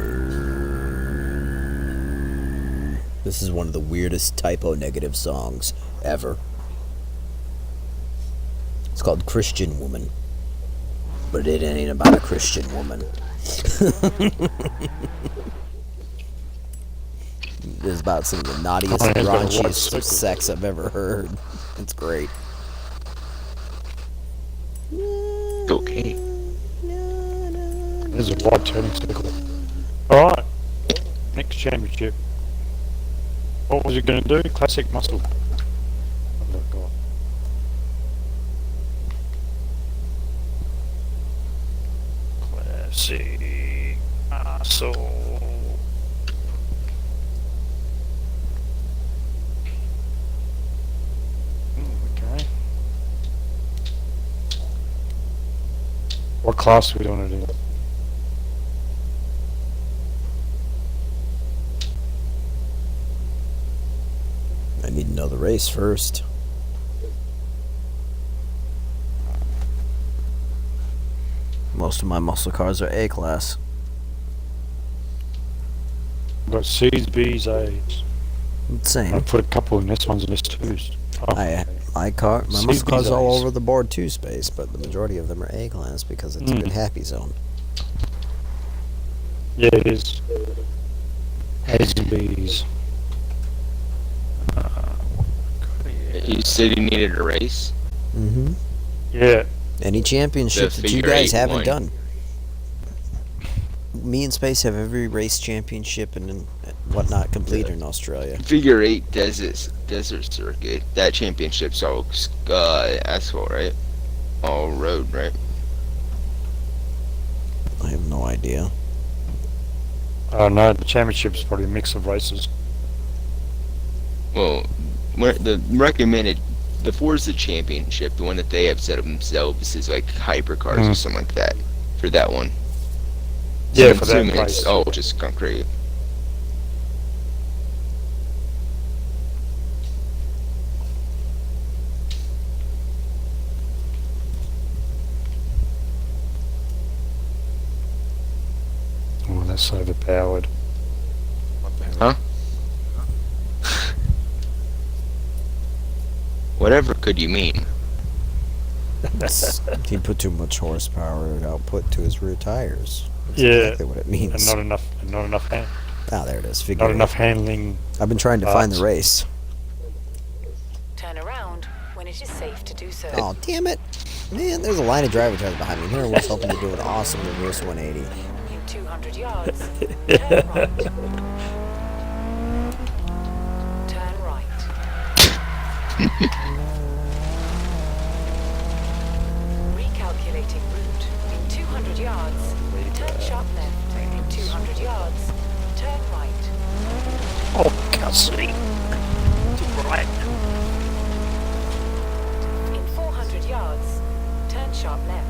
This is one of the weirdest typo negative songs ever. It's called Christian Woman. But it ain't about a Christian woman. It's about some of the naughtiest, Oh, it's got a white raunchiest circle. sex I've ever heard. It's great. Okay. There's a wide turning circle. Alright. Next championship. What was it going to do? Classic muscle. Oh, God. Classic muscle. Okay. What class are we doing it in? I need to know the race first. Most of my muscle cars are A class. I've got C's, B's, A's. Same. I put a couple in S1s and S2s. Oh, My See muscle cars these are all eyes. over the board too, space, but the majority of them are A class because it's a good happy zone. yeah, it is. A's and B's. You said you needed a race? Mm-hmm. Yeah, Any championship The that you figure guys eight haven't one. done. Me and Space have every race championship and whatnot complete in Australia. Figure 8 desert circuit. That championship's all asphalt, right? All road, right? I have no idea. no, the championship's probably a mix of races. Well, the recommended, the Forza championship, the one that they have set up themselves is like hypercars or something like that for that one. Yeah, I'm for that assuming race. it's all just concrete. Oh, that's overpowered. What the Huh? Whatever could you mean? He put too much horsepower output to his rear tires. That's Yeah, exactly what it and means. not enough, Ah, there it is. Figure not eight. enough handling. I've been trying to find the parts. race. Turn around when it is safe to do so. Oh, damn it. Man, there's a line of driver tires behind me. Here I was hoping to do an awesome reverse 180. In 200 yards, turn right. Turn right. Recalculating route. In 200 yards, turn sharp left. In 200 yards, turn right. Oh, Kelsey. Right. In 400 yards, turn sharp left.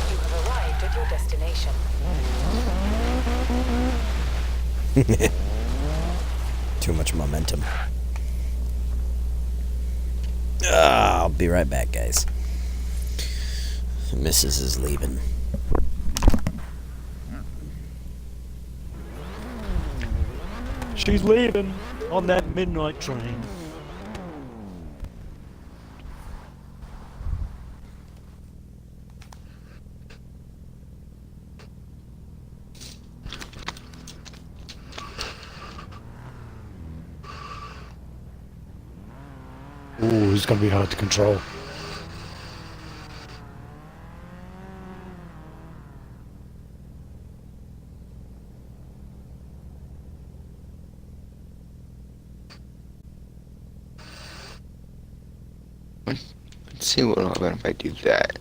You have arrived at your destination. Too much momentum. I'll be right back, guys. Mrs. is leaving. She's leaving on that midnight train. Ooh, it's gonna be hard to control. Let's see what will happen if I do that.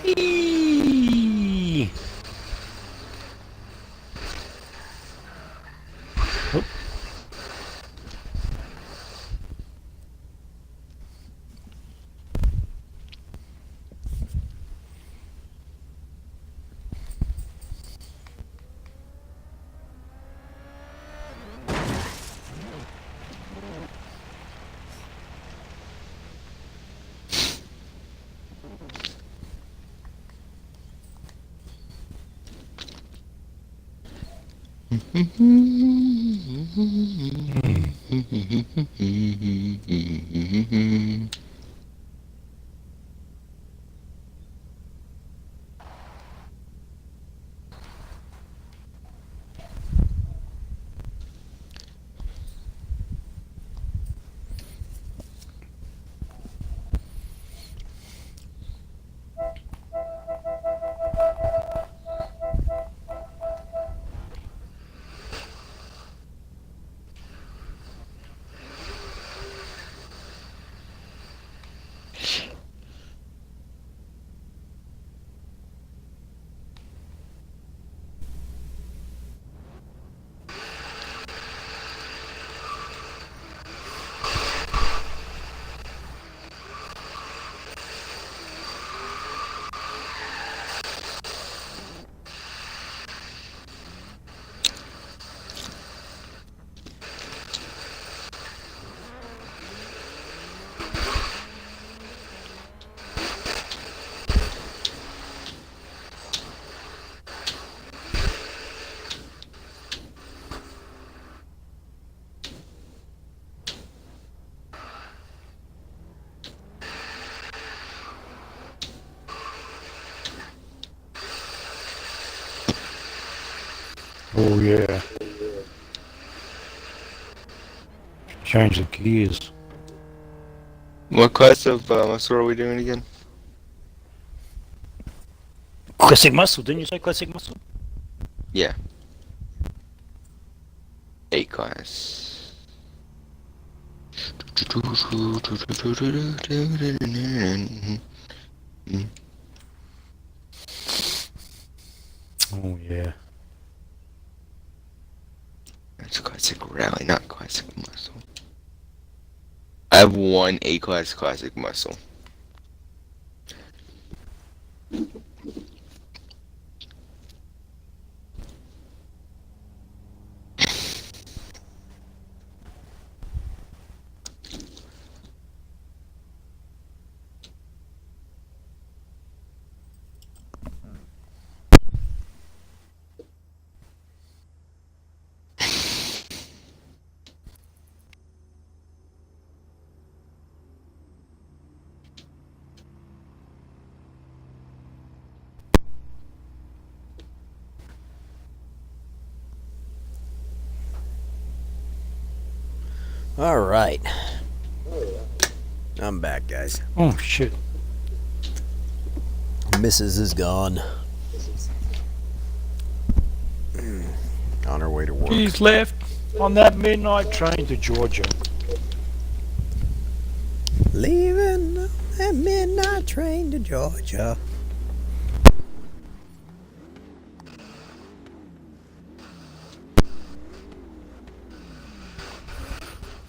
Eee. Oop. Oh yeah. Change the gears. What class of muscle are we doing again? Classic muscle, didn't you say classic muscle? Yeah. A class. Oh yeah. That's classic rally, not classic muscle. I have one A-class classic muscle. Alright. I'm back, guys. Oh shit. Mrs. is gone. On her way to work. He's left on that midnight train to Georgia. Leaving on that midnight train to Georgia.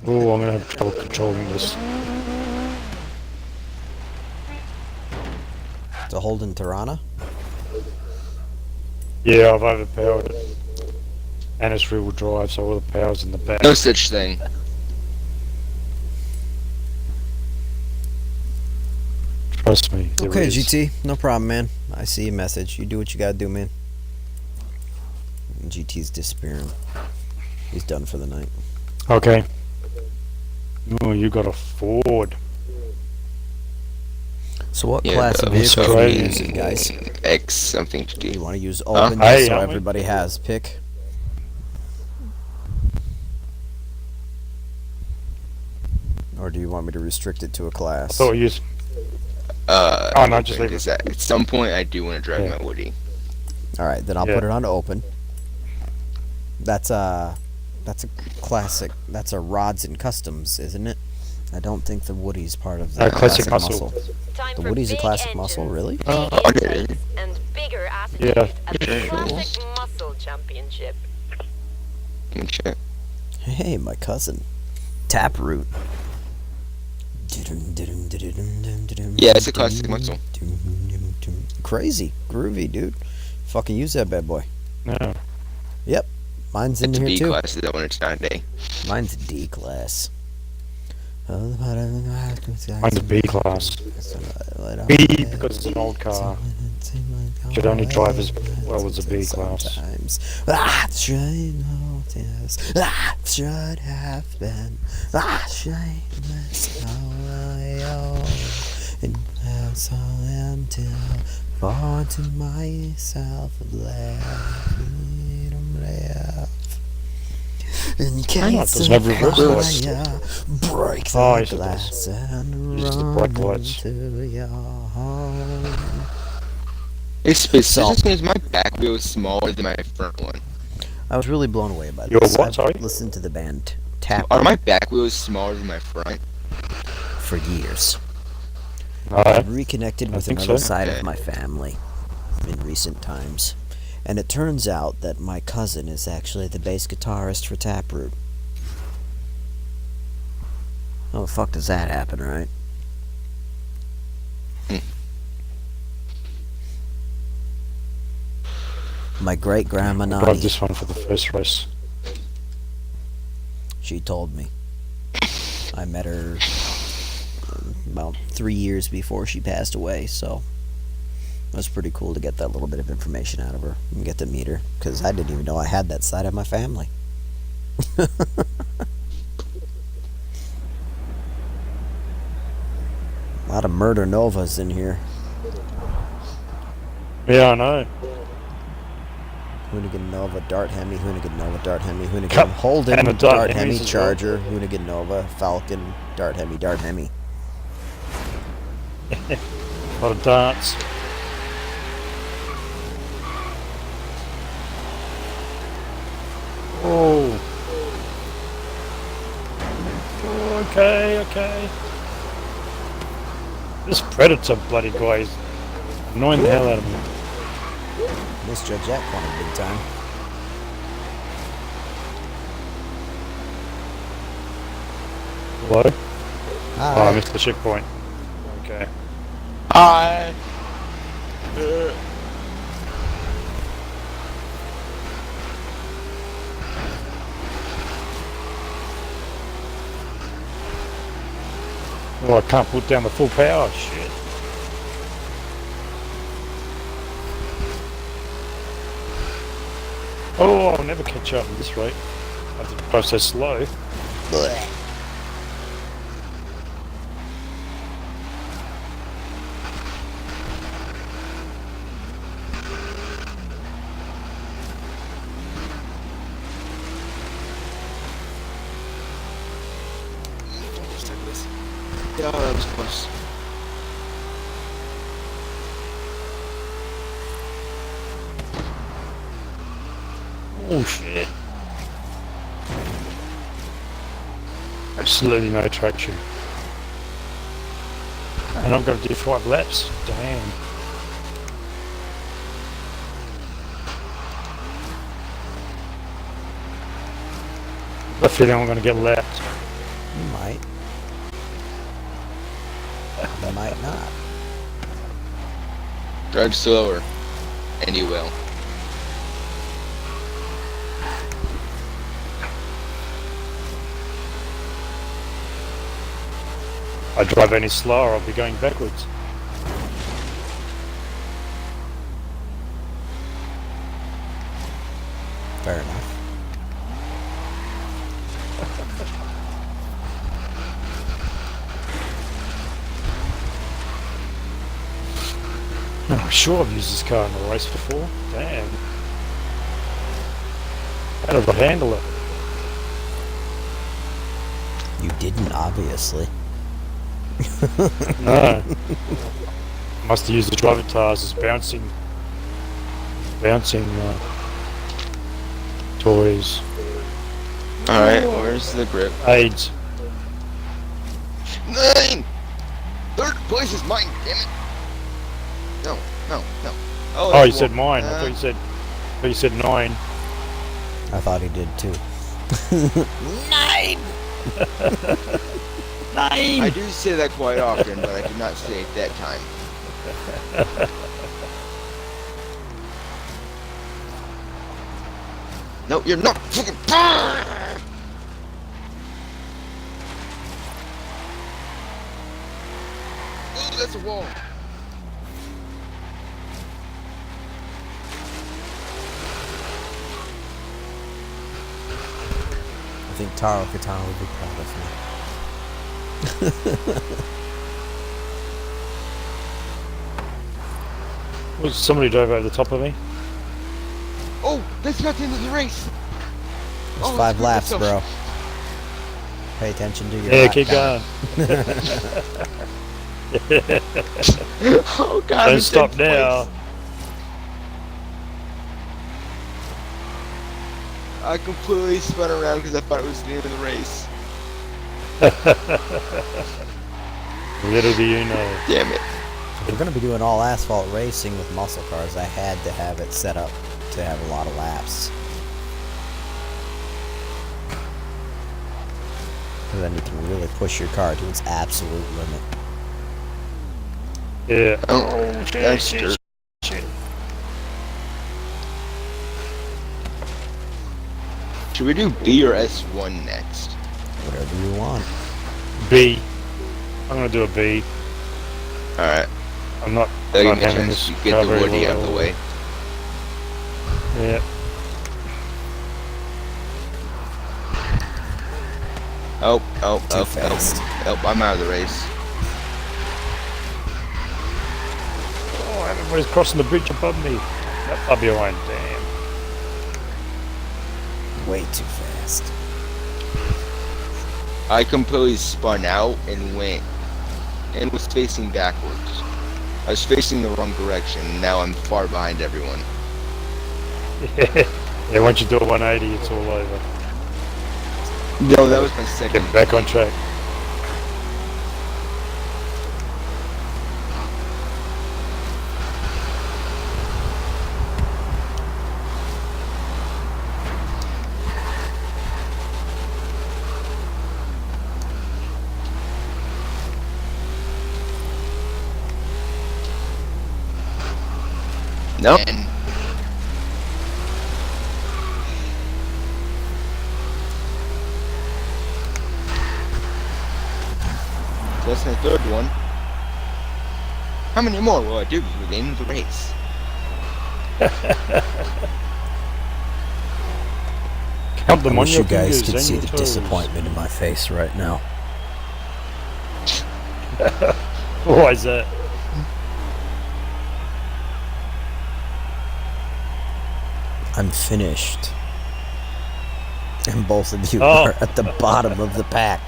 Oh, I'm gonna have trouble controlling this. To Holden Tirana? Yeah, I've overpowered it. And it's rear-wheel drive, so all the power's in the back. No such thing. Trust me. there Okay, is. GT. No problem, man. I see your message. You do what you gotta do, man. GT's disappearing. He's done for the night. Okay. Oh, you got a Ford. So what Yeah, class the of vehicle are you Australian- using, guys? X something to You do. want to use open Hey, so aren't we? everybody has pick? Or do you want me to restrict it to a class? So you. Oh no, just leave is that at some point I do want to drive Yeah. my Woody. Alright, then I'll Yeah. put it on open. That's a classic. That's a Rods and Customs, isn't it? I don't think the Woody's part of the Classic muscle. Time The for Woody's a big classic engines, muscle, really? big Okay. insides, and bigger attitude Yeah. at the Yeah. Classic Muscle Championship. Okay. Hey, my cousin. Taproot. Yeah, it's a classic muscle. Crazy. Groovy, dude. Fucking use that bad boy. No. Mine's in It's a here B too. class that when it's not an A. Mine's a D class. Mine's a B class. B because it's an old car. Should only drive as well as a B class. Sometimes I should have been shameless and so until far to myself left. In case doesn't have reverse of lights. fire, break the Oh, yes, it glass does. and Uses the run bright lights. into your home. It's So- just because my back wheel is smaller than my front one. I was really blown away by Your this. what, I've sorry? listened to the band Tap Are my back wheels smaller than my front? for years. No. I've reconnected I with think another so. side Okay. of my family in recent times. And it turns out that my cousin is actually the bass guitarist for Taproot. How the fuck does that happen, right? My great grandma Drive Nani, this one for the first race. she told me. I met her about 3 years before she passed away, so it was pretty cool to get that little bit of information out of her and get to meet her, because I didn't even know I had that side of my family. A lot of murder novas in here. Yeah, I know. Hoonigan Nova, Dart Hemi, Hoonigan Nova, Dart Hemi, Hoonigan Cup Holden, and a Dart Dart Hemi, Hemis as well. Charger, Hoonigan Nova, Falcon, Dart Hemi, Dart Hemi. A lot of darts. Oh. Okay. This Predator bloody guy is annoying the hell out of me. Misjudged that corner big time. Hello? Oh, I Hi. missed the checkpoint. Okay. Hi. Oh, I can't put down the full power. Shit. Oh, I'll never catch up at this rate. I have to drive so slow. Blech. Yes. Yeah, that was close. Oh shit. Absolutely no traction. And I've got to do 5 laps. Damn. I feel I'm going to get lapped. You might. You might not. Drive slower, and you will. I drive any slower, I'll be going backwards. Fair enough. I'm sure I've used this car in a race before. Damn. How did I handle it? You didn't, obviously. No. Must have used the driving tires as bouncing toys. Alright, where's the grip? Aids. 9! Third place is mine, damn it! No, no, no. Oh, that's you said one. mine. I thought you said 9. I thought he did too. 9! 9! I do say that quite often, but I did not say it that time. No, you're not fucking. Ooh, that's a wall. I think Taro Katana would be proud of me. Was somebody drove over the top of me? Oh, that's not the end of the race. It's 5 laps, bro. Pay attention to your Yeah, lap keep count. going. Oh God! Don't I'm stop in now. place. I completely spun around because I thought it was the end of the race. Little do you know. Damn it. If we're going to be doing all asphalt racing with muscle cars, I had to have it set up to have a lot of laps. And then you can really push your car to its absolute limit. Yeah. Oh, that's dirt. shit. Should we do B or S1 next? Whatever you want. B. I'm gonna do a B. Alright. I'm not That'll not give me a having chance this to get car the very woody out of well. the way. Yeah. Oh, Too fast. I'm out of the race. Oh, everybody's crossing the bridge above me. That puppy line, damn. Way too fast. I completely spun out and went and was facing backwards. I was facing the wrong direction, and now I'm far behind everyone. Yeah, once you do a 180, it's all over. No, that was my second. Get back on track. No. And that's my third one. How many more will I do before the end of the race? Count I them on wish your you guys fingers could and see your the toes. disappointment in my face right now. Why is that? I'm finished. And both of you Oh. are at the bottom of the pack.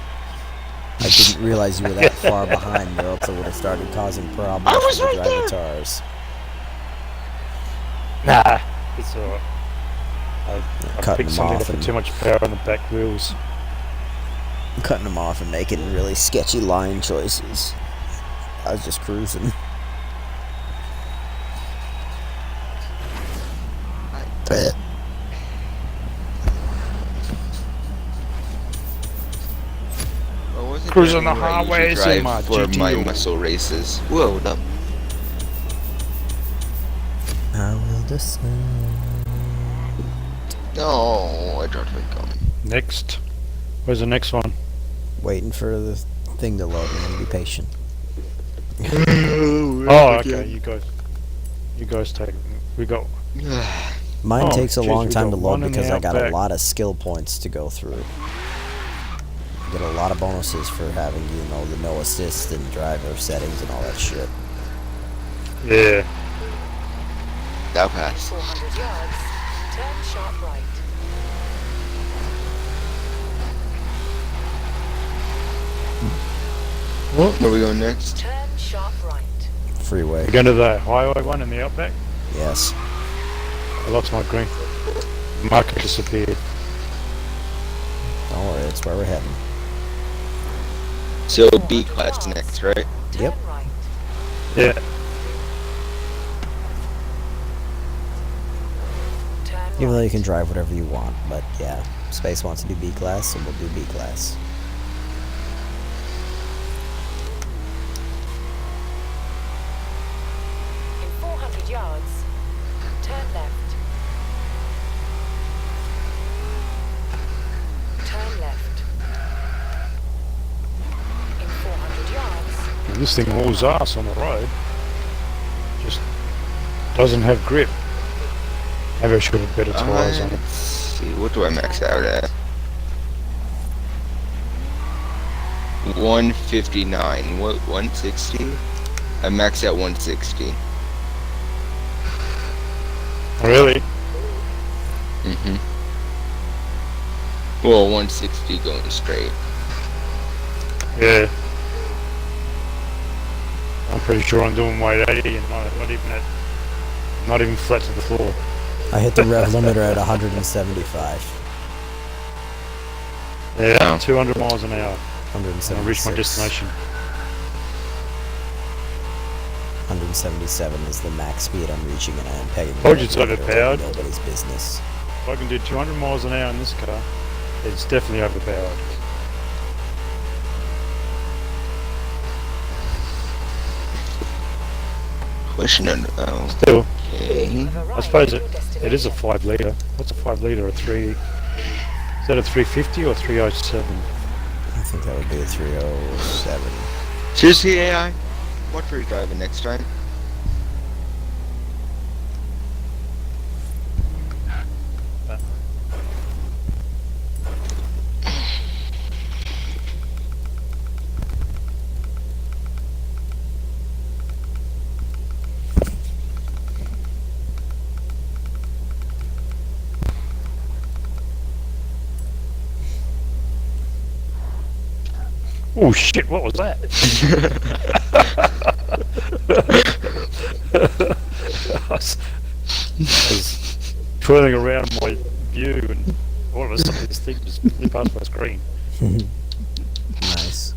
I didn't realize you were that far behind, or else I would have started causing problems I was for the right driver there. tars. Nah, it's alright. I Cutting picked them something off that put and too much power on the back wheels. cutting them off and making really sketchy line choices. I was just cruising. Well, wasn't Cruising that the where I usually highways in drive my for my GTO. muscle races? Whoa, hold up. I will descend. No, I dropped my gum. Next. Where's the next one? Waiting for the thing to load. I'm gonna be patient. Oh, okay. You guys take it. We got. Mine Oh, takes a geez, long we time got to load one in the because I got a outback. lot of skill points to go through. Get a lot of bonuses for having, you know, the no assist and driver settings and all that shit. Yeah. That'll pass. 400 yards. Turn sharp right. Where are we going next? Turn sharp right. Freeway. We're going to the highway one in the outback. Yes. I lost my green. Marker disappeared. Don't worry, it's where we're heading. So 400 B class yards. next, right? Turn Yep. right. Yeah. Turn Even though you right. can drive whatever you want, but yeah, Space wants to do B class, so we'll do B class. In 400 yards. Turn left. Turn left. In 400 yards. And this thing hauls ass on the road. Just doesn't have grip. Maybe I should have better tires on it. Let's see, what do I max out at? 159. What, 160? I max at 160. Really? Mm-hmm. Well, 160 going straight. Yeah. I'm pretty sure I'm doing 180 and not even flat to the floor. I hit the rev limiter at 175. Yeah, Oh. 200 miles an hour. And I 176. reached my destination. 177 is the max speed I'm reaching, and I am pegging. Told you it's the limiter overpowered. like nobody's business. If I can do 200 miles an hour in this car, it's definitely overpowered. Question on, oh, Still, okay. I suppose it is a 5 litre. What's a 5 litre? Is that a 350 or 307? I think that would be a 307. Seriously, AI? What are you driving next time? Oh shit, what was that? I was twirling around my view and all of a sudden this thing just flew past my screen. Nice.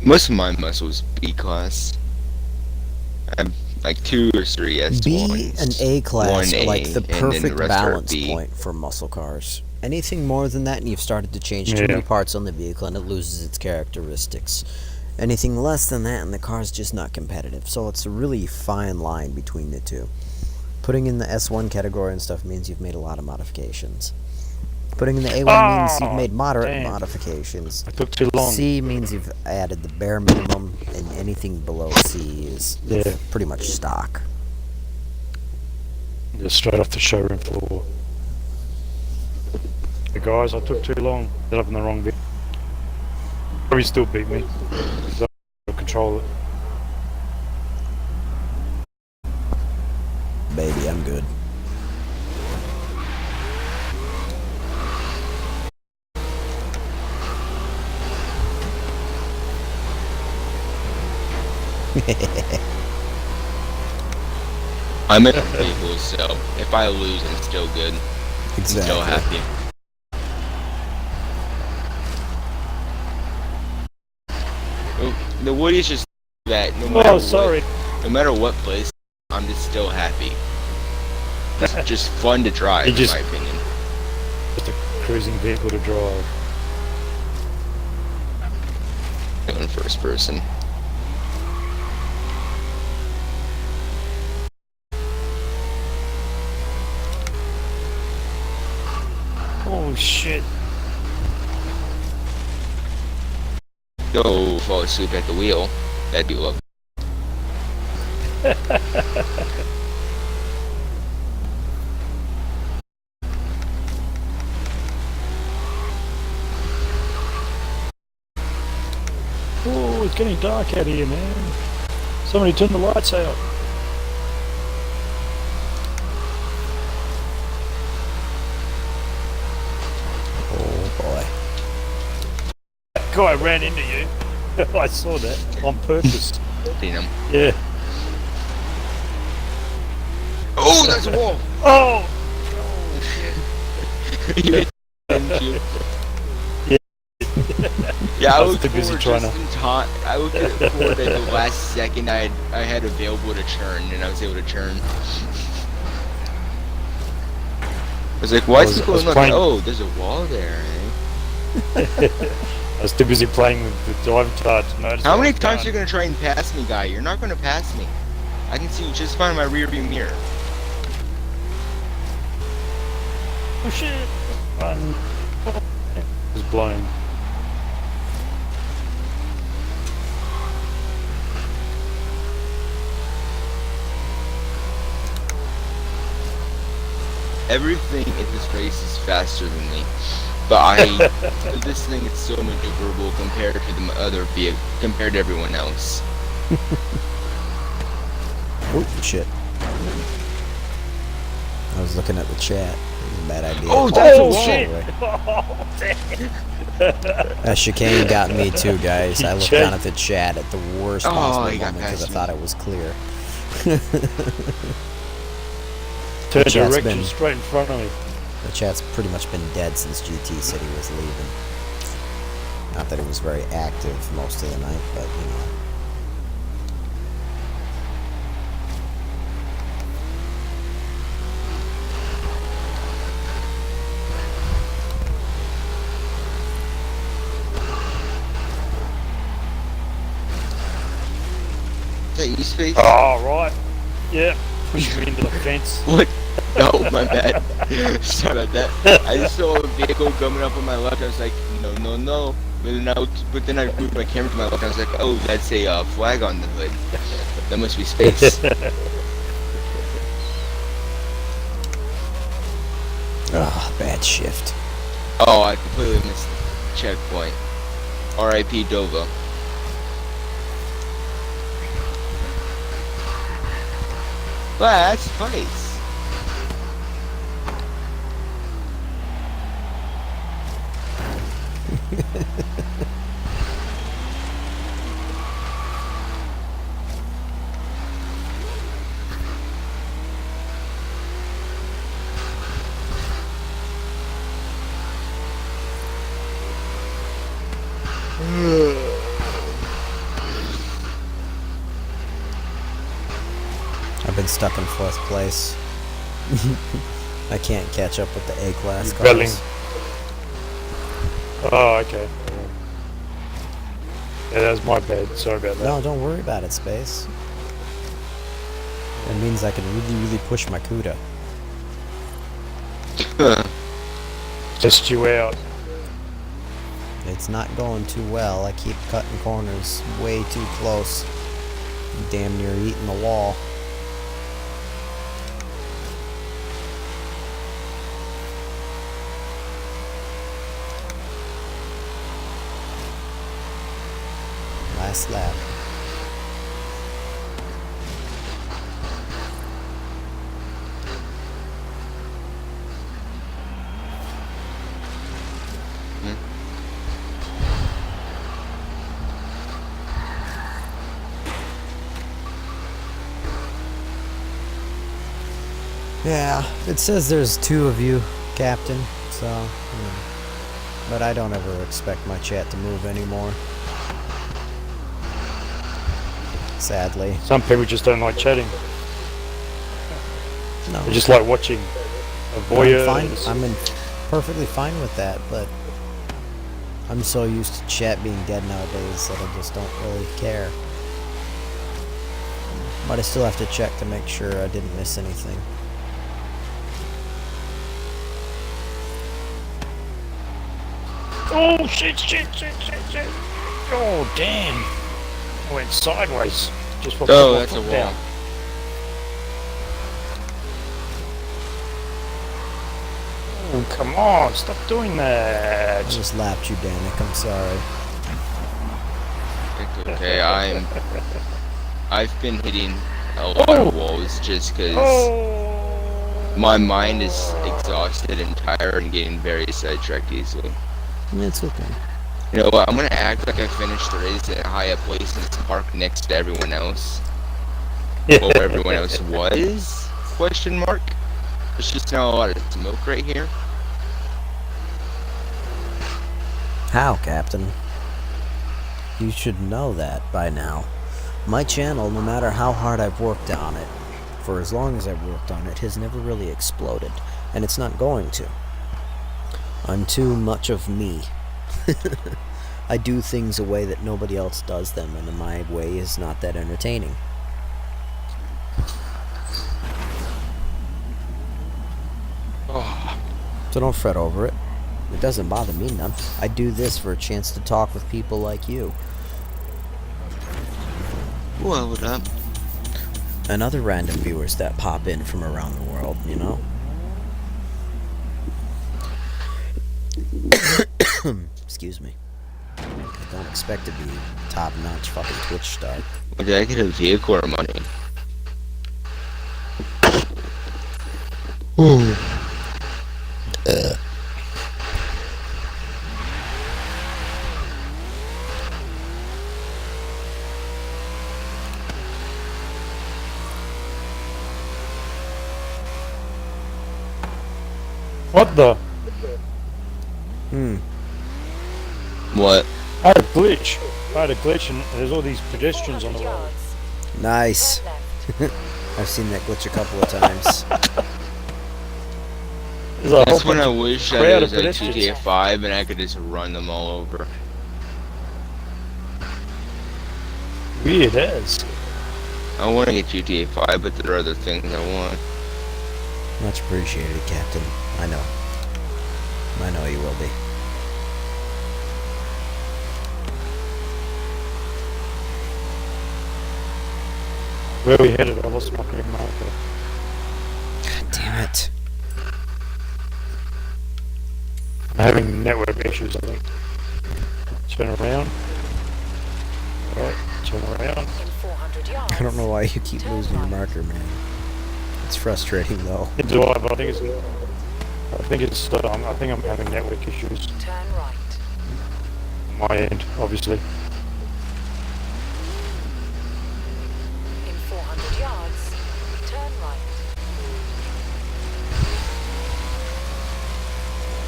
Most of my muscles B class. I'm like 2 or 3 S1s. B and A class one are like A, the and then perfect rest are balance B. point for muscle cars. Anything more than that, and you've started to change too Yeah. many parts on the vehicle, and it loses its characteristics. Anything less than that, and the car's just not competitive. So it's a really fine line between the two. Putting in the S1 category and stuff means you've made a lot of modifications. Putting in the A1 means you've made moderate damn. modifications. I took too long. C means you've added the bare minimum, and anything below C is Yeah. pretty much stock. Just straight off the showroom floor. Hey guys, I took too long. Ended up in the wrong bit. Probably still beat me. So I'll control it. Baby, I'm good. I'm in a vehicle, so if I lose, I'm still good. I'm still happy. The Woody's just that no matter what place, I'm just still happy. It's just fun to drive, in my opinion. Just a cruising vehicle to drive. In first person. Oh shit. Go fall asleep at the wheel. That'd be lovely. Oh, it's getting dark out here, man. Somebody turn the lights out. Oh boy. That guy ran into you. I saw that on purpose. Seen him. Yeah. Oh, that's a wall! Oh! Didn't you? Yeah, I looked forward just in time. I looked forward at the last second I had available to turn, and I was able to turn. I was like, why is people looking? Oh, there's a wall there, eh? I was too busy playing with the dive touch. How many times are you gonna try and pass me, guy? You're not gonna pass me. I can see you just fine in my rear view mirror. Oh shit! Run. It was blown. Everything in this race is faster than me, but this thing is so maneuverable compared to the other vehicle, compared to everyone else. Oh shit! I was looking at the chat. It was a bad idea. Oh, that's a wall. Shit! Oh, damn. That chicane got me too, guys. I looked down at the chat at the worst possible moment because I thought it was clear. Turn direction straight in front of me. The chat's pretty much been dead since GT said he was leaving. Not that it was very active most of the night, but you know. Is that you, Space? Oh, right. Yeah. Push me into the fence. What? No, my bad. Sorry about that. I just saw a vehicle coming up on my left. I was like, no. But then I moved my camera to my left. I was like, oh, that's a flag on the hood. That must be Space. Ah, bad shift. Oh, I completely missed the checkpoint. R.I.P. Dova. Well, that's Spice. I've been stuck in 4th place. I can't catch up with the A-class Belling. cars. Oh, okay. Yeah, that was my bad. Sorry about that. No, don't worry about it, Space. It means I can really push my CUDA. Test you out. It's not going too well. I keep cutting corners way too close. I'm damn near eating the wall. Last lap. Yeah, it says there's 2 of you, Captain, so, but I don't ever expect my chat to move anymore. Sadly. Some people just don't like chatting. No. They just like watching a voyeur. I'm perfectly fine with that, but I'm so used to chat being dead nowadays that I just don't really care. But I still have to check to make sure I didn't miss anything. Oh shit! Oh damn! I went sideways. Just for that's a wall. down. Oh come on! Stop doing I that. just lapped you, Danik. I'm sorry. It's okay. I've been hitting a lot of walls just because my mind is exhausted and tired and getting very sidetracked easily. It's okay. You know what? I'm gonna act like I finished the race in a high up place and park next to everyone else. Well, where everyone else was? Question mark. There's just not a lot of smoke right here. How, Captain? You should know that by now. My channel, no matter how hard I've worked on it, for as long as I've worked on it, has never really exploded, and it's not going to. I'm too much of me. I do things a way that nobody else does them, and my way is not that entertaining. So don't fret over it. It doesn't bother me none. I do this for a chance to talk with people like you. Well, what up? And other random viewers that pop in from around the world, you know? Excuse me. I don't expect to be top-notch fucking Twitch star. Did I get a vehicle or money? What the? What? I had a glitch. And there's all these pedestrians on the road. Nice. I've seen that glitch a couple of times. There's a whole That's when bunch I of wish I crowd was of like pedestrians. GTA 5 and I could just run them all over. Weird as. I want to get GTA 5, but there are other things I want. Much appreciated, Captain. I know. I know you will be. Where are we headed? I lost my green marker. God damn it. I'm having network issues, I think. Turn around. Alright, turn around. In 400 yards. I don't know why you keep losing your marker, man. It's frustrating, though. Do I? But I think I'm having network issues Turn right. on my end, obviously. In 400 yards, turn right.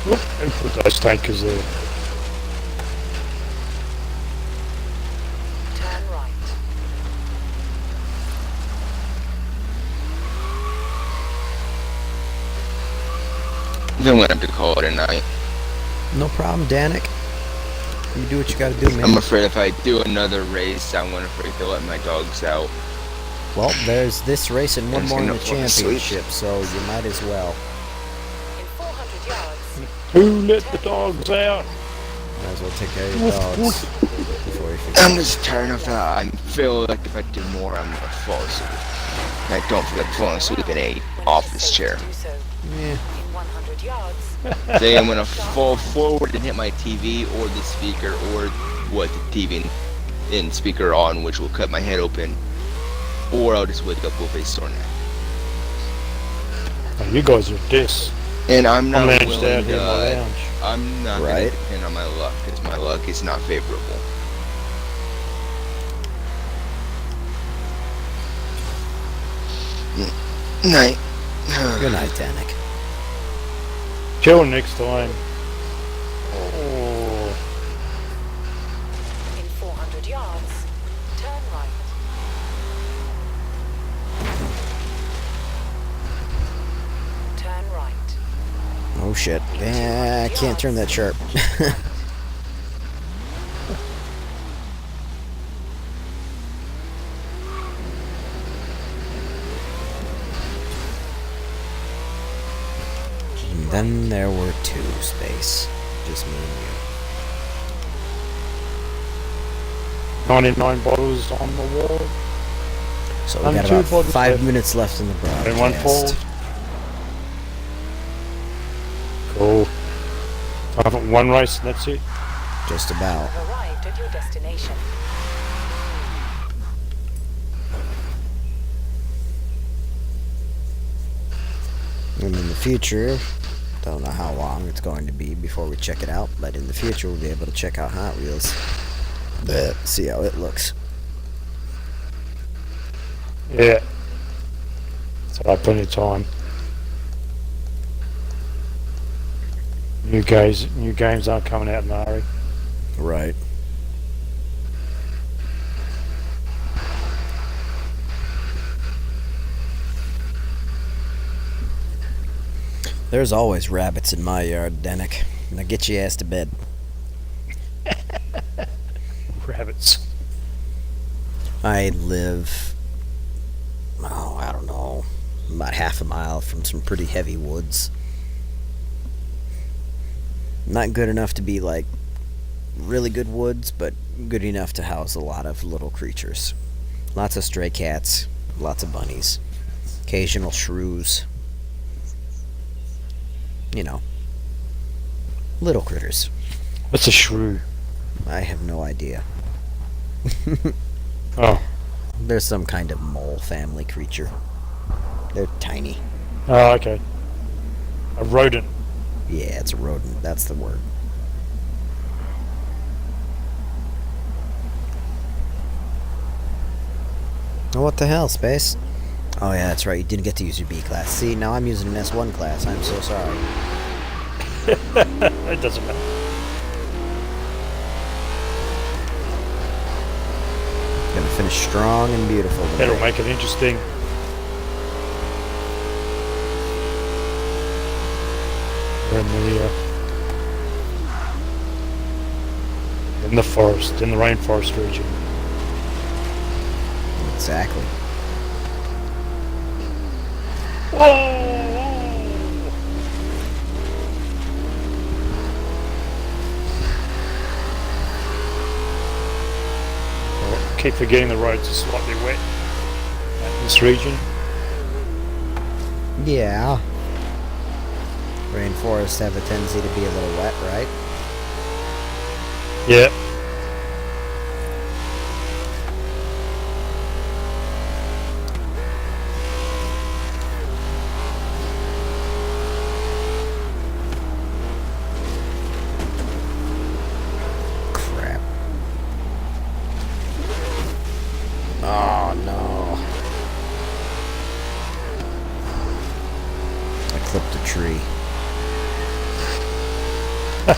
Whoop, and put those tankers there. Turn right. Then I'm gonna have to call it a night. No problem, Danik. You do what you gotta do, man. I'm afraid if I do another race, I'm afraid to let my dogs out. Well, there's this race and one I'm more in the just gonna fall asleep. championship, so you might as well. In 400 yards, Who let the dogs out? Might as well take care of your dogs before you forget. I'm just tired of that. I feel like if I do more, I'm gonna fall asleep. And I don't feel like falling asleep in a when office it's safe chair. to do so. Yeah. In 100 yards, Today I'm gonna fall forward and hit my TV or the speaker or what the TV and speaker on, which will cut my head open, or I'll just wake up with a sore neck. Oh, you guys are dis. And I'm not managed willing out here in my to. lounge. I'm not Right. gonna depend on my luck because my luck is not favorable. Night. Good night, Danik. Chill next time. Oh, In 400 yards, turn right. Turn right. Oh shit. I can't turn that sharp. And then there were two, Space. Just me and you. 99 bottles on the wall. So we And got two about bodies 5 left. minutes left in the And one falls. broadcast. Cool. I have one race and that's it. Just about. Have arrived at your destination. And in the future, don't know how long it's going to be before we check it out, but in the future we'll be able to check out Hot Wheels. See how it looks. Yeah. So I have plenty of time. New games aren't coming out in a hurry. Right. There's always rabbits in my yard, Danik. Now get your ass to bed. Rabbits. I live, I don't know, about half a mile from some pretty heavy woods. Not good enough to be like really good woods, but good enough to house a lot of little creatures. Lots of stray cats, lots of bunnies, occasional shrews. You know, little critters. What's a shrew? I have no idea. Oh. There's some kind of mole family creature. They're tiny. Oh, okay. A rodent. Yeah, it's a rodent. That's the word. Oh, what the hell, Space? Oh yeah, that's right. You didn't get to use your B class. See, now I'm using an S1 class. I'm so sorry. It doesn't matter. Gonna finish strong and beautiful today. That'll make it interesting. We're in the forest, in the rainforest region. Exactly. Keep forgetting the roads are slightly wet in this region. Yeah. Rainforests have a tendency to be a little wet, right? Yeah. Crap. Oh no. I clipped a tree. I'm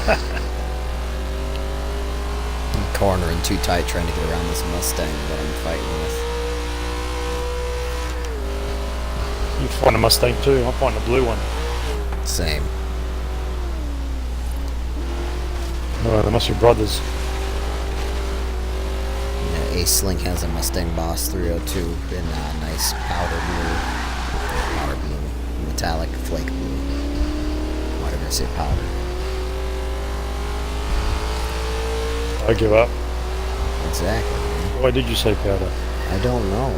cornering too tight trying to get around this Mustang that I'm fighting with. You find a Mustang too, I'll find a blue one. Same. Oh, they must be brothers. Yeah, Ace-Link has a Mustang Boss 302 in a nice powder blue, metallic flake blue. Why did I say powder? I give up. Exactly, man. Why did you say powder? I don't know.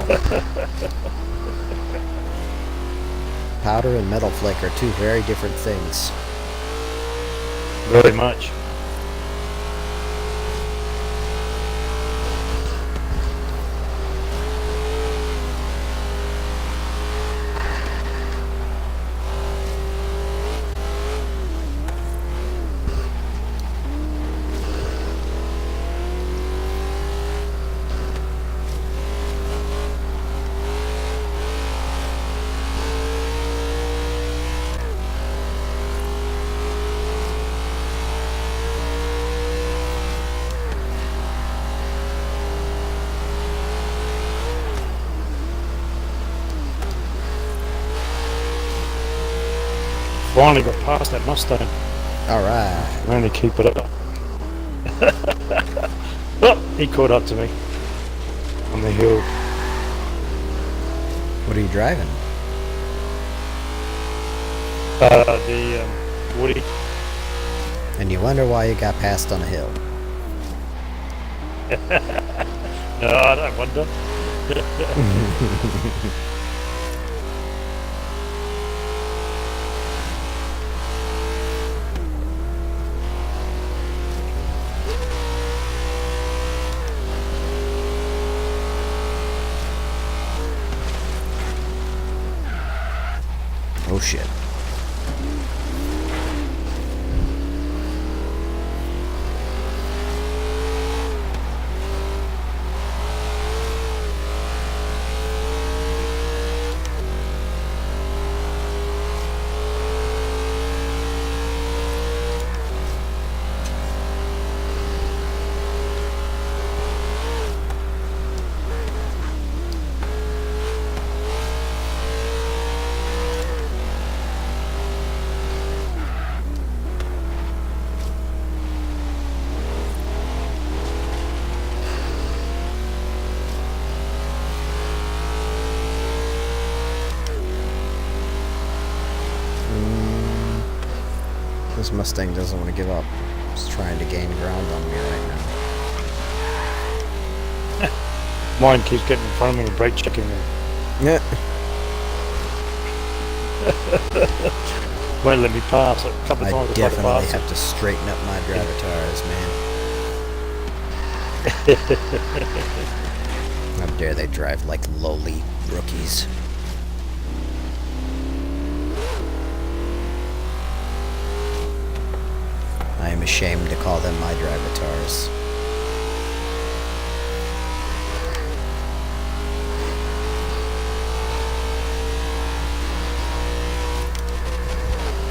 Powder and metal flake are two very different things. Very much. finally got past that Mustang. Alright. Only keep it up. Oh, he caught up to me on the hill. What are you driving? The Woody. And you wonder why you got passed on a hill. No, I don't wonder. Oh shit. This Mustang doesn't want to give up. It's trying to gain ground on me right now. Mine keeps getting in front of me and brake checking me. Yeah. Won't let me pass a couple of I times. I tried to definitely pass have to straighten up my driver tires, man. How dare they drive like lowly rookies. I am ashamed to call them my drivatars.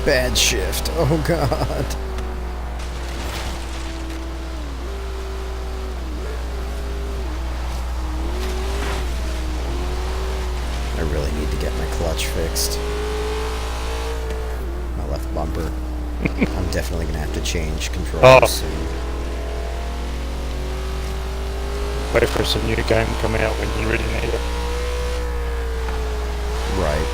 Bad shift. Oh god. I really need to get my clutch fixed. My left bumper. I'm definitely gonna have to change controls soon. Wait for some new game to come out when you really need it. Right.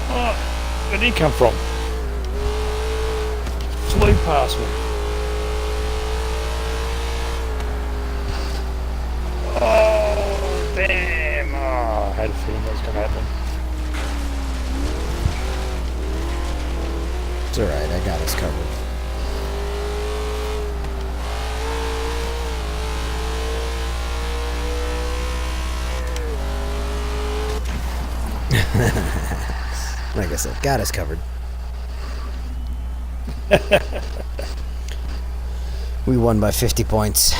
Oh, where did he come from? Flew past me. Oh, damn. Oh, I had a feeling that was going to happen. It's alright, I got us covered. Like I said, got us covered. We won by 50 points.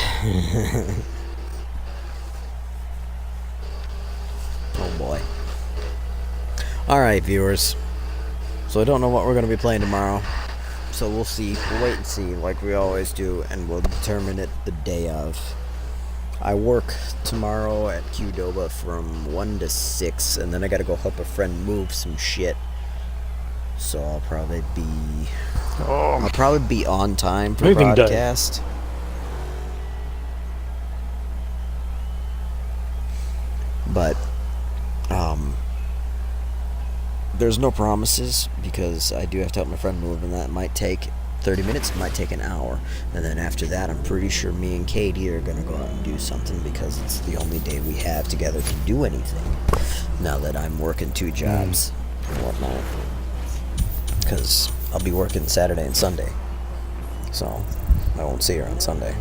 Oh boy. Alright, viewers. So I don't know what we're going to be playing tomorrow. So we'll see. We'll wait and see like we always do, and we'll determine it the day of. I work tomorrow at Qdoba from 1 to 6, and then I gotta go help a friend move some shit. So I'll probably be on time for Moving day. broadcast. But there's no promises, because I do have to help my friend move, and that might take 30 minutes, it might take an hour. And then after that, I'm pretty sure me and Katie are gonna go out and do something, because it's the only day we have together to do anything, now that I'm working 2 jobs and whatnot. Because I'll be working Saturday and Sunday, so I won't see her on Sunday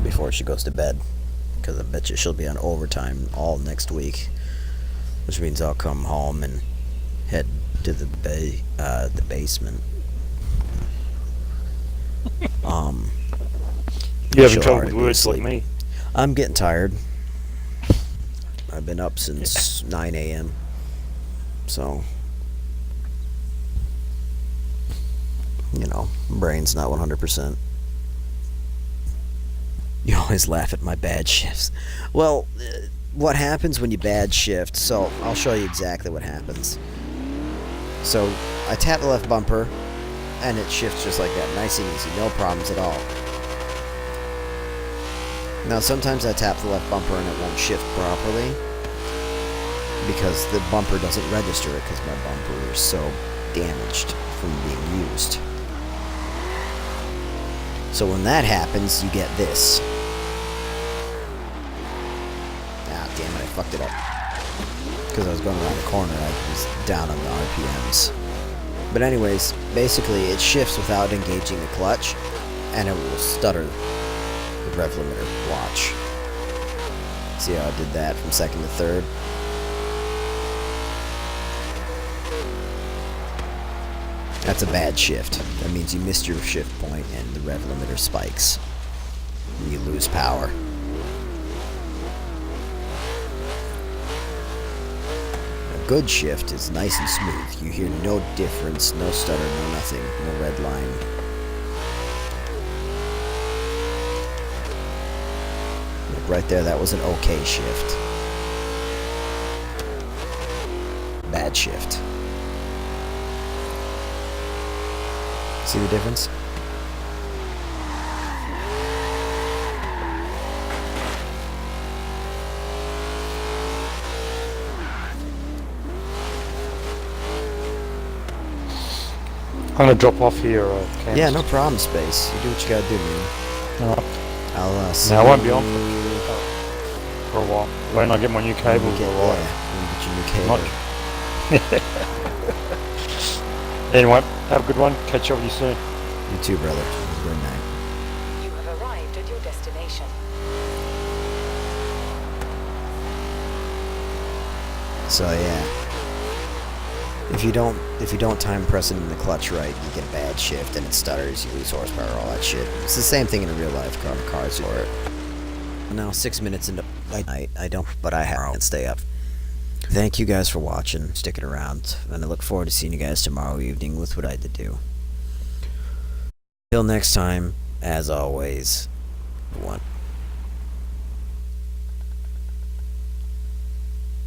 before she goes to bed, because I bet you she'll be on overtime all next week, which means I'll come home and head to the basement. You having she'll trouble already with be words like asleep. me? I'm getting tired. I've been up since 9 a.m. So You know, brain's not 100%. You always laugh at my bad shifts. Well, what happens when you bad shift? So, I'll show you exactly what happens. So, I tap the left bumper, and it shifts just like that. Nice and easy. No problems at all. Now, sometimes I tap the left bumper and it won't shift properly, because the bumper doesn't register it, because my bumper is so damaged from being used. So when that happens, you get this. Ah, damn it, I fucked it up. Because I was going around the corner, I was down on the RPMs. But anyways, basically it shifts without engaging the clutch, and it will stutter the rev limiter. Watch. See how I did that from second to third? That's a bad shift. That means you missed your shift point and the rev limiter spikes. And you lose power. A good shift is nice and smooth. You hear no difference, no stutter, no nothing, no red line. Like right there, that was an okay shift. Bad shift. See the difference? I'm gonna drop off here, Cam. Yeah, no problem, Space. You do what you gotta do, man. Alright. I'll see Now I won't be you on for a while. When I get my new cable, when you get, alright. when you get your new cable. Anyway, have a good one. Catch up with you soon. You too, brother. Have a good night. You have arrived at your destination. So yeah. If you don't time pressing in the clutch right, you get a bad shift and it stutters, you lose horsepower, all that shit. It's the same thing in a real life car. Cars for it. Now 6 minutes into night, I don't, but I have to stay up. Thank you guys for watching, sticking around, and I look forward to seeing you guys tomorrow evening with what I had to do. Till next time, as always, one.